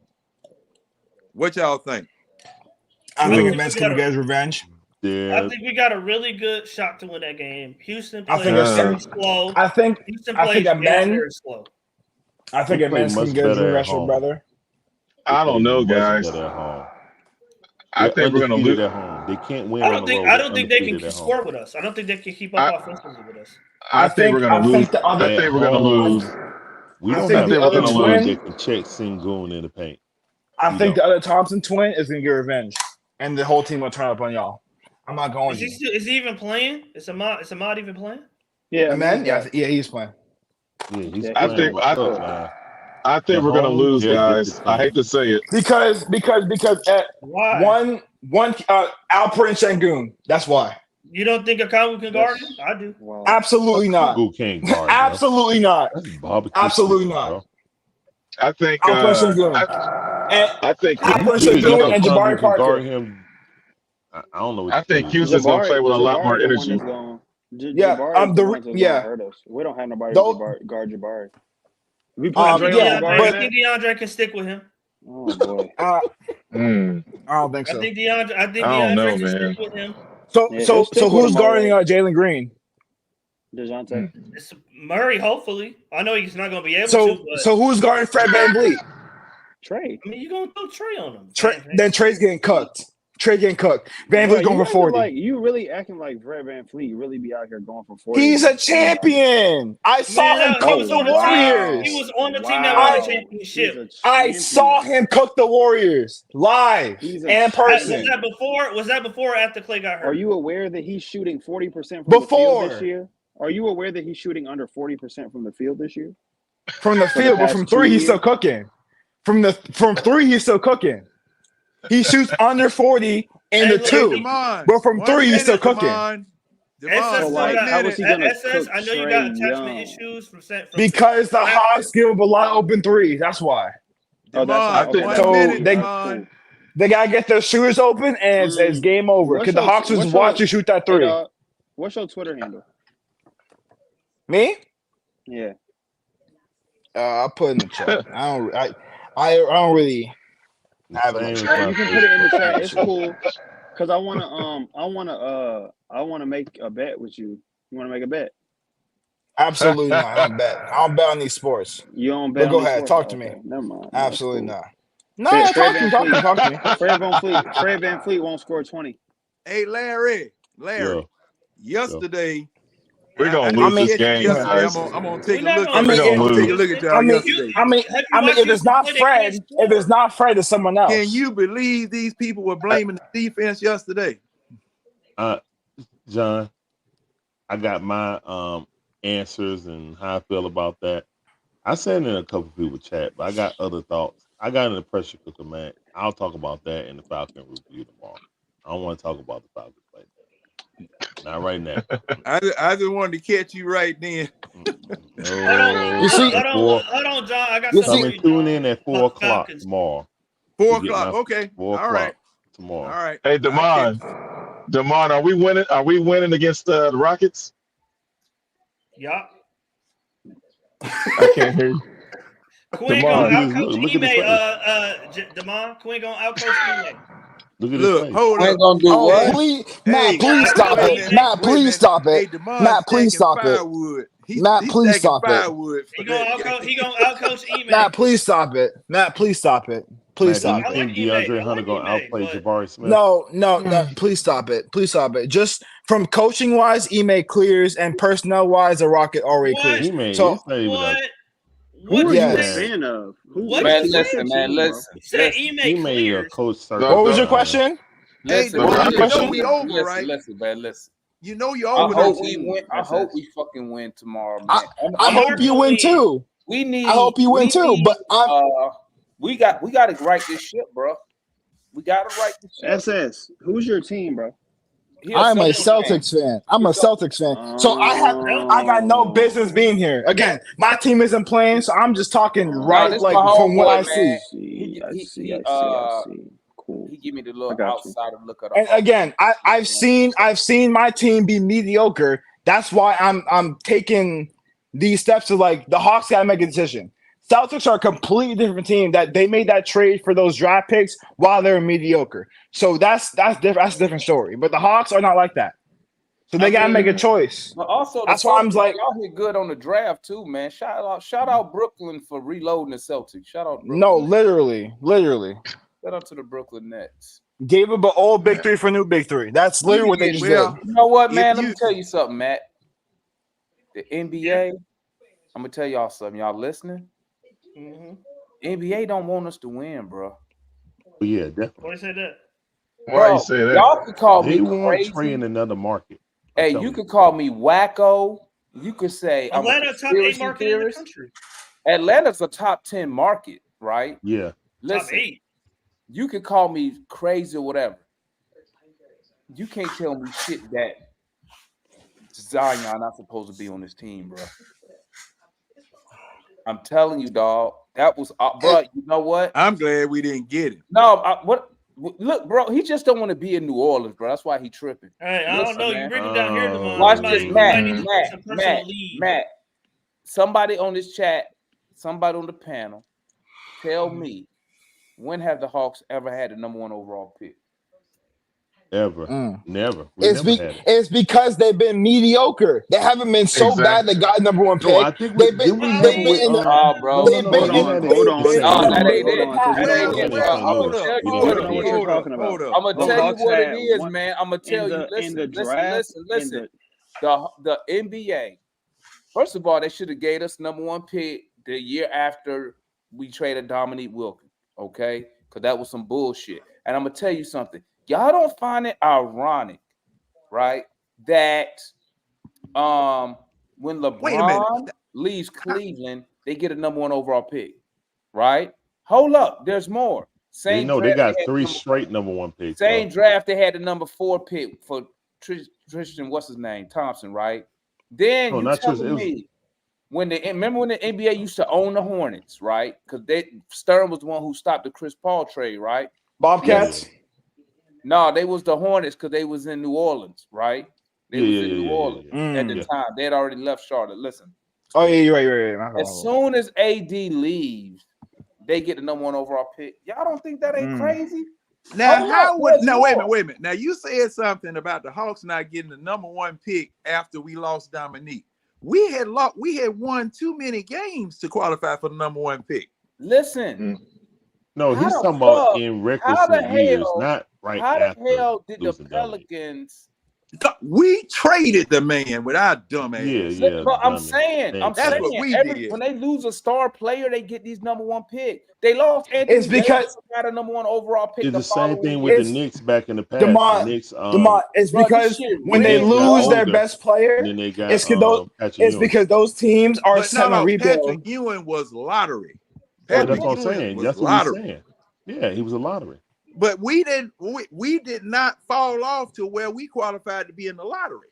what y'all think? I think Vince can get his revenge. Yeah. I think we got a really good shot to win that game. Houston I plays think very slow. I think Houston I plays think very slow. I think We play Vince can much get his better at revenge, home. brother. I don't know, Much guys. better at home. I They're think we're gonna undefeated lose. at home. They can't win I on don't the think road. I They're don't think they can undefeated at home. score with us. I don't think they can keep up offensively with us. I think we're gonna lose. the other, I think we're gonna home, lose. We I don't think have the other other twin twin- that can check Sengun in the paint. I We think don't. the other Thompson twin is gonna get revenge, and the whole team will turn up on y'all. I'm not going Is to. is he even playing? Is Ahmad even playing? yeah, Man, yeah, he's playing. Yeah, he's Yeah, I playing. think What's up, man? I think At we're gonna home, lose, they'll get guys. this I thing. hate to say it. Because at Why? one Alpert and Şengün. That's why. You don't think Akawu can guard him? I do. Wow. Absolutely not. Who can't guard, bro? Absolutely not. That's barbecue Absolutely chicken, not. bro. I think. Alpert and Şengün. I think. Alpert You think Şengün and Thunder Jabari can guard Parker. him? I don't know. What I you think think. Houston's gonna play with a lot more the one energy. that's going. Yeah, Jabari is the ones that's yeah. gonna hurt us. We don't have nobody Those- to guard Jabari. We put Dre yeah, on I Jabari. think DeAndre can stick with him. Oh boy. I Mm. don't think I so. think DeAndre. I think I don't DeAndre know, can man. stick with him. So Yeah, he'll stick with who's him all guarding right. Jalen Green? DeJounte. It's Murray. Hopefully, I know he's not going to be able So to. But who's guarding Fred VanVleet? Trey. I mean, you're going to throw Trey on him. Then Trey's getting cooked. Trey getting cooked. VanVleet going for 40. You really acting like Fred VanVleet really be out here going for 40. He's a champion. I saw him cook the Warriors. He was on the team that won the championship. I saw him cook the Warriors live and in person. Was that before or after Clay got hurt? Are you aware that he's shooting 40% from the field this year? Are you aware that he's shooting under 40% from the field this year? From the For the field, but past from 2 three, he's still years? cooking. From three, he's still cooking. He shoots under 40 in Hey, the look, Hey, two, Demond. but from 1 three, he's still minute, cooking. Demond. So, Demond, like, 1 how is minute. he gonna SS, cook I know you Trae got attachment Young? issues from Because the Hawks give up a lot of open threes. That's why. Oh, that's Demond, okay. 1 That's cool. minute, they- That's Demond. cool. They gotta get their shooters open, and it's game over. Because the Hawks just watch you shoot that three. Hey, what's your Twitter handle? Me? Yeah. I'll put it in the chat. I don't really have Same much. as You my can put it in the chat. Facebook. It's cool. Cause I wanna make a bet with you. You wanna make a bet? Absolutely not. I don't bet. I don't bet on these sports. You don't bet But on go these ahead. sports? Talk to Okay, me. never mind. Absolutely That's not. cool. No, Fred talk to me. Fred Van Fleet won't score 20. Hey, Larry. Yeah. Yesterday, We're I gonna didn't lose this catch you game. yesterday. Guys. I'm gonna take a not look gonna at We're it. gonna I'm gonna take a lose. look at y'all yesterday. If it's not Fred, it's someone else. Can you believe these people were blaming the defense yesterday? John, I got my answers and how I feel about that. I sent in a couple people chat, but I got other thoughts. I got in the pressure cooker, man. I'll talk about that in the Falcon review tomorrow. I don't want to talk about the Falcons like that. Not right now. I just wanted to catch you right then. No. Hold on, John. I got something for you, Tune John. in at 4 o'clock tomorrow. 4 o'clock. Okay. 4 All right. tomorrow. All right. Hey, Demond, are we winning? Are we winning against the Rockets? Yeah. I can't hear you. Quinn gonna outcoach look at his Demond. Quinn gonna outcoach Ime. Look, hold Quinn up. gonna do what? Matt, please stop it. Matt, please stop Hey, it. Demond Matt, please stacking stop it. firewood. Matt, please stop it. Firewood for He gonna outcoach Ime. Matt, please stop it. Matt, please stop it. Please stop do you think it. DeAndre Hunter gonna outplay Jabari Smith? No. Please stop it. Please stop it. Just from coaching wise, Ime clears, and personnel wise, the Rocket already clears. So Who are you a Yes. fan of? Man, listen, man. Listen. He made a coach. What was your question? Listen, Hey, man, you know we over, right? Listen, man. Listen. You know you're I over. hope we win. I hope we fucking win tomorrow, man. I hope you win too. I hope you win too. But we got to right this ship, bro. We got to right this ship. SS, who's your team, bro? I'm a Celtics fan. I'm a Celtics fan. So I got no business being here. Again, my team isn't playing, so I'm just talking from what I see. I see. Cool. He give me the little outside of look at. And again, I've seen my team be mediocre. That's why I'm taking these steps to the Hawks gotta make a decision. Celtics are a completely different team that they made that trade for those draft picks while they're mediocre. So that's different. That's a different story. But the Hawks are not like that. So they gotta make a choice. But also, that's why I'm like, y'all hit good on the draft too, man. Shout out Brooklyn for reloading the Celtics. Shout out Brooklyn. No, literally. Shout out to the Brooklyn Nets. Gave up an old big three for a new big three. That's literally what they just did. You know what, man? Let me tell you something, Matt. The NBA, I'm gonna tell y'all something. Y'all listening? Mm-hmm. NBA don't want us to win, bro. Yeah, definitely. Why you say that? Why you say that? Y'all could call me They want crazy. Trey in another market. Hey, you could call me wacko. You could say Atlanta top 8 market in the country. Atlanta's a top 10 market, right? Yeah. Listen, top 8. You could call me crazy or whatever. You can't tell me shit that Zion not supposed to be on this team, bro. I'm telling you, dog. That was, bro. You know what? I'm glad we didn't get it. No, look, bro. He just don't want to be in New Orleans, bro. That's why he tripping. Hey, I don't know. You bring him down here tomorrow. Watch this, Matt. Somebody on this chat, somebody on the panel, tell me, when have the Hawks ever had the number 1 overall pick? Ever. Never. It's because they've been mediocre. They haven't been so bad they got number 1 pick. No, I think they've been in the I'm gonna tell you what it is, man. I'm gonna tell you. Listen. The NBA. First of all, they should have gave us number 1 pick the year after we traded Dominique Wilkins. Okay, because that was some bullshit. And I'm gonna tell you something. Y'all don't find it ironic, right? That when LeBron leaves Cleveland, they get a #1 overall pick, right? Hold up, there's more. They got 3 straight #1 picks. Same draft, they had the #4 pick for Tristan, what's his name, Thompson, right? Then you telling me remember when the NBA used to own the Hornets, right? Because Stern was the one who stopped the Chris Paul trade, right? Bobcats. No, they was the Hornets because they was in New Orleans, right? They was in New Orleans at the time. They had already left Charlotte. Listen. Oh yeah, you're right. As soon as AD leaves, they get the #1 overall pick. Y'all don't think that ain't crazy? Now, wait a minute. Now you said something about the Hawks not getting the #1 pick after we lost Dominique. We had won too many games to qualify for the #1 pick. Listen. No, he's talking about in recent years, not right after. How the hell did the Pelicans? We traded the man with our dumb ass. Yeah. But I'm saying, that's what we did. When they lose a star player, they get these #1 pick. They lost Anthony It's because Davis got a #1 overall pick. It's the same thing with the Knicks back in the past. It's because when they lose their best player, it's because those teams are set on rebuild. Patrick Ewing was lottery. That's what I'm saying. That's what he's saying. Yeah, he was a lottery. But we did not fall off to where we qualified to be in the lottery.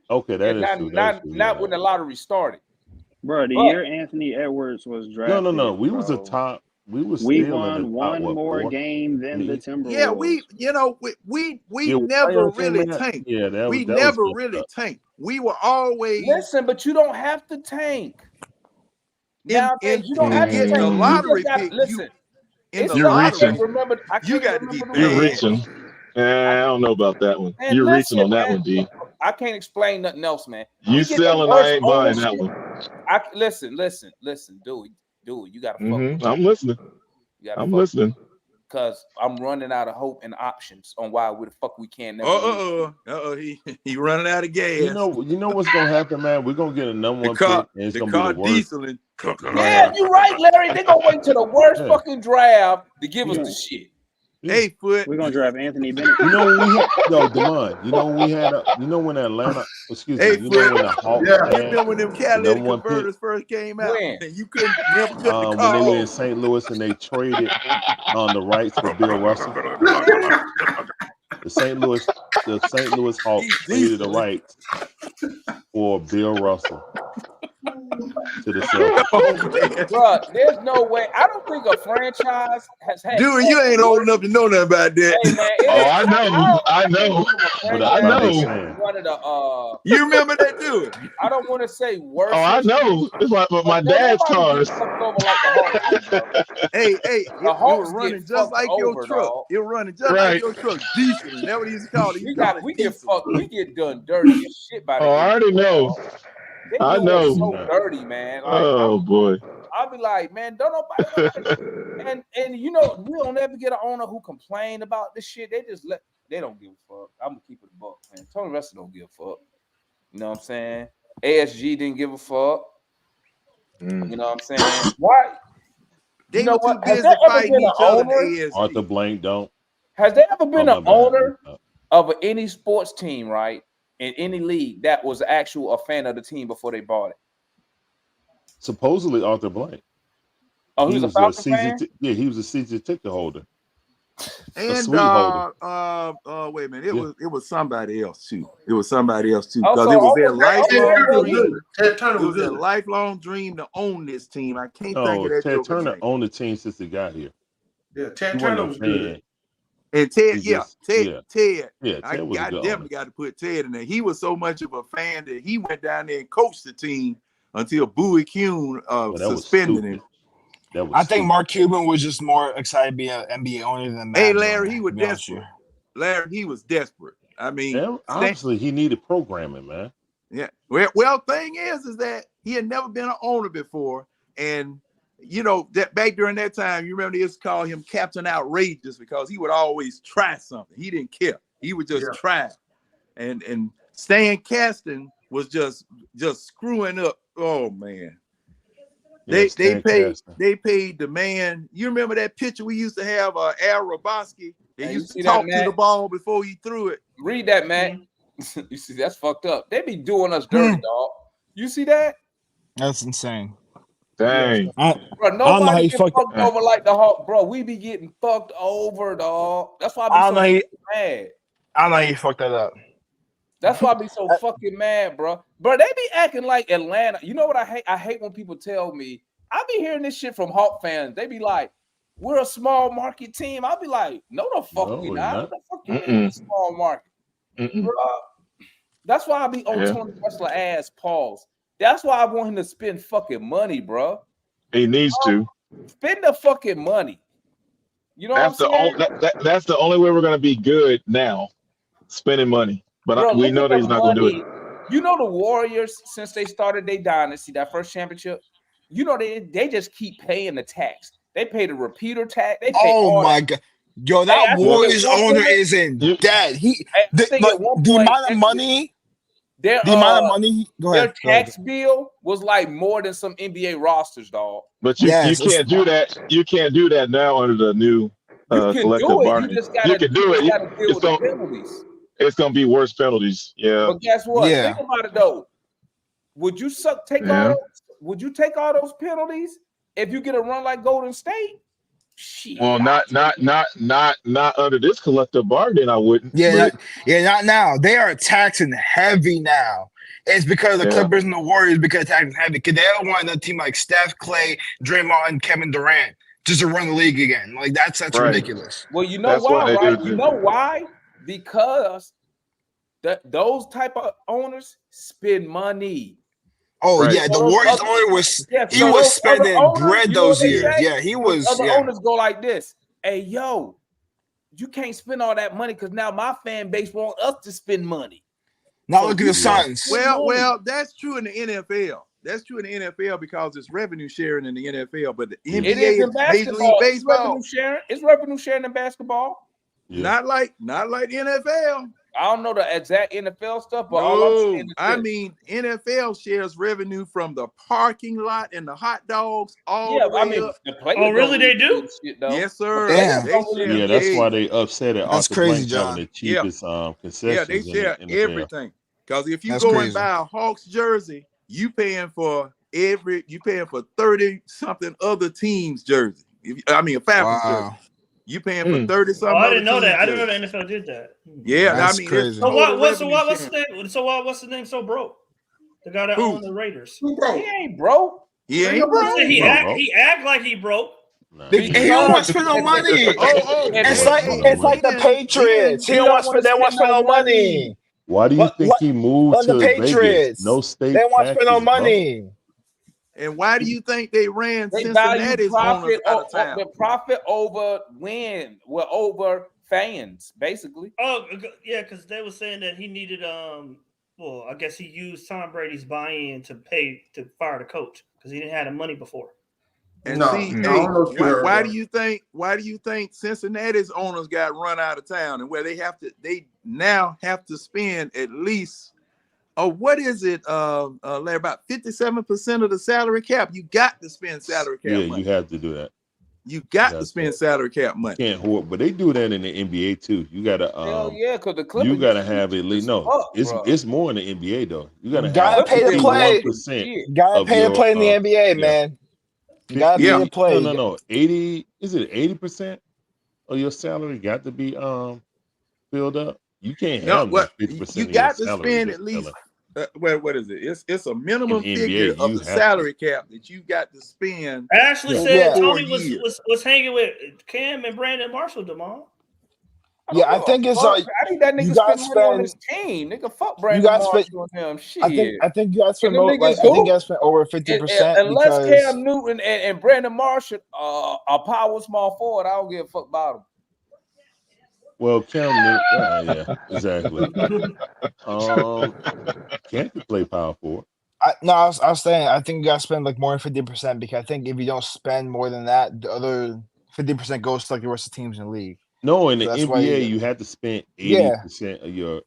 Okay, that is true. Not when the lottery started. Bro, the year Anthony Edwards was drafted. No. We was a top. We won one more game than the Timberwolves. Yeah, we never really tanked. Yeah, we never really tanked. We were always but you don't have to tank. You don't have to tank. The lottery pick. Listen. You're reaching. You got to be. You're reaching. I don't know about that one. You're reaching on that one, D. I can't explain nothing else, man. You selling? I ain't buying that one. Listen, dude. You gotta. I'm listening. I'm listening. Because I'm running out of hope and options on why the fuck we can't. He running out of gas. You know what's gonna happen, man? We're gonna get a #1 pick, and it's gonna be the worst. Yeah, you're right, Larry. They're gonna wait till the worst fucking draft to give us the shit. Hey, Foot. We're gonna draft Anthony Bennett. You know when we had Demond. You know when we had when Atlanta. Excuse me. You know when the Hawks had when them catalytic converters first came out, and you couldn't never cut the car when they were in St. Louis and they traded on the rights for Bill Russell. The St. Louis Hawks traded the rights for Bill Russell to the Celtics. Bro, there's no way. I don't think a franchise has had. Dude, you ain't old enough to know nothing about that. Hey, man, I know. But I know. One of the you remember that dude? I don't want to say worse. Oh, I know. It's like my dad's cars. Hey, the Hawks were running just like your truck. You're running just like your truck. Decent. That's what he's called. We get fucked. We get done dirty as shit by the I already know. I know. So dirty, man. Like, boy. I'll be like, man, don't nobody. and you know, we don't ever get an owner who complain about this shit. They don't give a fuck. I'm gonna keep it a buck, man. Tony Russell don't give a fuck. You know what I'm saying? ASG didn't give a fuck. You know what I'm saying? Why? They were too busy fighting each other. Arthur Blank don't. Has there ever been an owner of any sports team, right, in any league that was actual a fan of the team before they bought it? Supposedly Arthur Blank. Oh, he was a Falcons fan? He was a season ticket holder. And wait a minute, it was somebody else too. Because it was their lifelong dream. It was their lifelong dream to own this team. I can't think of that. Ted Turner owned the team since he got here. Yeah, Ted Turner was good. And Ted, Ted. I definitely got to put Ted in there. He was so much of a fan that he went down there and coached the team until Bowie Kuhn suspended him. I think Mark Cuban was just more excited to be an NBA owner than that. Hey, Larry, he was desperate. Larry, he was desperate. I mean, obviously, he needed programming, man. Yeah. Well, thing is that he had never been an owner before, and you know that back during that time, you remember they used to call him Captain Outrageous because he would always try something. He didn't care. He would just try, and Stan Kasten was just screwing up. Oh man. They paid the man. You remember that picture we used to have, Al Roboski? They used to talk to the ball before he threw it. Read that, man. You see, that's fucked up. They be doing us dirty, dog. You see that? That's insane. Dang. I Bro, don't know how nobody you get fucked. fucked over like the Hawk, bro. We be getting fucked over, dog. That's why I be I don't so know. mad. I don't know how you fucked that up. That's why I be so fucking mad, bro. Bro, they be acting like Atlanta. You know what I hate? I hate when people tell me. I be hearing this shit from Hawk fans. They be like, "We're a small market team." I'll be like, "No, the fuck No, we we're not. not. What the fuck you mean we small market?" Bro, that's why I be on Yeah. Tony Wrestler ass. Pause. That's why I want him to spend fucking money, bro. He needs to. Spend the fucking money. You know That's what I'm saying? that's the only way we're gonna be good now. Spending money. But Bro, we look know at that the he's not gonna do it. money. You know the Warriors, since they started their dynasty, that first championship, you know they just keep paying the tax. They pay the repeater tax. They pay Oh all my that. god, yo, Hey, that I think Warriors at one owner point- is in debt. He I think at one the point, amount of money. Their The amount of money. Go their ahead. Go ahead. tax bill was like more than some NBA rosters, dog. But you can't do that. You can't do that now under the new You can collective do it. You bargaining. just gotta You can do it. gotta deal with the penalties. It's gonna be worse penalties. Yeah. But guess what? Yeah. Think about it though. Would you take all those? Would you take all those penalties if you get a run like Golden State? Shit. Well, not under this collective bargaining. I wouldn't. Yeah, but- not now. They are taxing heavy now. It's because of the Clippers and the Warriors because they're taxing heavy. Because they don't want another team like Steph, Clay, Draymond, and Kevin Durant just to run the league again. Like that's ridiculous. Well, you know why, right? You know why? Because those type of owners spend money. Oh yeah, the Warriors owner was spending bread those years. Yeah, he was. Other owners go like this: "Hey, yo, you can't spend all that money because now my fan base want us to spend money." Now look at the Suns. Well, that's true in the NFL. That's true in the NFL because it's revenue sharing in the NFL, but the NBA It is in is Major League basketball. Baseball. It's revenue sharing in basketball. Yeah. Not like the NFL. I don't know the exact NFL stuff, but all I'm saying is I mean NFL shares revenue from the parking lot and the hot dogs all the way up. The players Oh, really? They do? Yes, sir. Damn. Yeah, that's why they upset at That's Arthur crazy, Blank John. having the cheapest concessions. Yeah, they share in the NFL. everything. Because if you That's go crazy. and buy a Hawks jersey, you paying for 30 something other teams jersey. A Falcons jersey. You paying for 30 something. Oh, I didn't know other that. I teams' didn't know jersey. the NFL did that. Yeah, That's I mean, crazy. it's So total what's the revenue sharing. name? So what's the name? So broke. The guy that Who? owned the Raiders. He ain't broke. He ain't He broke. said he Bro, act bro. he act like he broke. Nah. He don't want to spend no money. It's like the Patriots. He don't want to spend. They don't want to spend no money. Why do you think he moved Like to the Patriots. Vegas? No state They don't want to spend no taxes, bro. money. And why do you think they ran They value Cincinnati's owners profit, out of town? the profit over win, over fans, basically. Oh yeah, because they were saying that he needed well, I guess he used Tom Brady's buy-in to pay to fire the coach because he didn't have the money before. And No, see, no, I don't know if you heard why that. do you think Cincinnati's owners got run out of town and where they now have to spend at least what is it, Larry, about 57% of the salary cap? You got to spend salary cap Yeah, money. you have to do that. You got to spend salary cap money. Can't hoard, but they do that in the NBA too. You gotta Hell yeah, because the Clippers. you gotta have at least bro. it's more in the NBA though. You gotta Gotta pay to play. 51% Gotta of pay to your, play in the NBA, man. You gotta pay to play. No. 80 is it 80% of your salary got to be filled up? You can't have 50%. You got to spend at least what is it? It's a minimum In figure NBA, of you the have salary cap that you got to spend. Ashley over said 4 Tony years. was hanging with Cam and Brandon Marshall, Demond. Yeah, I think it's like I think that nigga you gotta spend money on his spend. team. Nigga, fuck You Brandon gotta spend. Marshall and him. Shit. I think you gotta spend. And them Like, niggas I think you who? gotta spend over 50% Unless because Cam Newton and Brandon Marshall a power small forward, I don't give a fuck about him. Well, Cam Newton, yeah, exactly. Can't you play power forward? I was saying I think you gotta spend like more than 50% because I think if you don't spend more than that, the other 50% goes to like the rest of the teams in the league. No, in the So that's why NBA, you have to spend 80% of your.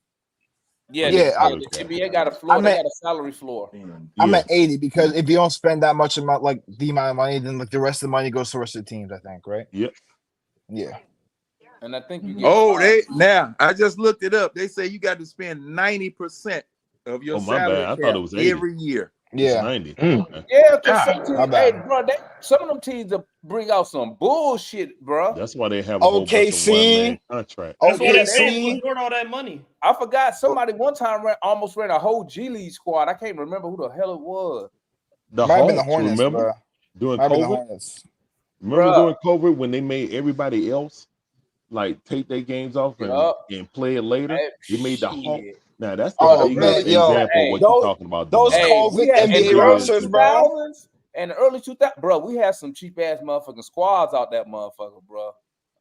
Yeah, Yeah, the NBA got a floor. They got a salary floor. I'm at 80 because if you don't spend that much amount, like the amount of money, then like the rest of the money goes to the rest of the teams. I think, right? Yep. Yeah. And I think you get now I just looked it up. They say you got to spend 90% of your my salary bad. I cap thought it was 80. every year. Yeah. It's 90. Mm. Okay. Yeah, because some God. teams, hey, bro, some of them teams will bring out some bullshit, bro. That's why they have a whole bunch of one-man contracts. That's why they're paying OKC. Lord all that money. I forgot somebody one time almost ran a whole G League squad. I can't remember who the hell it was. The Might have been the Hawks, Hornets, remember? bro. During Might have been the COVID? Hornets. Remember Bruh. during COVID when they made everybody else like take their games off Yup. and play it later? Hey, They made the Hawks. shit. Now that's the Oh biggest man, yo, example of what you're talking about. those Demond. Hey, we COVID had in the NBA Really early rosters, is. bro. 2000s and the early 2000s, bro. We had some cheap ass motherfucking squads out that motherfucker, bro.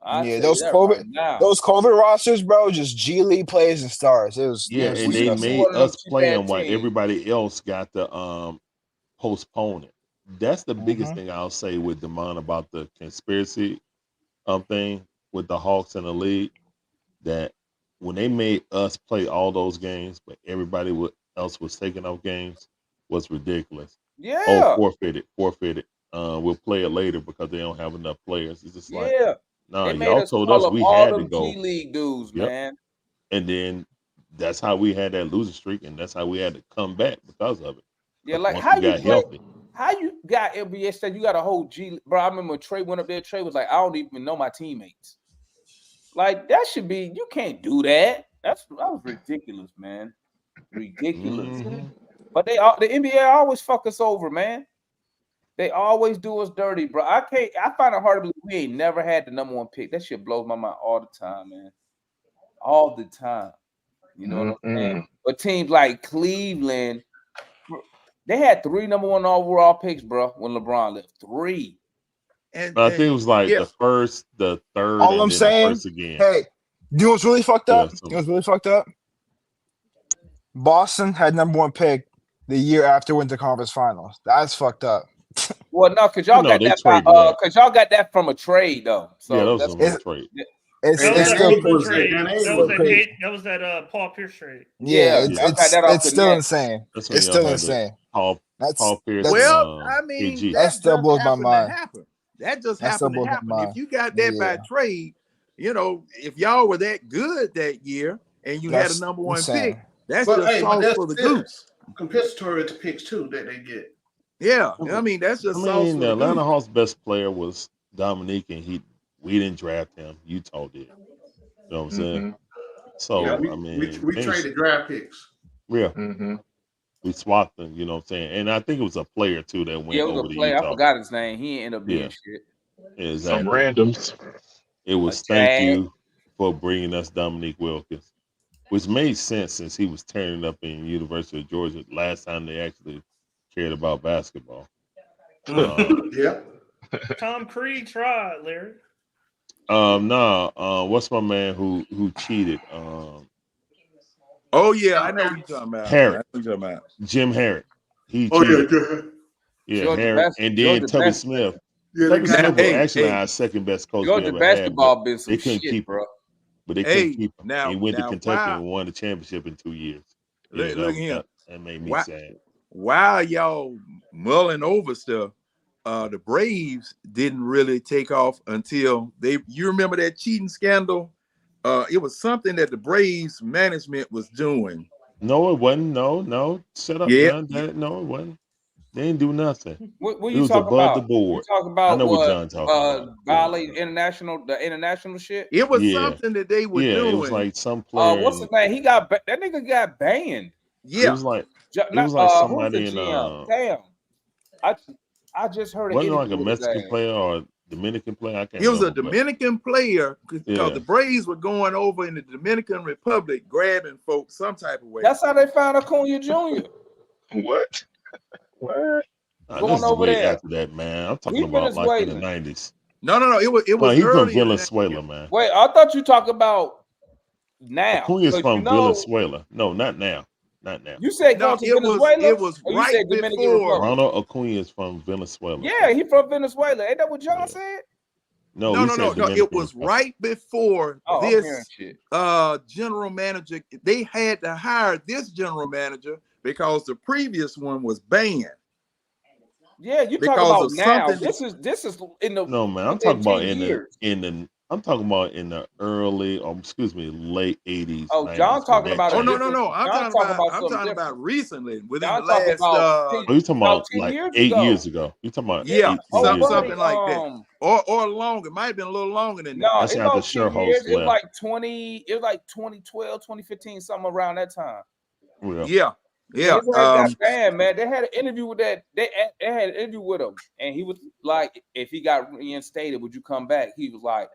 I Yeah, tell you that right now. those COVID rosters, bro, just G League players and stars. It was Yeah, it was and they disgusting. made one of them us cheap play ass them while teams. everybody else got to postpone it. That's the biggest thing I'll say with Demond about the conspiracy thing with the Hawks and the league. That when they made us play all those games, but everybody else was taking off games, was ridiculous. Yeah. Oh, forfeited. We'll play it later because they don't have enough players. It's just like, Yeah. nah, They made y'all us told call us up we all had to them go. G League dudes, Yep. man. And then that's how we had that losing streak, and that's how we had to come back because of it. Yeah, like once how we you got play, healthy. how you got NBA state, you got a whole G, bro. I remember when Trey went up there, Trey was like, I don't even know my teammates. Like that should be, you can't do that. That was ridiculous, man. Ridiculous. But the NBA always fuck us over, man. They always do us dirty, bro. I find it hard to believe we ain't never had the number one pick. That shit blows my mind all the time, man. All the time. You know what I'm saying? But teams like Cleveland, they had 3 number 1 overall picks, bro, when LeBron left. 3. And I think it was like yeah. the first, the third, All and I'm then saying, the first again. hey, you know what's really fucked up? Yeah, You know what's really fucked up? Boston had number 1 pick the year after went to conference finals. That's fucked up. Well, no, because y'all got they that traded that. because y'all got that from a trade though. So Yeah, that was that's from a trade. It's That was still that trade. crazy. That was that Paul Pierce trade. Yeah, y'all got that off it's the still net. insane. That's when It's y'all still had insane. Paul Pierce. Well, I mean, KG. That still blows my happened mind. to happen. That just That still happened to blows my happen. mind. If you got that by trade, you know, if y'all were that good that year and you had a number 1 pick, that's just sauce for the goose. Compensatory to picks too that they get. Yeah, I mean that's just sauce for the the Atlanta goose. Hawks' best player was Dominique, and we didn't draft him. Utah did. You know what I'm saying? So yeah, I mean, we traded draft picks. Yeah, we swapped them. You know what I'm saying? And I think it was a player too that went Yeah, it was over a to player. Utah. I forgot his name. He ended up being Yeah. shit. Exactly. Some randoms. It was thank you for bringing us Dominique Wilkins, which made sense since he was tearing up in University of Georgia last time they actually cared about basketball. Yeah. Tom Creed tried, Larry. What's my man who cheated? Oh yeah, I know what you're talking about. Harris. I know what you're talking about. Jim Harris. He cheated. Yeah, Georgia Harris, and then Tubby Smith. Tubby Smith was actually our second best coach we Georgia ever basketball had. been some They couldn't shit, keep him. bro. But they couldn't keep him. Now, He went to Kentucky wow. and won the championship in 2 years. Look at him. That made me sad. While y'all mulling over stuff, the Braves didn't really take off until you remember that cheating scandal? It was something that the Braves management was doing. No, it wasn't. No. Shut up, Yeah. John. No, it wasn't. They didn't do nothing. What it you was talking above about? the board. You talking about I know what John talking about. Violate the international shit? It was something that they were doing. It was like some player. What's his name? That nigga got banned. Yeah. It was like somebody who's the in GM? Damn. I just heard wasn't it like a Mexican player or a Dominican player? I can't remember. It was a Dominican player because the Braves were going over in the Dominican Republic grabbing folks some type of way. That's how they found Acuna Jr. What? What? This is way after that, man. I'm talking about like in the 90s. No. It was he's from early Venezuela, man. Wait, I thought you talking about now. Acuna's from Venezuela. No, not now. Not now. You said going to Venezuela? It was right before. Ronald Acuna is from Venezuela. Yeah, he from Venezuela. Ain't that what John said? No. It was right before this general manager. They had to hire this general manager because the previous one was banned. Yeah, you talking about now. This is in the no man. I'm talking about I'm I'm talking about in the early, late 80s. Oh, 90s, John talking about. Oh no! I'm talking about recently within the last. Oh, you talking about 10 like years 8 ago. years ago? You talking about Yeah, 8 years something ago? like that, or longer. It might have been a little longer than that. No, That's it's after about 10 years. Sherhouse It was left. like 20. It was like 2012, 2015, something around that time. Yeah. His ass got banned, man. They had an interview with that. They had an interview with him, and he was like, "If he got reinstated, would you come back?" He was like,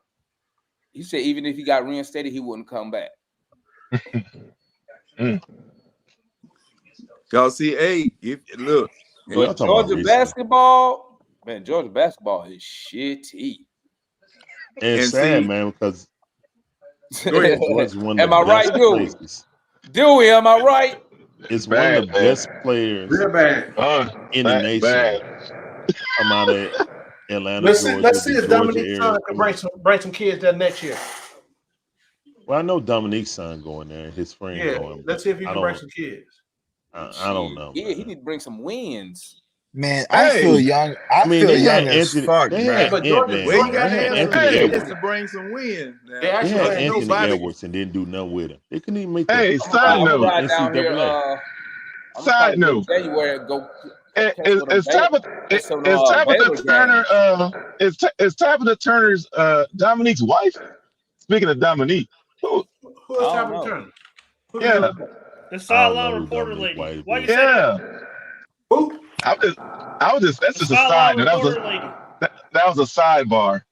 he said, even if he got reinstated, he wouldn't come back. Y'all see, hey, look, but Georgia basketball, man, Georgia basketball is shitty. And it's sad, man, because Georgia's one of am the I right, best Dewey? places. Dewey, am I right? It's one of the best players in the nation. Come out of Atlanta, Georgia. Let's see the if Georgia Dominique's area. son can bring some kids there next year. Well, I know Dominique's son going there, his friend going. Let's see if he can bring some kids. I don't know. Yeah, he need to bring some wins. Man, I feel young. I feel young as fuck, man. But Georgia, where you got to bring some wins. They had Anthony Edwards and didn't do nothing with him. They couldn't even make. Side note. Side note. January go. Is Tabitha Turner's Dominique's wife? Speaking of Dominique, who is Tabitha Turner? Yeah, the sideline reporter lady. Why you say that? Who? I was just. That's just a side. That was a sidebar.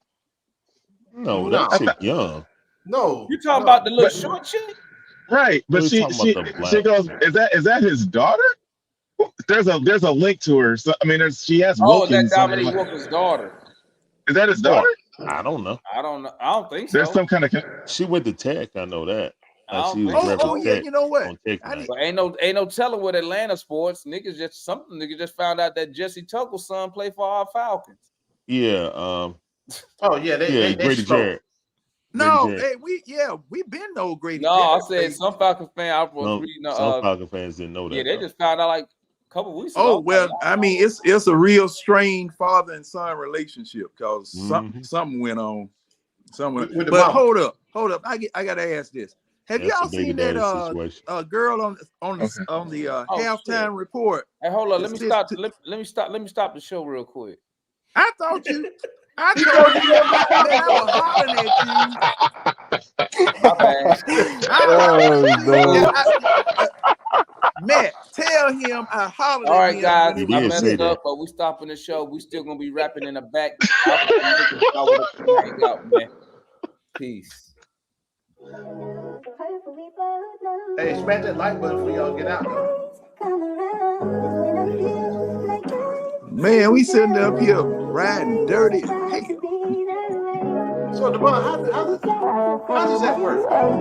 No, that chick young. No, you talking about the little short chick, right? But she goes. Is that his daughter? There's a link to her. So I mean, she has Wilkins. That Dominique Wilkins' daughter. Is that his daughter? I don't know. I don't think so. There's some kind of. She went to Tech. I know that. She was yeah, you know what? But ain't no telling with Atlanta sports. Niggas just found out that Jesse Tucker's son played for our Falcons. Yeah. They Grady Jarrett. No, hey, we been no Grady. No, I said some Falcons fans. I was reading. Some Falcon fans didn't know that. Yeah, they just found out like a couple weeks ago. Oh well, I mean, it's a real strained father and son relationship because something went on. But hold up, I gotta ask this. Have y'all seen that girl on the halftime report? Hey, hold on. Let me stop the show real quick. I told you that I was hollering at you. Matt, tell him I hollered at him. All right, guys, I messed up, but we stopping the show. We still gonna be rapping in the back. Hang out, man. Peace. Hey, smash that like button before y'all get out. Man, we sitting up here riding dirty. So, Devon, how does that work?